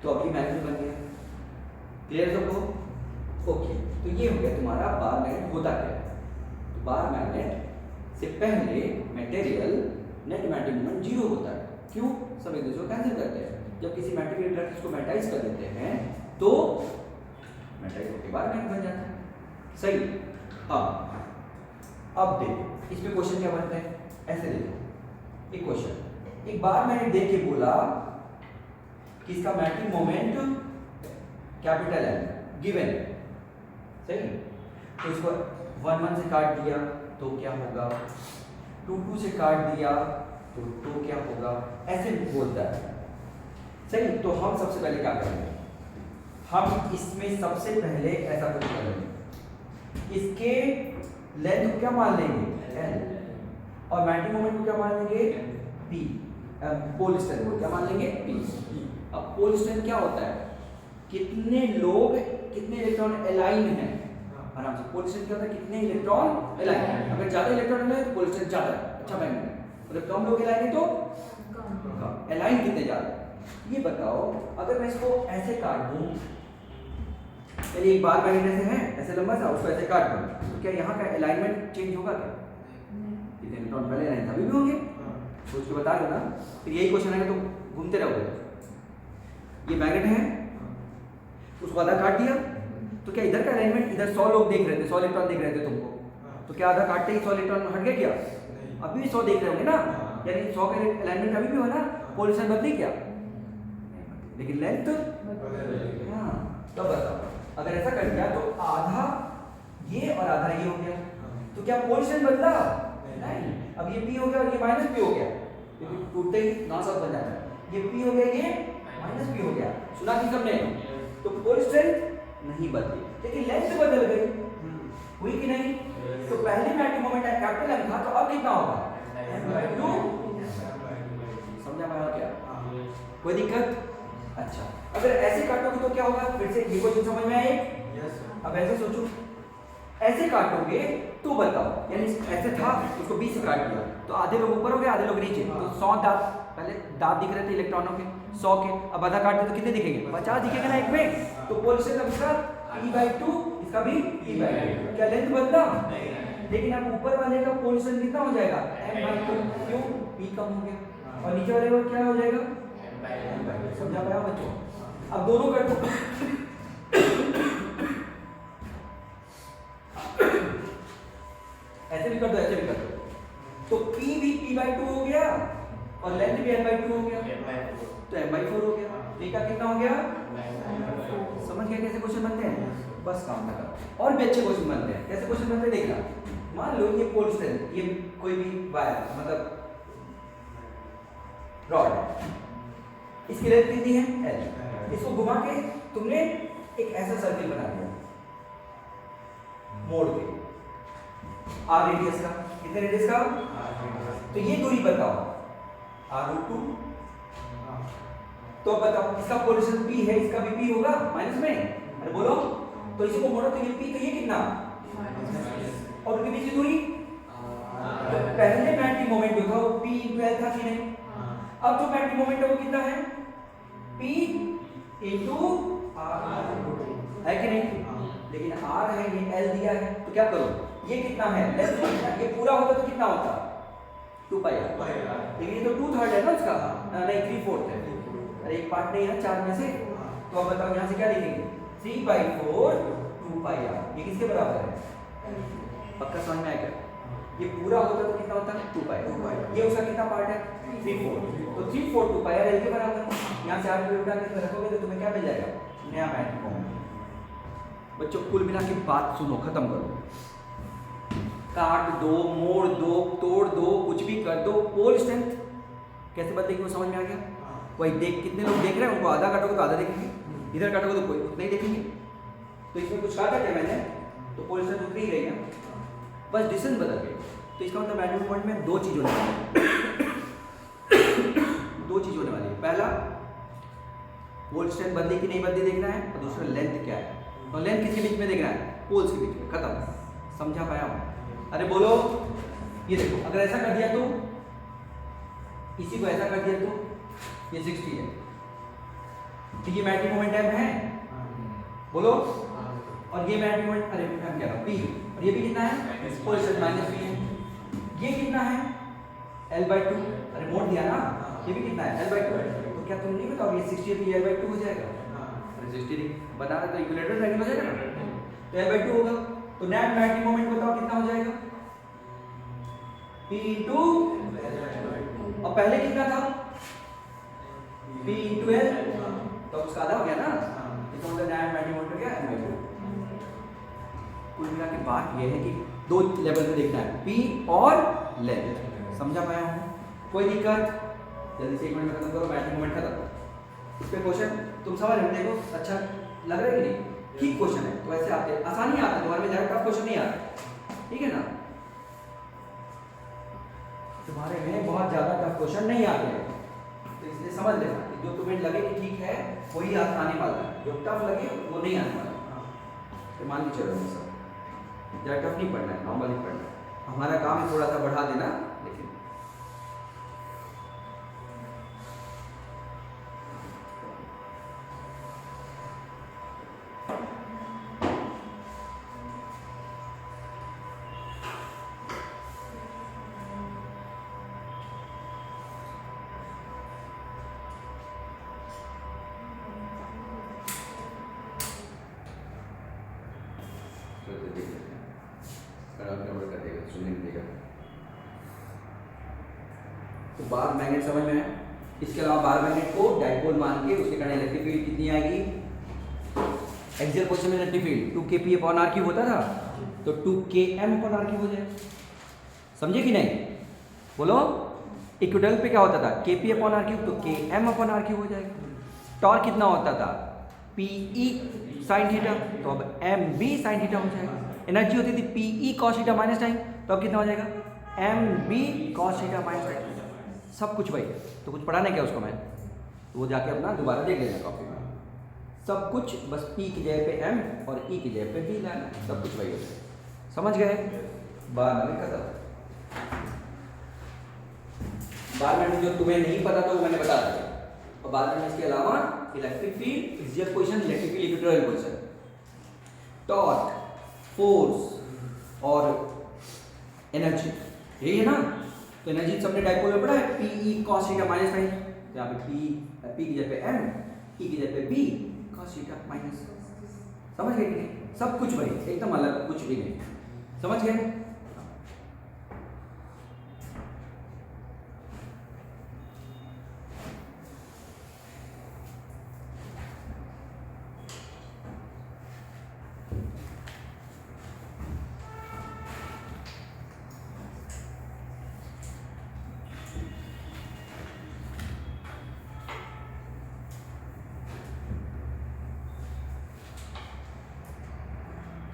तो अब ये मैग्नेट बन गया। क्लियर सबको? ओके, तो ये हो गया तुम्हारा बार मैग्नेट होता क्या है। तो बार मैग्नेट से पहले मटेरियल नेट मैग्नेटिक मोमेंट 0 होता है। क्यों? सब एक दूसरे को कैंसिल करते हैं। जब किसी मैग्नेटिक इंटरेक्शन को मैग्नेटाइज कर देते हैं तो मैग्नेटाइज होकर बार मैग्नेट बन जाता है। सही। अब देखो इस पे क्वेश्चन क्या बनता है? ऐसे देखो एक क्वेश्चन, एक बार मैंने देख के बोला कि इसका मैग्नेटिक मोमेंट कैपिटल है गिवन, सही। तो इसको 1 1 से काट दिया तो क्या होगा? 2 2 से काट दिया तो क्या होगा? ऐसे बोलता है, सही। तो हम सबसे पहले क्या करेंगे? हम इसमें सबसे पहले ऐसा कुछ करेंगे, इसके लेंथ को क्या मान लेंगे? L, और मैग्नेटिक मोमेंट को क्या मान लेंगे? P। पोल स्ट्रेंथ को क्या मान लेंगे? P। अब पोल स्ट्रेंथ क्या होता है? कितने लोग, कितने इलेक्ट्रॉन अलाइन हैं। आराम से, पोल स्ट्रेंथ क्या होता है? कितने इलेक्ट्रॉन अलाइन हैं। अगर ज्यादा इलेक्ट्रॉन अलाइन है तो पोल स्ट्रेंथ ज्यादा है, अच्छा मैग्नेट है। अगर कम लोग अलाइन है तो कम। अलाइन कितने ज्यादा? ये बताओ, अगर मैं इसको ऐसे काट दूं, चलिए एक बार मैग्नेट ऐसे है, ऐसे लंबा सा, उसको ऐसे काट दूं, तो क्या यहाँ का अलाइनमेंट चेंज होगा क्या? कितने इलेक्ट्रॉन पहले अलाइन अभी भी होंगे, सोच के बता दो ना। फिर यही क्वेश्चन आएगा तो घूमते रहोगे। ये मैग्नेट है, उसको आधा काट दिया, तो क्या इधर का अलाइनमेंट, इधर 100 लोग देख रहे थे, 100 इलेक्ट्रॉन देख रहे थे तुमको, तो क्या आधा काटते ही 100 इलेक्ट्रॉन हट गया क्या? अभी भी 100 देख रहे होंगे ना, यानी 100 का अलाइनमेंट अभी भी हो ना, पोजीशन बदली क्या? लेकिन लेंथ, हाँ। तो बताओ, अगर ऐसा कर दिया तो आधा ये और आधा ये हो गया, तो क्या पोजीशन बदला? नहीं। अब ये P हो गया और ये माइनस P हो गया, क्योंकि टूटते ही नॉन साउथ बन जाता है। ये P हो गया, ये माइनस P हो गया। सुना कि सबने? तो पोल स्ट्रेंथ नहीं बदली, लेकिन लेंथ बदल गई, हुई कि नहीं? तो पहले मैग्नेटिक मोमेंट कैपिटल M था, तो अब कितना होगा? m/2। समझा पाया क्या? कोई दिक्कत? अच्छा, अगर ऐसे काटोगे तो क्या होगा? फिर से ये क्वेश्चन समझ में आए? अब ऐसे सोचो, ऐसे काटोगे तो बताओ, यानी ऐसे था उसको 20 से काट दिया तो आधे लोग ऊपर हो गए, आधे लोग नीचे, तो 100 दांत, पहले दांत दिख रहे थे इलेक्ट्रॉनों के 100 के, अब आधा काट दे तो कितने दिखेंगे? 50 दिखेगा ना एक में। तो पोल स्ट्रेंथ अब इसका P/2, इसका भी P/2। क्या लेंथ बदला? लेकिन अब ऊपर वाले का पोल स्ट्रेंथ कितना हो जाएगा? m/2। क्यों? P कम हो गया, और नीचे वाले का क्या हो जाएगा? m/2। समझा पाया बच्चों? अब दोनों कर दो, ऐसे भी कर दो, ऐसे भी कर दो, तो P भी P/2 हो गया और लेंथ भी m/2 हो गया, तो m/4 हो गया। P का कितना हो गया? समझ गया कैसे क्वेश्चन बनते हैं? बस काम लगा। और भी अच्छे क्वेश्चन बनते हैं। कैसे क्वेश्चन बनते हैं देखना। मान लो ये पोल स्ट्रेंथ, ये कोई भी वायर मतलब रॉड है, इसकी लेंथ कितनी है? L। इसको घुमा के तुमने एक ऐसा सर्किल बना दिया मोड़ के, r रेडियस का। कितने रेडियस का? तो ये दूरी बताओ, r√2। तो बताओ इसका पोल स्ट्रेंथ P है, इसका भी P होगा माइनस में। अरे बोलो, तो इसी को मोड़ो तो ये P, तो ये कितना? और उनके बीच की दूरी, तो पहले मैग्नेटिक मोमेंट जो था वो P × L था कि नहीं? अब जो मैग्नेटिक मोमेंट है वो कितना है? P × r है कि नहीं? लेकिन r है, ये L दिया है, तो क्या करो, ये कितना है? लेंथ। ये पूरा होता तो कितना होता? 2πr। लेकिन ये तो 2/3 है ना उसका, नहीं 3/4 है। अरे एक पार्ट नहीं है 4 में से, तो अब बताओ यहाँ से क्या लिखेंगे? 3/4 2πr। ये किसके बराबर है? पक्का समझ में आएगा? ये पूरा होता तो कितना होता? 2πr। ये उसका कितना पार्ट है? 3/4। तो 3/4 2πr L के बराबर। यहाँ से आप उठा के रखोगे तो तुम्हें क्या मिल जाएगा? नया मैग्नेटिक मोमेंट। बच्चों कुल मिला के बात सुनो, खत्म करो, काट दो, मोड़ दो, तोड़ दो, कुछ भी कर दो, पोल स्ट्रेंथ कैसे बदलेगी वो समझ में आ गया? वही देख, कितने लोग देख रहे हैं, उनको आधा काटोगे तो आधा देखेंगे, इधर काटोगे तो कोई उतना ही देखेंगे। तो इसमें कुछ काटा क्या मैंने, तो पोल स्ट्रेंथ उतरी ही गई ना, बस डिस्टेंस बदल गई। तो इसका मतलब मैग्नेटिक मोमेंट में दो चीज होने वाली है, दो चीज होने वाली है। पहला, पोल स्ट्रेंथ बदली कि नहीं बदली देखना है, और दूसरा लेंथ क्या है। तो लेंथ किसके बीच में देखना है? पोल्स के बीच में। खत्म। समझा पाया हूँ? अरे बोलो, ये देखो, अगर ऐसा कर दिया तो, इसी को ऐसा कर दिया तो ये 60 है, तो ये मैग्नेटिक मोमेंट M है, बोलो। और ये मैग्नेटिक मोमेंट, अरे M क्या था? P। और ये भी कितना है? पोल स्ट्रेंथ -P है। ये कितना है? L/2। अरे मोड़ दिया ना, ये भी कितना है? L/2। तो क्या तुम नहीं बताओगे ये 60 है तो ये L/2 हो जाएगा? 60 बना रहे तो इक्विलेटरल एंगल हो जाएगा ना, तो L/2 होगा। तो नेट मैग्नेटिक मोमेंट बताओ कितना हो जाएगा? P × और पहले कितना था? P × L, तो उसका आधा हो गया ना, इसका मतलब नेट मैग्नेटिक मोमेंट हो गया M/2। कुल मिला के बात ये है कि दो लेवल पे देखना है, P और लेंथ। समझा पाया हूँ? कोई दिक्कत? जल्दी से 1 मिनट में खत्म करो, मैग्नेटिक मोमेंट खत्म। इस पे क्वेश्चन तुम समझ रहे हो? देखो अच्छा लग रहा है कि नहीं? ठीक क्वेश्चन है, तो ऐसे आते हैं, आसानी आते हैं, तुम्हारे में ज़्यादा टफ क्वेश्चन नहीं आते, ठीक है ना? तुम्हारे में बहुत ज़्यादा टफ क्वेश्चन नहीं आते हैं, तो इसलिए समझ लेना कि जो तुम्हें लगे कि ठीक है वही आने वाला है, जो टफ लगे वो नहीं आने वाला। तो मान के चलो सब ज़्यादा टफ नहीं पढ़ना है, नॉर्मल ही पढ़ना है। हमारा काम है थोड़ा सा बढ़ा देना, लेकिन तो बार मैग्नेट समझ में है। इसके अलावा बार मैग्नेट को डाइपोल मान के उसके कारण इलेक्ट्रिक फील्ड कितनी आएगी? एक्सियल पोजीशन में इलेक्ट्रिक फील्ड 2kp/r3 होता था, तो 2km/r3 हो जाए। समझे कि नहीं? बोलो इक्विटोरियल पे क्या होता था Kp अपॉन आर क्यूब, तो Km अपॉन आर क्यूब हो जाएगा। टॉर्क कितना होता था Pe साइन थीटा, तो अब Mb साइन थीटा हो जाएगा। एनर्जी होती थी Pe cos theta minus time, तो अब कितना हो जाएगा Mb cos theta minus time. सब कुछ भाई, तो कुछ पढ़ाने क्या उसको मैं, तो वो जाके अपना दोबारा देख लेना कॉपी में। सब कुछ बस P की जगह पे M और E की जगह पे B लाना, सब कुछ वही होता है। समझ गए? 12 में खत्म। 12 में जो तुम्हें नहीं पता था वो मैंने बता दिया, और 12 में इसके अलावा electric field, axial position, electric field, equatorial position, torque, force और एनर्जी, यही है ना। तो एनर्जी सबने डाइपोल में पढ़ा है, Pe cos theta minus sine, यहाँ पे P की जगह पे M, E की जगह पे B cos थीटा माइनस। समझ गए कि नहीं? सब कुछ भाई एकदम अलग, कुछ भी नहीं। समझ गए?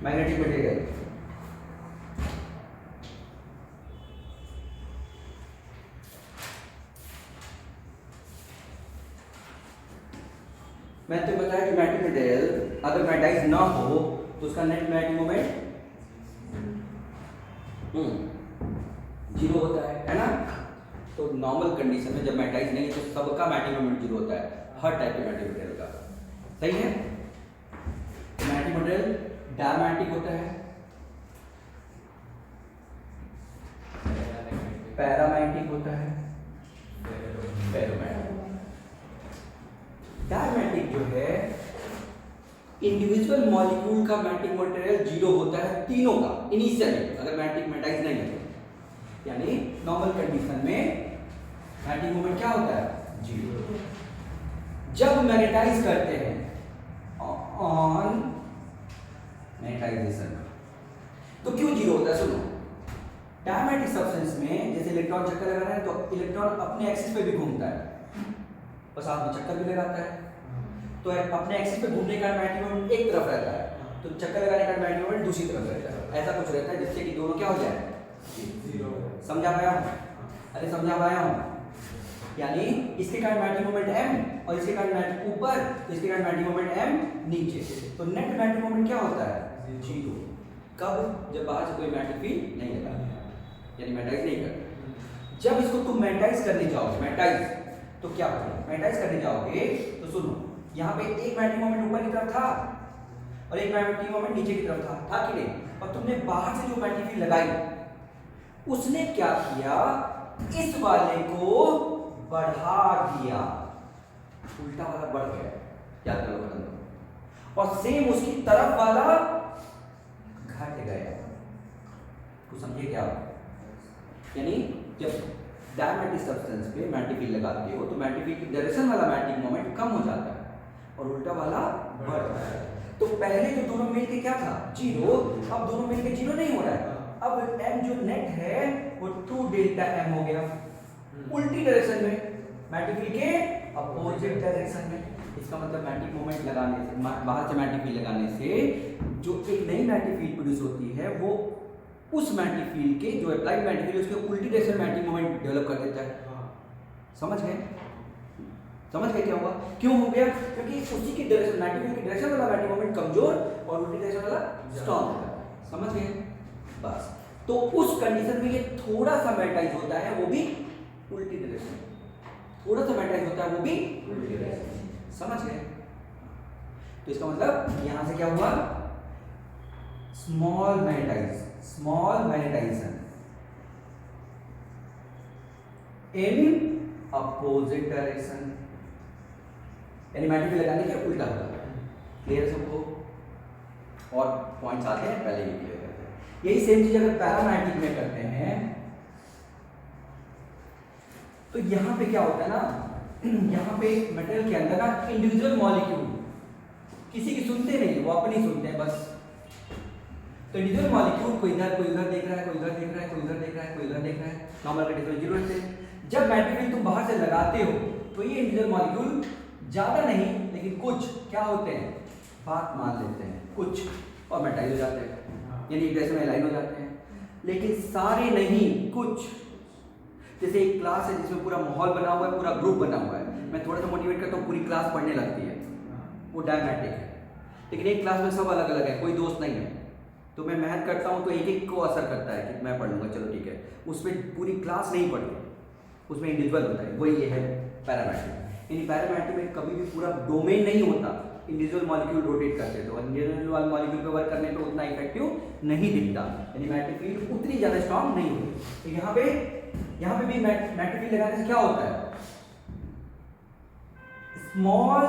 मैग्नेटिक मटेरियल, मैंने तो बताया कि मैग्नेटिक मटेरियल अगर मैग्नेटाइज ना हो तो उसका नेट मैग्नेटिक मोमेंट 0 होता है ना। तो नॉर्मल कंडीशन में जब मैग्नेटाइज नहीं है तो सबका मैग्नेटिक मोमेंट 0 होता है, हर टाइप के मैग्नेटिक मटेरियल का। सही है? मैग्नेटिक मटेरियल डायमैग्नेटिक होता है, पैरामैग्नेटिक होता है, फेरोमैग्नेटिक। डायमैग्नेटिक जो है इंडिविजुअल मॉलिक्यूल का मैग्नेटिक मटेरियल 0 होता है, तीनों का इनिशियली, अगर मैग्नेटाइज नहीं है। यानी नॉर्मल कंडीशन में मैग्नेटिक मोमेंट क्या होता है 0। जब मैग्नेटाइज करते हैं ऑन मैग्नेटाइजेशन तो क्यों 0 होता है? सुनो, डायमैग्नेटिक सब्सटेंस में जैसे इलेक्ट्रॉन चक्कर लगा रहा है तो इलेक्ट्रॉन अपने एक्सिस पे भी घूमता है और साथ में चक्कर भी लगाता है। तो अपने एक्सिस पे घूमने का मैग्नेटिक मोमेंट एक तरफ रहता है, तो चक्कर लगाने का मैग्नेटिक मोमेंट दूसरी तरफ रहता है। ऐसा कुछ रहता है जिससे कि दोनों क्या हो जाए 0। समझा पाया हूँ? अरे समझा पाया हूँ? यानी इसके कारण मैग्नेटिक मोमेंट m और इसके कारण मैग्नेटिक ऊपर, तो इसके कारण मैग्नेटिक मोमेंट m नीचे, तो नेट मैग्नेटिक मोमेंट क्या होता है 0। कब? जब बाहर से कोई मैग्नेटिक फील्ड नहीं लगा, यानी मैग्नेटाइज नहीं करते। जब इसको तुम मैग्नेटाइज करने जाओगे, मैग्नेटाइज तो क्या होगा? मैग्नेटाइज करने जाओगे तो सुनो, यहाँ पे एक मैग्नेटिक मोमेंट ऊपर की तरफ था और एक मैग्नेटिक मोमेंट नीचे की तरफ था कि नहीं? और तुमने बाहर से जो मैग्नेटिक फील्ड लगाई उसने क्या किया, इस वाले को बढ़ा दिया, उल्टा वाला बढ़ गया, याद करो। और सेम उसकी तरफ वाला घट गया। तो समझिए क्या? यानी जब डायमैग्नेटिक सब्सटेंस पे मैग्नेटिक फील्ड लगाते हो तो मैग्नेटिक फील्ड की डायरेक्शन वाला मैग्नेटिक मोमेंट कम हो जाता है और उल्टा वाला बढ़ता है। तो पहले जो दोनों मिलके क्या था 0, अब दोनों मिलके 0 नहीं हो रहा है। अब m जो नेट है वो 2 डेल्टा m हो गया, उल्टी डायरेक्शन में, मैग्नेटिक फील्ड के अपोजिट डायरेक्शन में। इसका मतलब मैग्नेटिक मोमेंट लगाने से, बाहर से मैग्नेटिक फील्ड लगाने से जो एक नई मैग्नेटिक फील्ड प्रोड्यूस होती है वो उस मैग्नेटिक फील्ड के जो अप्लाइड मैग्नेटिक फील्ड उसके उल्टी डायरेक्शन मैग्नेटिक मोमेंट डेवलप कर देता है। समझ गए? समझ गए क्या हुआ? क्यों हो गया? क्योंकि उसी की डायरेक्शन, मैग्नेटिक फील्ड की डायरेक्शन वाला मैग्नेटिक मोमेंट कमजोर और उल्टी डायरेक्शन वाला स्ट्रांग होता है। समझ गए? बस, तो उस कंडीशन में ये थोड़ा सा मैग्नेटाइज होता है, वो भी उल्टी डायरेक्शन, थोड़ा सा मैग्नेटाइज होता है वो भी उल्टी डायरेक्शन। समझ गए? तो इसका मतलब यहां से क्या हुआ, small magnetisation in opposite direction, यानी मैग्नेटिक लगाने के उल्टा होगा। क्लियर सबको? और पॉइंट्स आते हैं, पहले ही क्लियर करते हैं। यही सेम चीज अगर पैरामैग्नेटिक में करते हैं तो यहां पे क्या होता है ना, यहाँ पे मटेरियल के अंदर ना इंडिविजुअल मॉलिक्यूल किसी की सुनते नहीं, वो अपनी सुनते हैं बस। तो इंडिविजुअल मॉलिक्यूल कोई उधर देख रहा है, कोई उधर देख रहा है, कोई उधर देख रहा है, कोई उधर देख रहा है, नॉर्मल कंडीशन में जीरो रहते हैं। जब मैट्रिक फील्ड तुम बाहर से लगाते हो तो ये इंडिविजुअल मॉलिक्यूल ज्यादा नहीं लेकिन कुछ क्या होते हैं, बात मान लेते हैं कुछ और मेटाइज हो जाते हैं, यानी एक जैसे में अलाइन हो जाते हैं, लेकिन सारे नहीं, कुछ। जैसे एक क्लास है जिसमें पूरा माहौल बना हुआ है, पूरा ग्रुप बना हुआ है, मैं थोड़ा सा मोटिवेट करता हूँ, पूरी क्लास पढ़ने लगती है, वो डायमेट्रिक है। लेकिन एक क्लास में सब अलग अलग है, कोई दोस्त नहीं है, तो मैं मेहनत करता हूँ तो एक एक को असर करता है कि मैं पढ़ लूँगा, चलो ठीक है, उसमें पूरी क्लास नहीं पढ़ती, उसमें इंडिविजुअल होता है, वही ये है पैरामेट्रिक। यानी पैरामेट्रिक में कभी भी पूरा डोमेन नहीं होता, इंडिविजुअल मॉलिक्यूल रोटेट करते तो इंडिविजुअल मॉलिक्यूल पे वर्क करने पे उतना इफेक्टिव नहीं दिखता, यानी मैट्रिक फील्ड उतनी ज़्यादा स्ट्रांग नहीं होती। तो यहाँ पे भी मैट्रिक फील्ड लगाने से क्या होता है, स्मॉल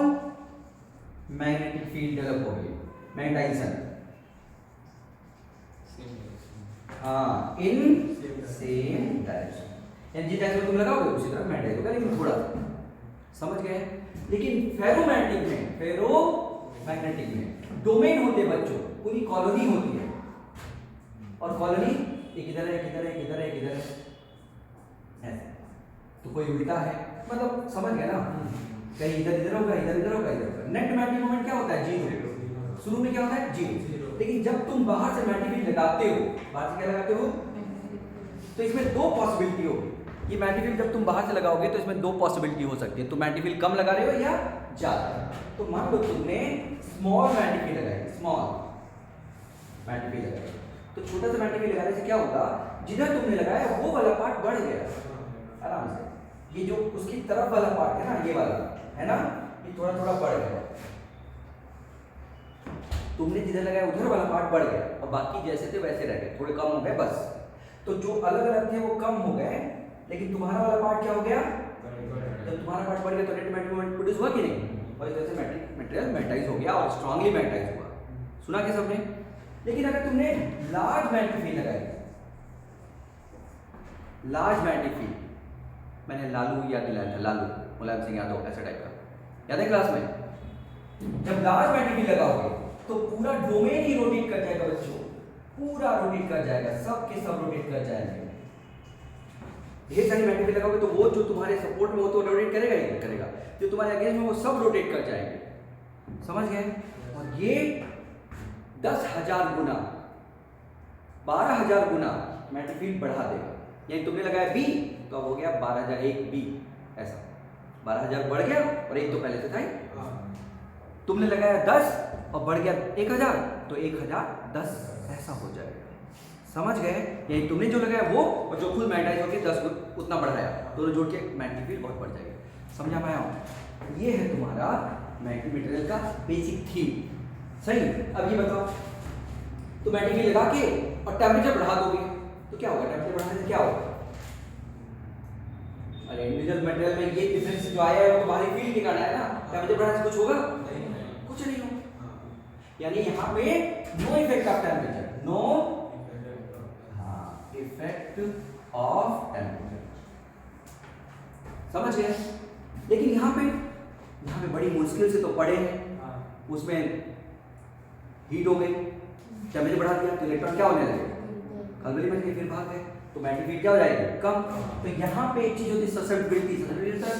मैग्नेटिक फील्ड डेवलप हो गई, मैग्नेटाइजेशन, हाँ, इन सेम डायरेक्शन, यानी जिस डायरेक्शन में तुम लगाओगे उसी तरह मैग्नेटाइज होगा, लेकिन थोड़ा समझ गए। लेकिन फेरोमैग्नेटिक में डोमेन होते बच्चों, पूरी कॉलोनी होती है, और कॉलोनी एक इधर है, एक इधर है, एक इधर है, एक इधर है, ऐसे। तो कोई उल्टा है, मतलब समझ गया ना, कहीं इधर इधर होगा, इधर इधर होगा, इधर होगा। नेट मैग्नेटिक मोमेंट क्या होता है, जीरो। शुरू में क्या होता है, जीरो। लेकिन जब तुम बाहर से मैग्नेटिक फील्ड लगाते हो, बाहर से क्या लगाते हो, तो इसमें दो पॉसिबिलिटी होगी। ये मैग्नेटिक फील्ड जब तुम बाहर से लगाओगे तो इसमें दो पॉसिबिलिटी हो सकती है, तो मैग्नेटिक फील्ड कम लगा रहे हो या ज्यादा। तो मान लो तुमने स्मॉल मैग्नेटिक फील्ड लगाई, स्मॉल मैग्नेटिक फील्ड लगाई, तो छोटा सा मैग्नेटिक फील्ड लगाने से क्या होगा, जिधर तुमने लगाया वो वाला पार्ट बढ़ गया आराम से, ये जो उसकी तरफ वाला पार्ट है ना, ये वाला है ना, ये थोड़ा थोड़ा बढ़ गया, तुमने जिधर लगाया उधर वाला पार्ट बढ़ गया, और बाकी जैसे थे वैसे रह गए, थोड़े कम हो गए बस। तो जो अलग अलग थे वो कम हो गए, लेकिन तुम्हारा वाला पार्ट क्या हो गया, जब तुम्हारा पार्ट बढ़ गया तो नेट मैग्नेटिक मोमेंट प्रोड्यूस हुआ कि नहीं, और इस तरह से मटेरियल मैग्नेटाइज हो गया और स्ट्रांगली मैग्नेटाइज हुआ। सुना क्या सबने। लेकिन अगर तुमने लार्ज मैग्नेटिक फील्ड लगाई, लार्ज मैग्नेटिक फील्ड, मैंने लालू याद दिलाया था, लालू मुलायम सिंह यादव ऐसा टाइप का, याद है क्लास में। जब लार्ज मैग्नेटिक फील्ड लगाओगे तो पूरा डोमेन ही रोटेट कर जाएगा बच्चों, पूरा रोटेट कर जाएगा, सब के सब रोटेट कर जाएंगे। ढेर सारी मैग्नेटिक फील्ड लगाओगे तो वो जो तुम्हारे सपोर्ट में हो तो रोटेट करेगा ही करेगा, जो तुम्हारे अगेंस्ट में वो सब रोटेट कर जाएंगे, समझ गए। और ये 10,000 गुना 12,000 गुना मैग्नेटिक फील्ड बढ़ा देगा। यानी तुमने लगाया बी तो अब हो गया 12,000 एक बी, ऐसा 12,000 बढ़ गया, और एक तो पहले से था ही। तुमने लगाया 10 और बढ़ गया 1,000 तो 1,010 ऐसा हो जाएगा, समझ गए। यही तुमने जो लगाया वो और जो खुद मैग्नेटाइज होकर 10 उतना बढ़ाया, दोनों जोड़ के मैग्नेटिक फील्ड बहुत बढ़ जाएगा। समझा पाया हूँ। ये है तुम्हारा मैग्नेटिक मटेरियल का बेसिक थीम। सही। अब ये बताओ, तो मैग्नेटिक फील्ड लगा के और टेम्परेचर बढ़ा दोगे तो क्या होगा, टेम्परेचर बढ़ाने से क्या होगा। अरे इंडिविजुअल मटेरियल में ये डिफरेंस जो आया है वो तो बाहरी फील्ड के कारण आया ना, टेम्परेचर बढ़ाने से कुछ होगा, कुछ नहीं होगा। यानी यहाँ पे no effect of temperature, no effect of temperature, समझ गए। लेकिन यहाँ पे बड़ी मुश्किल से तो पढ़े हैं, उसमें हीट हो गई, टेम्परेचर बढ़ा दिया तो इलेक्ट्रॉन क्या होने लगे, खलबली मच गई, फिर भाग गए, तो मैग्नेटिक फील्ड क्या हो जाएगी, कम। तो यहाँ पे एक चीज होती है ससेप्टिबिलिटी,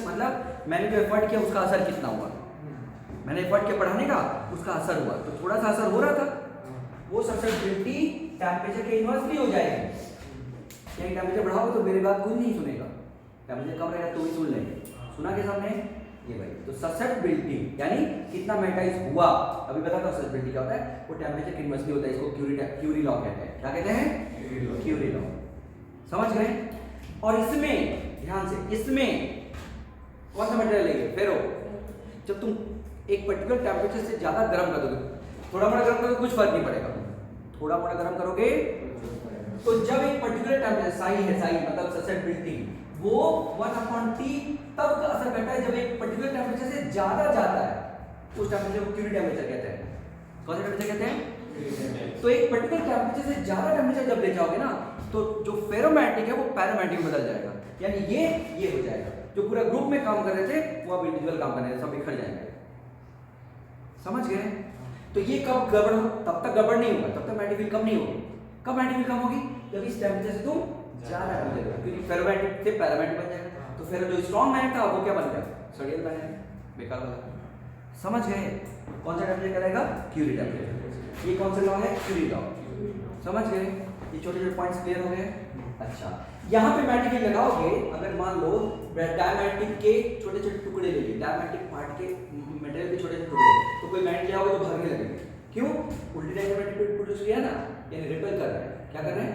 मतलब मैंने जो एफर्ट किया उसका असर कितना हुआ, मैंने एफर्ट किया पढ़ाने का, उसका असर हुआ, तो थोड़ा सा असर हो रहा था, वो ससेप्टिबिलिटी टेम्परेचर के इनवर्सली हो जाएगी। यानी टेम्परेचर बढ़ाओ तो मेरी बात कोई नहीं सुनेगा, टेम्परेचर कम रहेगा तो भी सुन लेंगे। सुना के सामने ये भाई, तो ससेप्टिबिलिटी यानी कितना मैग्नेटाइज हुआ, अभी बता दो ससेप्टिबिलिटी क्या होता है, वो टेम्परेचर के इनवर्सली होता है, इसको क्यूरी लॉ कहते हैं। क्या कहते हैं, क्यूरी लॉ, समझ गए। और इसमें ध्यान से, इसमें कौन सा मटेरियल लेंगे, फेरो। जब तुम एक पर्टिकुलर टेम्परेचर से ज्यादा गर्म कर दोगे, थोड़ा मोड़ा गर्म करोगे कुछ फर्क नहीं पड़ेगा, थोड़ा मोड़ा गर्म करोगे तो जब एक पर्टिकुलर टेम्परेचर साई है, साई मतलब ससेप्टिबिलिटी, वो 1/T तब का असर करता है जब एक पर्टिकुलर टेम्परेचर से ज्यादा जाता है, उस टेम्परेचर को क्यूरी टेम्परेचर कहते हैं। कौन सा टेम्परेचर कहते हैं, तो एक पर्टिकुलर टेम्परेचर से ज्यादा टेम्परेचर जब ले जाओगे ना तो जो फेरोमैग्नेटिक है वो पैरामैग्नेटिक में बदल जाएगा, यानी ये हो जाएगा। जो पूरा ग्रुप में काम कर रहे थे वो अब इंडिविजुअल काम करने, सब बिखर जाएंगे, समझ गए। तो ये कब गड़बड़ हो, तब तक गड़बड़ नहीं होगा, तब तक मैग्नेटिक फील्ड कम नहीं होगी। कब मैग्नेटिक फील्ड कम होगी? जब इस टेम्परेचर से तुम ज्यादा कर देगा, क्योंकि फेरोमैग्नेटिक से पैरामैग्नेटिक बन जाएगा। तो फिर जो स्ट्रॉन्ग मैग्नेट था वो क्या बन गया? सडियल मैग्नेट, बेकार वाला। समझ गए? कौन सा टेम्परेचर करेगा? Curie temperature. ये कौन सा लॉ है? Curie law. समझ गए? ये छोटे छोटे पॉइंट्स क्लियर हो गए? अच्छा, यहाँ पे मैग्नेटिक फील्ड लगाओगे, अगर मान लो डायमैग्नेटिक के छोटे छोटे टुकड़े ले लिए, डायमैग्नेटिक पार्ट के मटेरियल के छोटे छोटे टुकड़े, तो कोई मैग्नेट ले आओगे तो भागने लगेंगे। क्यों? उल्टी डायरेक्शन में प्रोड्यूस किया ना, यानी रिपेल कर रहे हैं। क्या कर रहे हैं?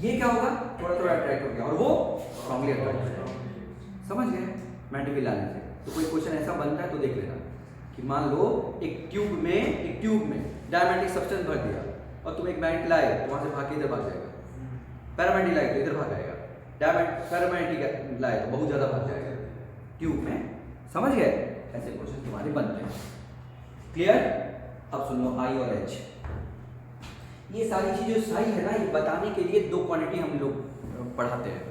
ये क्या होगा? थोड़ा थोड़ा अट्रैक्ट हो गया और वो स्ट्रांगली अट्रैक्ट हो गया। समझ गए? मैग्नेटिक फील्ड लाने से तो कोई क्वेश्चन ऐसा बनता है तो देख लेना कि मान लो एक ट्यूब में डायमैग्नेटिक सब्सटेंस भर दिया और तुम एक मैग्नेट लाए तो वहां से भाग के इधर भाग जाएगा। पैरामैग्नेटिक लाए तो इधर भाग जाएगा, पैरामैग्नेटिक लाए तो बहुत ज्यादा भाग जाएगा ट्यूब में। समझ गए? ऐसे क्वेश्चन तुम्हारे बनते हैं। क्लियर? अब सुन लो आई और एच। ये सारी चीजें जो साई है ना, ये बताने के लिए दो क्वांटिटी हम लोग पढ़ाते हैं,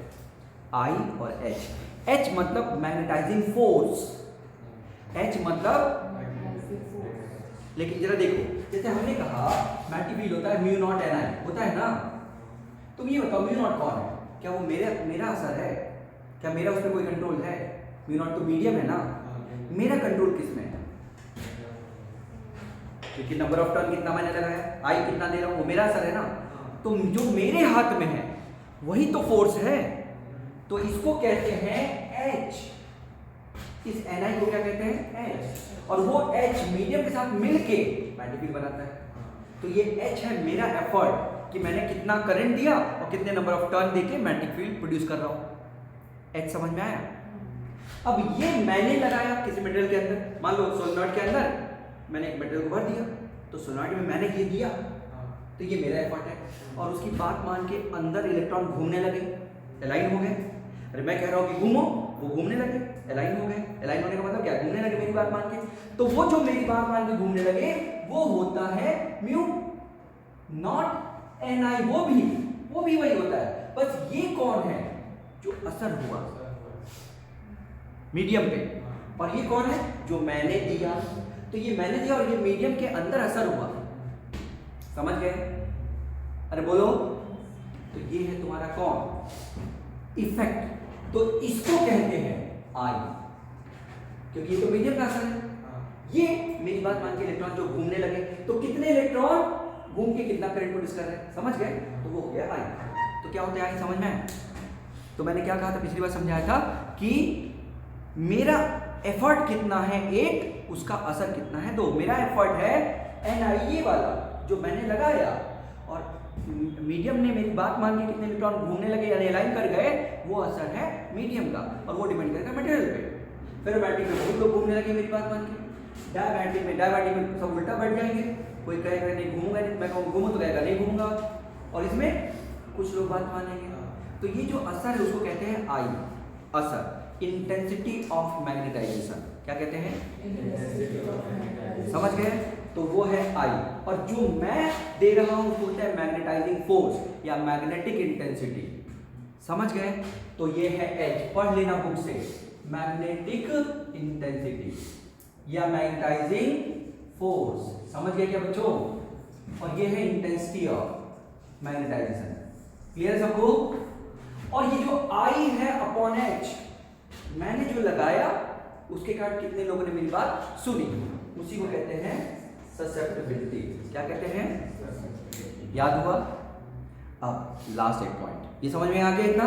आई और एच। एच मतलब मैग्नेटाइजिंग फोर्स, एच मतलब, लेकिन जरा देखो, जैसे हमने कहा मैग्नेटिक फील्ड होता है म्यू नॉट एन आई, होता है ना। तुम ये बताओ म्यू नॉट कौन है? क्या वो मेरा असर है? क्या मेरा उस पर कोई कंट्रोल है? म्यू नॉट तो मीडियम है ना। मेरा कंट्रोल किस में है? क्योंकि नंबर ऑफ टर्न कितना मैंने लगाया, आई कितना दे रहा हूं, वो मेरा असर है ना। तो जो मेरे हाथ में है वही तो फोर्स है, तो इसको कहते हैं एच। इस एन आई को क्या कहते हैं? एच। और वो एच मीडियम के साथ मिलके मैग्नेटिक फील्ड बनाता है। तो ये एच है मेरा एफर्ट कि मैंने कितना करंट दिया और कितने नंबर ऑफ टर्न देके मैग्नेटिक फील्ड प्रोड्यूस कर रहा हूं। एच समझ में आया? अब ये मैंने लगाया किसी मटेरियल के अंदर, मान लो सोलेनॉइड के अंदर मैंने एक मटेरियल को भर दिया, तो सोलेनॉइड में मैंने ये दिया, तो ये मेरा एफर्ट है। और उसकी बात मान के अंदर इलेक्ट्रॉन घूमने लगे, अलाइन हो गए। अरे मैं कह रहा हूं कि घूमो, वो घूमने लगे, अलाइन हो गए। अलाइन होने का मतलब क्या? घूमने लगे मेरी बात मान के। तो वो जो मेरी बात मान के घूमने लगे वो होता है म्यू नॉट एन आई, वो भी वही होता है। बस ये कौन है? जो असर हुआ मीडियम पे, और ये कौन है? जो मैंने दिया। तो ये मैंने दिया और ये मीडियम के अंदर असर हुआ। समझ गए? अरे बोलो। तो ये है तुम्हारा कौन? इफेक्ट। तो इसको कहते हैं आई, क्योंकि ये तो मीडियम का असर है। ये मेरी बात मान के इलेक्ट्रॉन जो घूमने लगे, तो कितने इलेक्ट्रॉन घूम के कितना करंट प्रोड्यूस कर रहे हैं, समझ गए? तो वो हो गया आई। तो क्या होता है आई? समझ में आया? तो मैंने क्या कहा था पिछली बार, समझाया था कि मेरा एफर्ट कितना है 8, उसका असर कितना है 2। मेरा एफर्ट है एन आई, ये वाला जो मैंने लगाया, और मीडियम ने मेरी बात मान के कितने इलेक्ट्रॉन घूमने लगे यानी अलाइन कर गए, वो असर है मीडियम का, और वो डिपेंड करेगा मटेरियल पे। पैरामैग्नेटिक में बहुत लोग घूमने लगे मेरी बात मान के, डायमैग्नेटिक में सब उल्टा बैठ जाएंगे। कोई कहेगा नहीं घूमूंगा, नहीं मैं कहूँ घूमू तो कहेगा नहीं घूमूंगा, और इसमें कुछ लोग बात मानेंगे। तो ये जो असर है उसको कहते हैं आई, असर, इंटेंसिटी ऑफ मैग्नेटाइजेशन। क्या कहते हैं? समझ गए? तो वो है आई, और जो मैं दे रहा हूं वो है मैग्नेटाइजिंग फोर्स या मैग्नेटिक इंटेंसिटी। समझ गए? तो ये है एच, पढ़ लेना बुक से, मैग्नेटिक इंटेंसिटी या मैग्नेटाइजिंग फोर्स। समझ गए क्या बच्चों? और ये है इंटेंसिटी ऑफ मैग्नेटाइजेशन। क्लियर सबको? और ये जो आई है अपॉन एच, मैंने जो लगाया उसके कारण कितने लोगों ने मेरी बात सुनी, उसी को कहते हैं ससेप्टिबिलिटी। क्या कहते हैं? याद हुआ? अब लास्ट एक पॉइंट, ये समझ में आ गया इतना?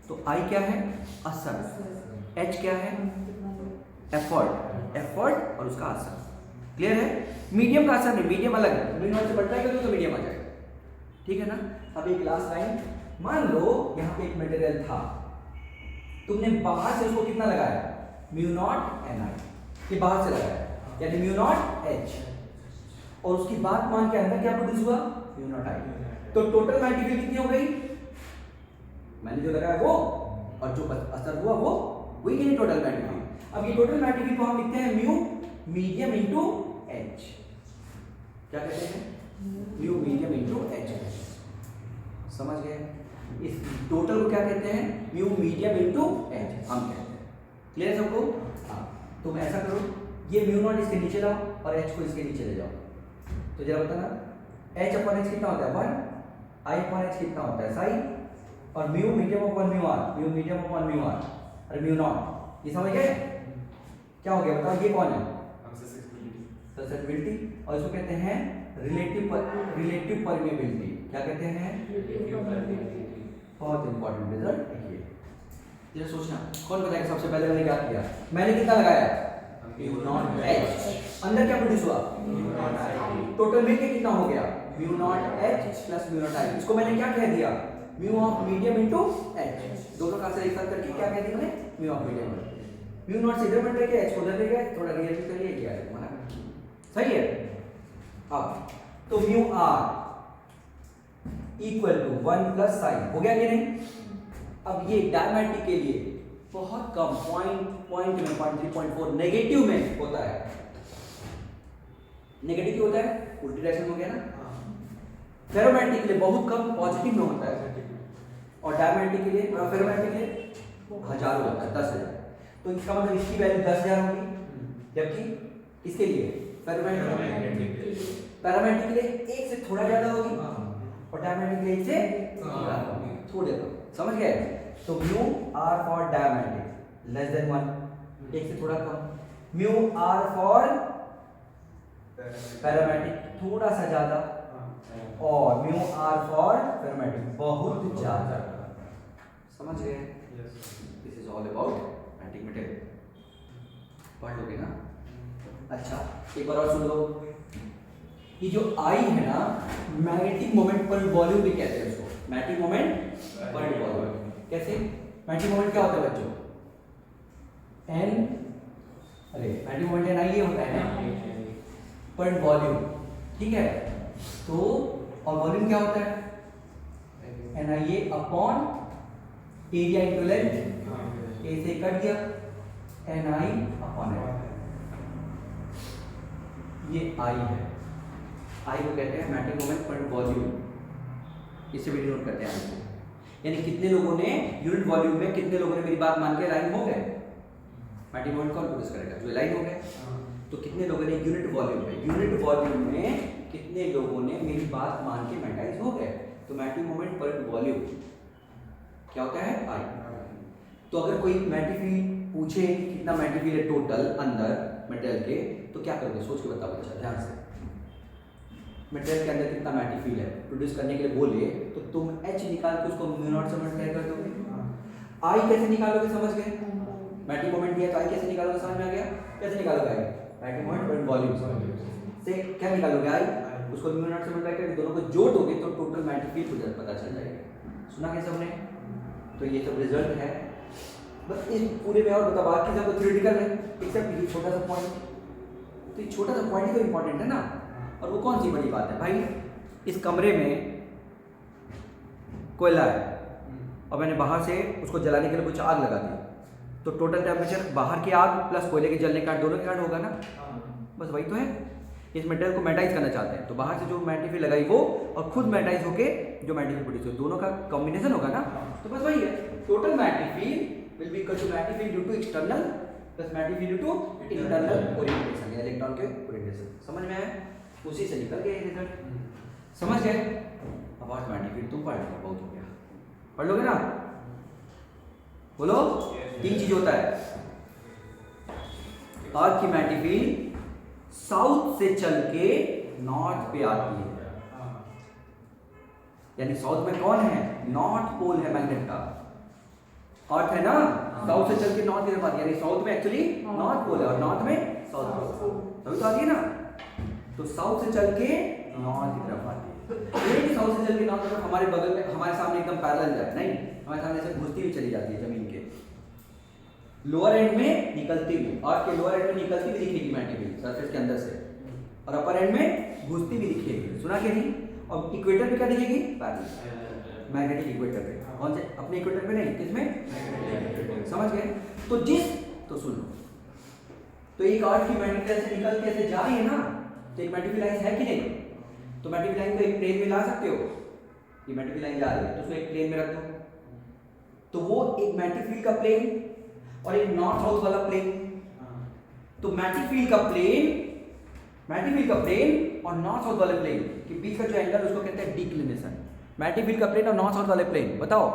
तो आई क्या है? असर। एच क्या है? एफर्ट। एफर्ट और उसका असर। क्लियर है? मीडियम का असर नहीं, मीडियम अलग है, म्यू नॉट से बढ़ता है तो मीडियम आ जाएगा। ठीक है ना? अब एक लास्ट लाइन, मान लो यहाँ पे एक मटेरियल था, तुमने बाहर से उसको कितना लगाया? म्यू नॉट एन आई, ये बाहर से लगाया यानी म्यू नॉट एच, और उसकी बात मान के अंदर क्या प्रोड्यूस हुआ? म्यू नॉट आई। तो टोटल मैग्नेटिक फील्ड कितनी हो गई? मैंने जो लगाया वो और जो असर हुआ वो वही है टोटल मैग्नेटिक फील्ड। अब ये टोटल मैग्नेटिक फील्ड को हम लिखते हैं म्यू मीडियम इंटू एच। क्या कहते हैं? Mu medium into H. समझ गए? इस टोटल को क्या कहते हैं? म्यू मीडियम इंटू एच हम कहते हैं। क्लियर सबको? हाँ, तुम ऐसा करो, ये म्यू नॉट इसके नीचे लाओ और एच को इसके नीचे ले जाओ, तो जरा बताना एच अपॉन एच कितना होता है 1, आई अपॉन एच कितना होता है साइन, और mu medium upon mu R, mu medium upon mu R और म्यू नॉट। ये समझ गए क्या हो गया बताओ, ये कौन है ससेप्टिबिलिटी, और इसको कहते हैं रिलेटिव परमेबिलिटी। क्या कहते हैं, बहुत इंपॉर्टेंट रिजल्ट है ये। जरा सोचना कौन बताएगा सबसे पहले मैंने क्या किया, मैंने कितना लगाया म्यू नॉट एच, अंदर क्या प्रोड्यूस हुआ टोटल मिलके कितना हो गया mu naught H plus mu naught I. इसको मैंने क्या कह दिया mu of medium into H, दोनों का से एक साथ करके क्या कह दिया मैंने mu of medium. Mu naught से इधर बन रहा है एच को उधर ले गए, थोड़ा रिएक्ट करिए क्या है माना सही है। अब तो mu R equal to 1 plus sine हो गया कि नहीं। अब ये डायमेट्रिक के लिए बहुत कम पॉइंट में 0.3.4 नेगेटिव में होता है, नेगेटिव क्यों होता है उल्टी डायरेक्शन हो गया ना। फेरोमैग्नेटिक के लिए बहुत कम पॉजिटिव में होता है, और डायमेट्रिक के लिए फेरोमैग्नेटिक के लिए हजारों होता है 10,000। तो इसका मतलब इसकी वैल्यू 10,000 होगी, जबकि इसके लिए पैरामैग्नेटिक के लिए एक से थोड़ा ज्यादा होगी और डायमेट्रिक के लिए एक से थोड़े कम। समझ गए। तो mu R for diametric less than 1, एक से थोड़ा कम। म्यू आर फॉर पैरामैग्नेटिक थोड़ा सा ज्यादा, और म्यू आर फॉर फेरोमैग्नेटिक बहुत ज्यादा। समझ गए। This is all about magnetic material, पढ़ लोगे ना। अच्छा एक बार और सुन लो, ये जो आई है ना मैग्नेटिक मोमेंट पर वॉल्यूम भी कहते हैं उसको, मैग्नेटिक मोमेंट पर वॉल्यूम। कैसे मैग्नेटिक मोमेंट क्या होता है बच्चों एन, अरे मैग्नेटिक मोमेंट एन आई ये होता है ना पर वॉल्यूम, ठीक है। तो और वॉल्यूम क्या होता है एन आई ए अपॉन एरिया इंटू लेंथ, ए से कट गया एन आई अपॉन एन, ये आई है, आई को कहते हैं मैग्नेटिक मोमेंट पर वॉल्यूम, इसे भी डिनोट करते हैं आई को। यानी कितने लोगों ने यूनिट वॉल्यूम में कितने लोगों ने मेरी बात मान के लाइन हो गए, मैग्नेटिक मोमेंट कौन प्रोड्यूस करेगा जो लाइन हो गए। तो कितने लोगों ने यूनिट वॉल्यूम में कितने लोगों ने मेरी बात मान के मैग्नेटाइज हो गए। तो मैग्नेटिक मोमेंट पर वॉल्यूम क्या होता है आई। तो अगर कोई मैग्नेटिक फील्ड पूछे कितना मैग्नेटिक फील्ड है टोटल अंदर मटेरियल के, तो क्या करोगे सोच के बताओ बच्चा ध्यान से। मटेरियल के अंदर कितना मैग्नेटिक फील्ड है प्रोड्यूस करने के लिए बोले तो तुम एच निकाल के उसको म्यू नॉट से मल्टीप्लाई कर दोगे। आई कैसे निकालोगे समझ गए, मैग्नेटिक मोमेंट दिया तो आई कैसे निकालोगे समझ में आ गया। कैसे निकालोगे आई मैग्नेटिक मोमेंट पर वॉल्यूम से क्या निकालोगे आई, उसको म्यू नॉट से मल्टीप्लाई करके दोनों को जोड़ दोगे तो टोटल मैग्नेटिक फील्ड पता चल जाएगा। सुना कैसे हमने। तो ये सब रिजल्ट है बस इस पूरे में, और बता बाकी सब तो थ्योरेटिकल है एक्सेप्ट ये छोटा सा पॉइंट। तो ये छोटा सा पॉइंट तो इंपॉर्टेंट है ना। और वो कौन सी बड़ी बात है भाई, इस कमरे में कोयला है और मैंने बाहर से उसको जलाने के लिए कुछ आग लगा दी, तो टोटल टेम्परेचर बाहर की आग प्लस कोयले के जलने का दोनों का होगा ना। बस वही तो है। इस मटेरियल को मैग्नेटाइज करना चाहते हैं तो बाहर से जो मैग्नेटिक फील्ड लगाई वो और खुद मैग्नेटाइज होके जो मैग्नेटिक फील्ड प्रोड्यूस हो, दोनों का कॉम्बिनेशन होगा ना। तो बस वही है, total magnetic field will be equal to magnetic field due to external plus magnetic field due to internal orientation या इलेक्ट्रॉन के ओरिएंटेशन। समझ में आया, उसी से निकल गए रिजल्ट। समझ गए। अब आज मैग्नेटिक फील्ड तुम पढ़ लो, बहुत हो गया, पढ़ लोगे ना। बोलो 3 चीज होता है। अर्थ की मैग्नेटिक फील्ड साउथ से चल के नॉर्थ पे आती है, यानी साउथ में कौन है नॉर्थ पोल है मैग्नेट का, अर्थ है ना। साउथ से चल के नॉर्थ की तरफ आती है, यानी साउथ में एक्चुअली नॉर्थ पोल है और नॉर्थ में साउथ पोल, तभी तो आती है ना। तो साउथ से चल के नॉर्थ की तरफ आती है। ये साउथ से चल के नॉर्थ की तरफ हमारे बगल में हमारे सामने एकदम पैरेलल जाए नहीं, हमारे सामने से घुसती हुई चली जाती है जमीन के लोअर एंड में निकलती हुई, अर्थ के लोअर एंड में निकलती हुई दिखेगी मैग्नेटिक फील्ड सरफेस के अंदर से, और अपर एंड में घुसती हुई दिखेगी। सुना कि नहीं। और इक्वेटर पे क्या दिखेगी पैरेलल, मैग्नेटिक इक्वेटर पे। कौन से अपने इक्वेटर पे नहीं, किसमें समझ गए। तो सुन लो, तो एक अर्थ की मैग्नेटिक से निकल के ऐसे जा रही है ना, तो एक मैग्नेटिक लाइन है कि नहीं। तो मैग्नेटिक लाइन को एक प्लेन में ला सकते हो, ये मैग्नेटिक लाइन जा रही है तो उसको एक प्लेन में रख दो, तो वो एक मैग्नेटिक फील्ड का प्लेन और एक नॉर्थ साउथ वाला प्लेन। तो मैग्नेटिक फील्ड का प्लेन मैग्नेटिक फील्ड का प्लेन और नॉर्थ साउथ वाले प्लेन के बीच का जो एंगल उसको कहते हैं डिक्लिनेशन। मैग्नेटिक फील्ड का प्लेन और नॉर्थ साउथ वाले प्लेन, बताओ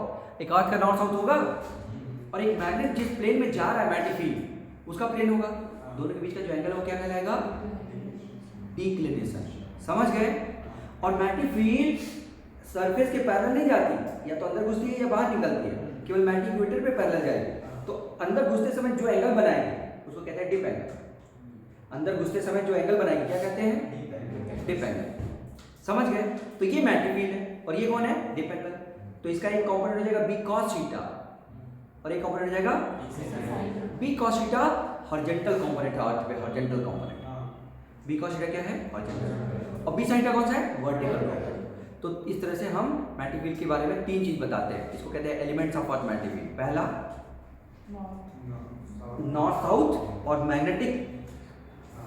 एक अर्थ का नॉर्थ साउथ होगा और एक मैग्नेट जिस प्लेन में जा रहा है मैग्नेटिक फील्ड उसका प्लेन होगा, दोनों के बीच का जो एंगल है वो क्या कहलाएगा, डिक्लिनेशन। समझ गए? और मैग्नेटिक फील्ड सरफेस के पैरेलल नहीं जाती, या तो अंदर घुसती है या बाहर निकलती है, केवल मैग्नेटिक इक्वेटर पे पैरेलल जाएगी। तो अंदर घुसते समय जो एंगल बनाएगी उसको कहते हैं डिप एंगल। अंदर घुसते समय जो एंगल बनाएगी क्या कहते हैं, डिप एंगल। समझ गए? तो ये मैग्नेटिक फील्ड है और ये कौन है, डिप एंगल। तो इसका एक कंपोनेंट हो जाएगा बी कॉस थीटा और एक कंपोनेंट हो जाएगा B cos theta, horizontal component है अर्थ पे, horizontal component. B cos theta क्या है, हॉरिजॉन्टल, और बी साइन थीटा कौन सा है, वर्टिकल कंपोनेंट। तो इस तरह से हम मैग्नेटिक फील्ड के बारे में तीन चीज बताते हैं, इसको कहते हैं elements of earth magnetic field. पहला नॉर्थ साउथ और मैग्नेटिक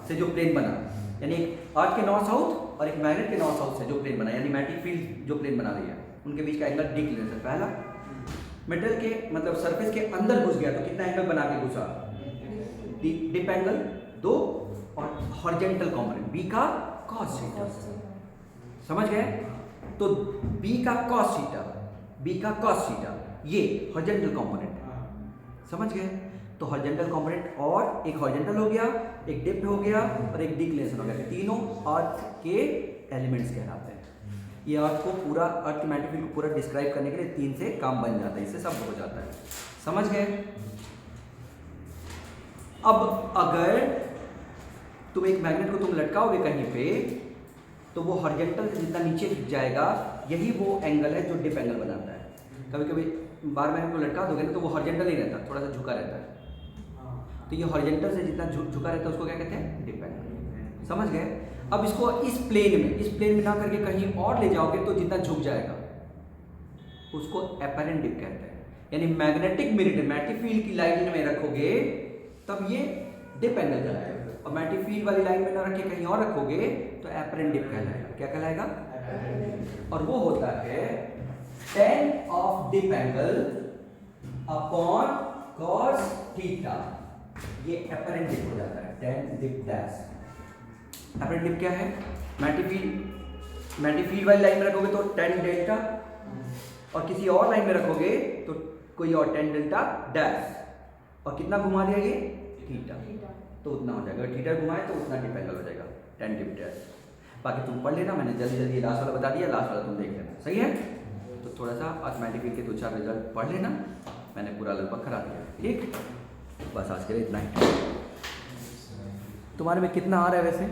से जो प्लेन बना, यानी अर्थ के नॉर्थ साउथ और एक मैग्नेट के नॉर्थ साउथ से जो प्लेन बना, यानी मैग्नेटिक फील्ड जो प्लेन बना रही है उनके बीच का एंगल डिक्लिनेशन। पहला मेटल के मतलब सरफेस के अंदर घुस गया तो कितना एंगल बना के घुसा, डिप एंगल। दो, और हॉरिजॉन्टल कंपोनेंट बी का कॉस थीटा। समझ गए? तो बी का कॉस थीटा, बी का कॉस थीटा ये हॉरिजॉन्टल कंपोनेंट। समझ गए? तो हॉरिजॉन्टल कंपोनेंट और एक हॉरिजॉन्टल हो गया, एक डिप हो गया और एक डिक्लिनेशन हो गया, तीनों अर्थ के एलिमेंट्स कहलाते हैं। ये अर्थ को पूरा, अर्थ के मैग्नेटिक फील्ड को पूरा डिस्क्राइब करने के लिए तीन से काम बन जाता है, इससे सब हो जाता है। समझ गए? अब अगर तुम एक मैग्नेट को तुम लटकाओगे कहीं पे तो वो हॉरिजॉन्टल से जितना नीचे जाएगा यही वो एंगल है जो डिप एंगल बनाता है। कभी कभी बार मैग्नेट को लटका दोगे ना तो वो हॉरिजॉन्टल ही रहता, थोड़ा सा झुका रहता है। तो ये हॉरिजॉन्टल से जितना झुका रहता है उसको क्या कहते हैं, डिप एंगल। समझ गए? अब इसको इस प्लेन में ना करके कहीं और ले जाओगे तो जितना झुक जाएगा उसको एपरेंट डिप कहते हैं। यानी मैग्नेटिक मेरिडियन, मैग्नेटिक फील्ड की लाइन में रखोगे तब ये डिप एंगल कहलाएगा, और मैग्नेटिक फील्ड वाली लाइन में ना रख के कहीं और रखोगे तो एपरेंट डिप कहलाएगा। क्या कहलाएगा? और वो होता है tan of dip angle upon cos theta, ये एपरेंट डिप हो जाता है, tan dip dash. Apparent dip क्या है, मैग्नेटिक फील्ड वाली लाइन में रखोगे तो tan डेल्टा, और किसी और लाइन में रखोगे तो कोई और tan डेल्टा डैश, और कितना घुमा दिया ये, थीटा, तो उतना हो जाएगा। थीटा घुमाए तो उतना डिप एंगल हो जाएगा, tan डिप डैश। बाकी तुम पढ़ लेना, मैंने जल्दी जल्दी लास्ट वाला बता दिया, लास्ट वाला तुम देख लेना। सही है? तो थोड़ा सा मैग्नेटिक फील्ड के 2-4 रिजल्ट पढ़ लेना, मैंने पूरा लगभग करा दिया। ठीक, बस आज के लिए इतना ही। तुम्हारे में कितना आ रहा है वैसे?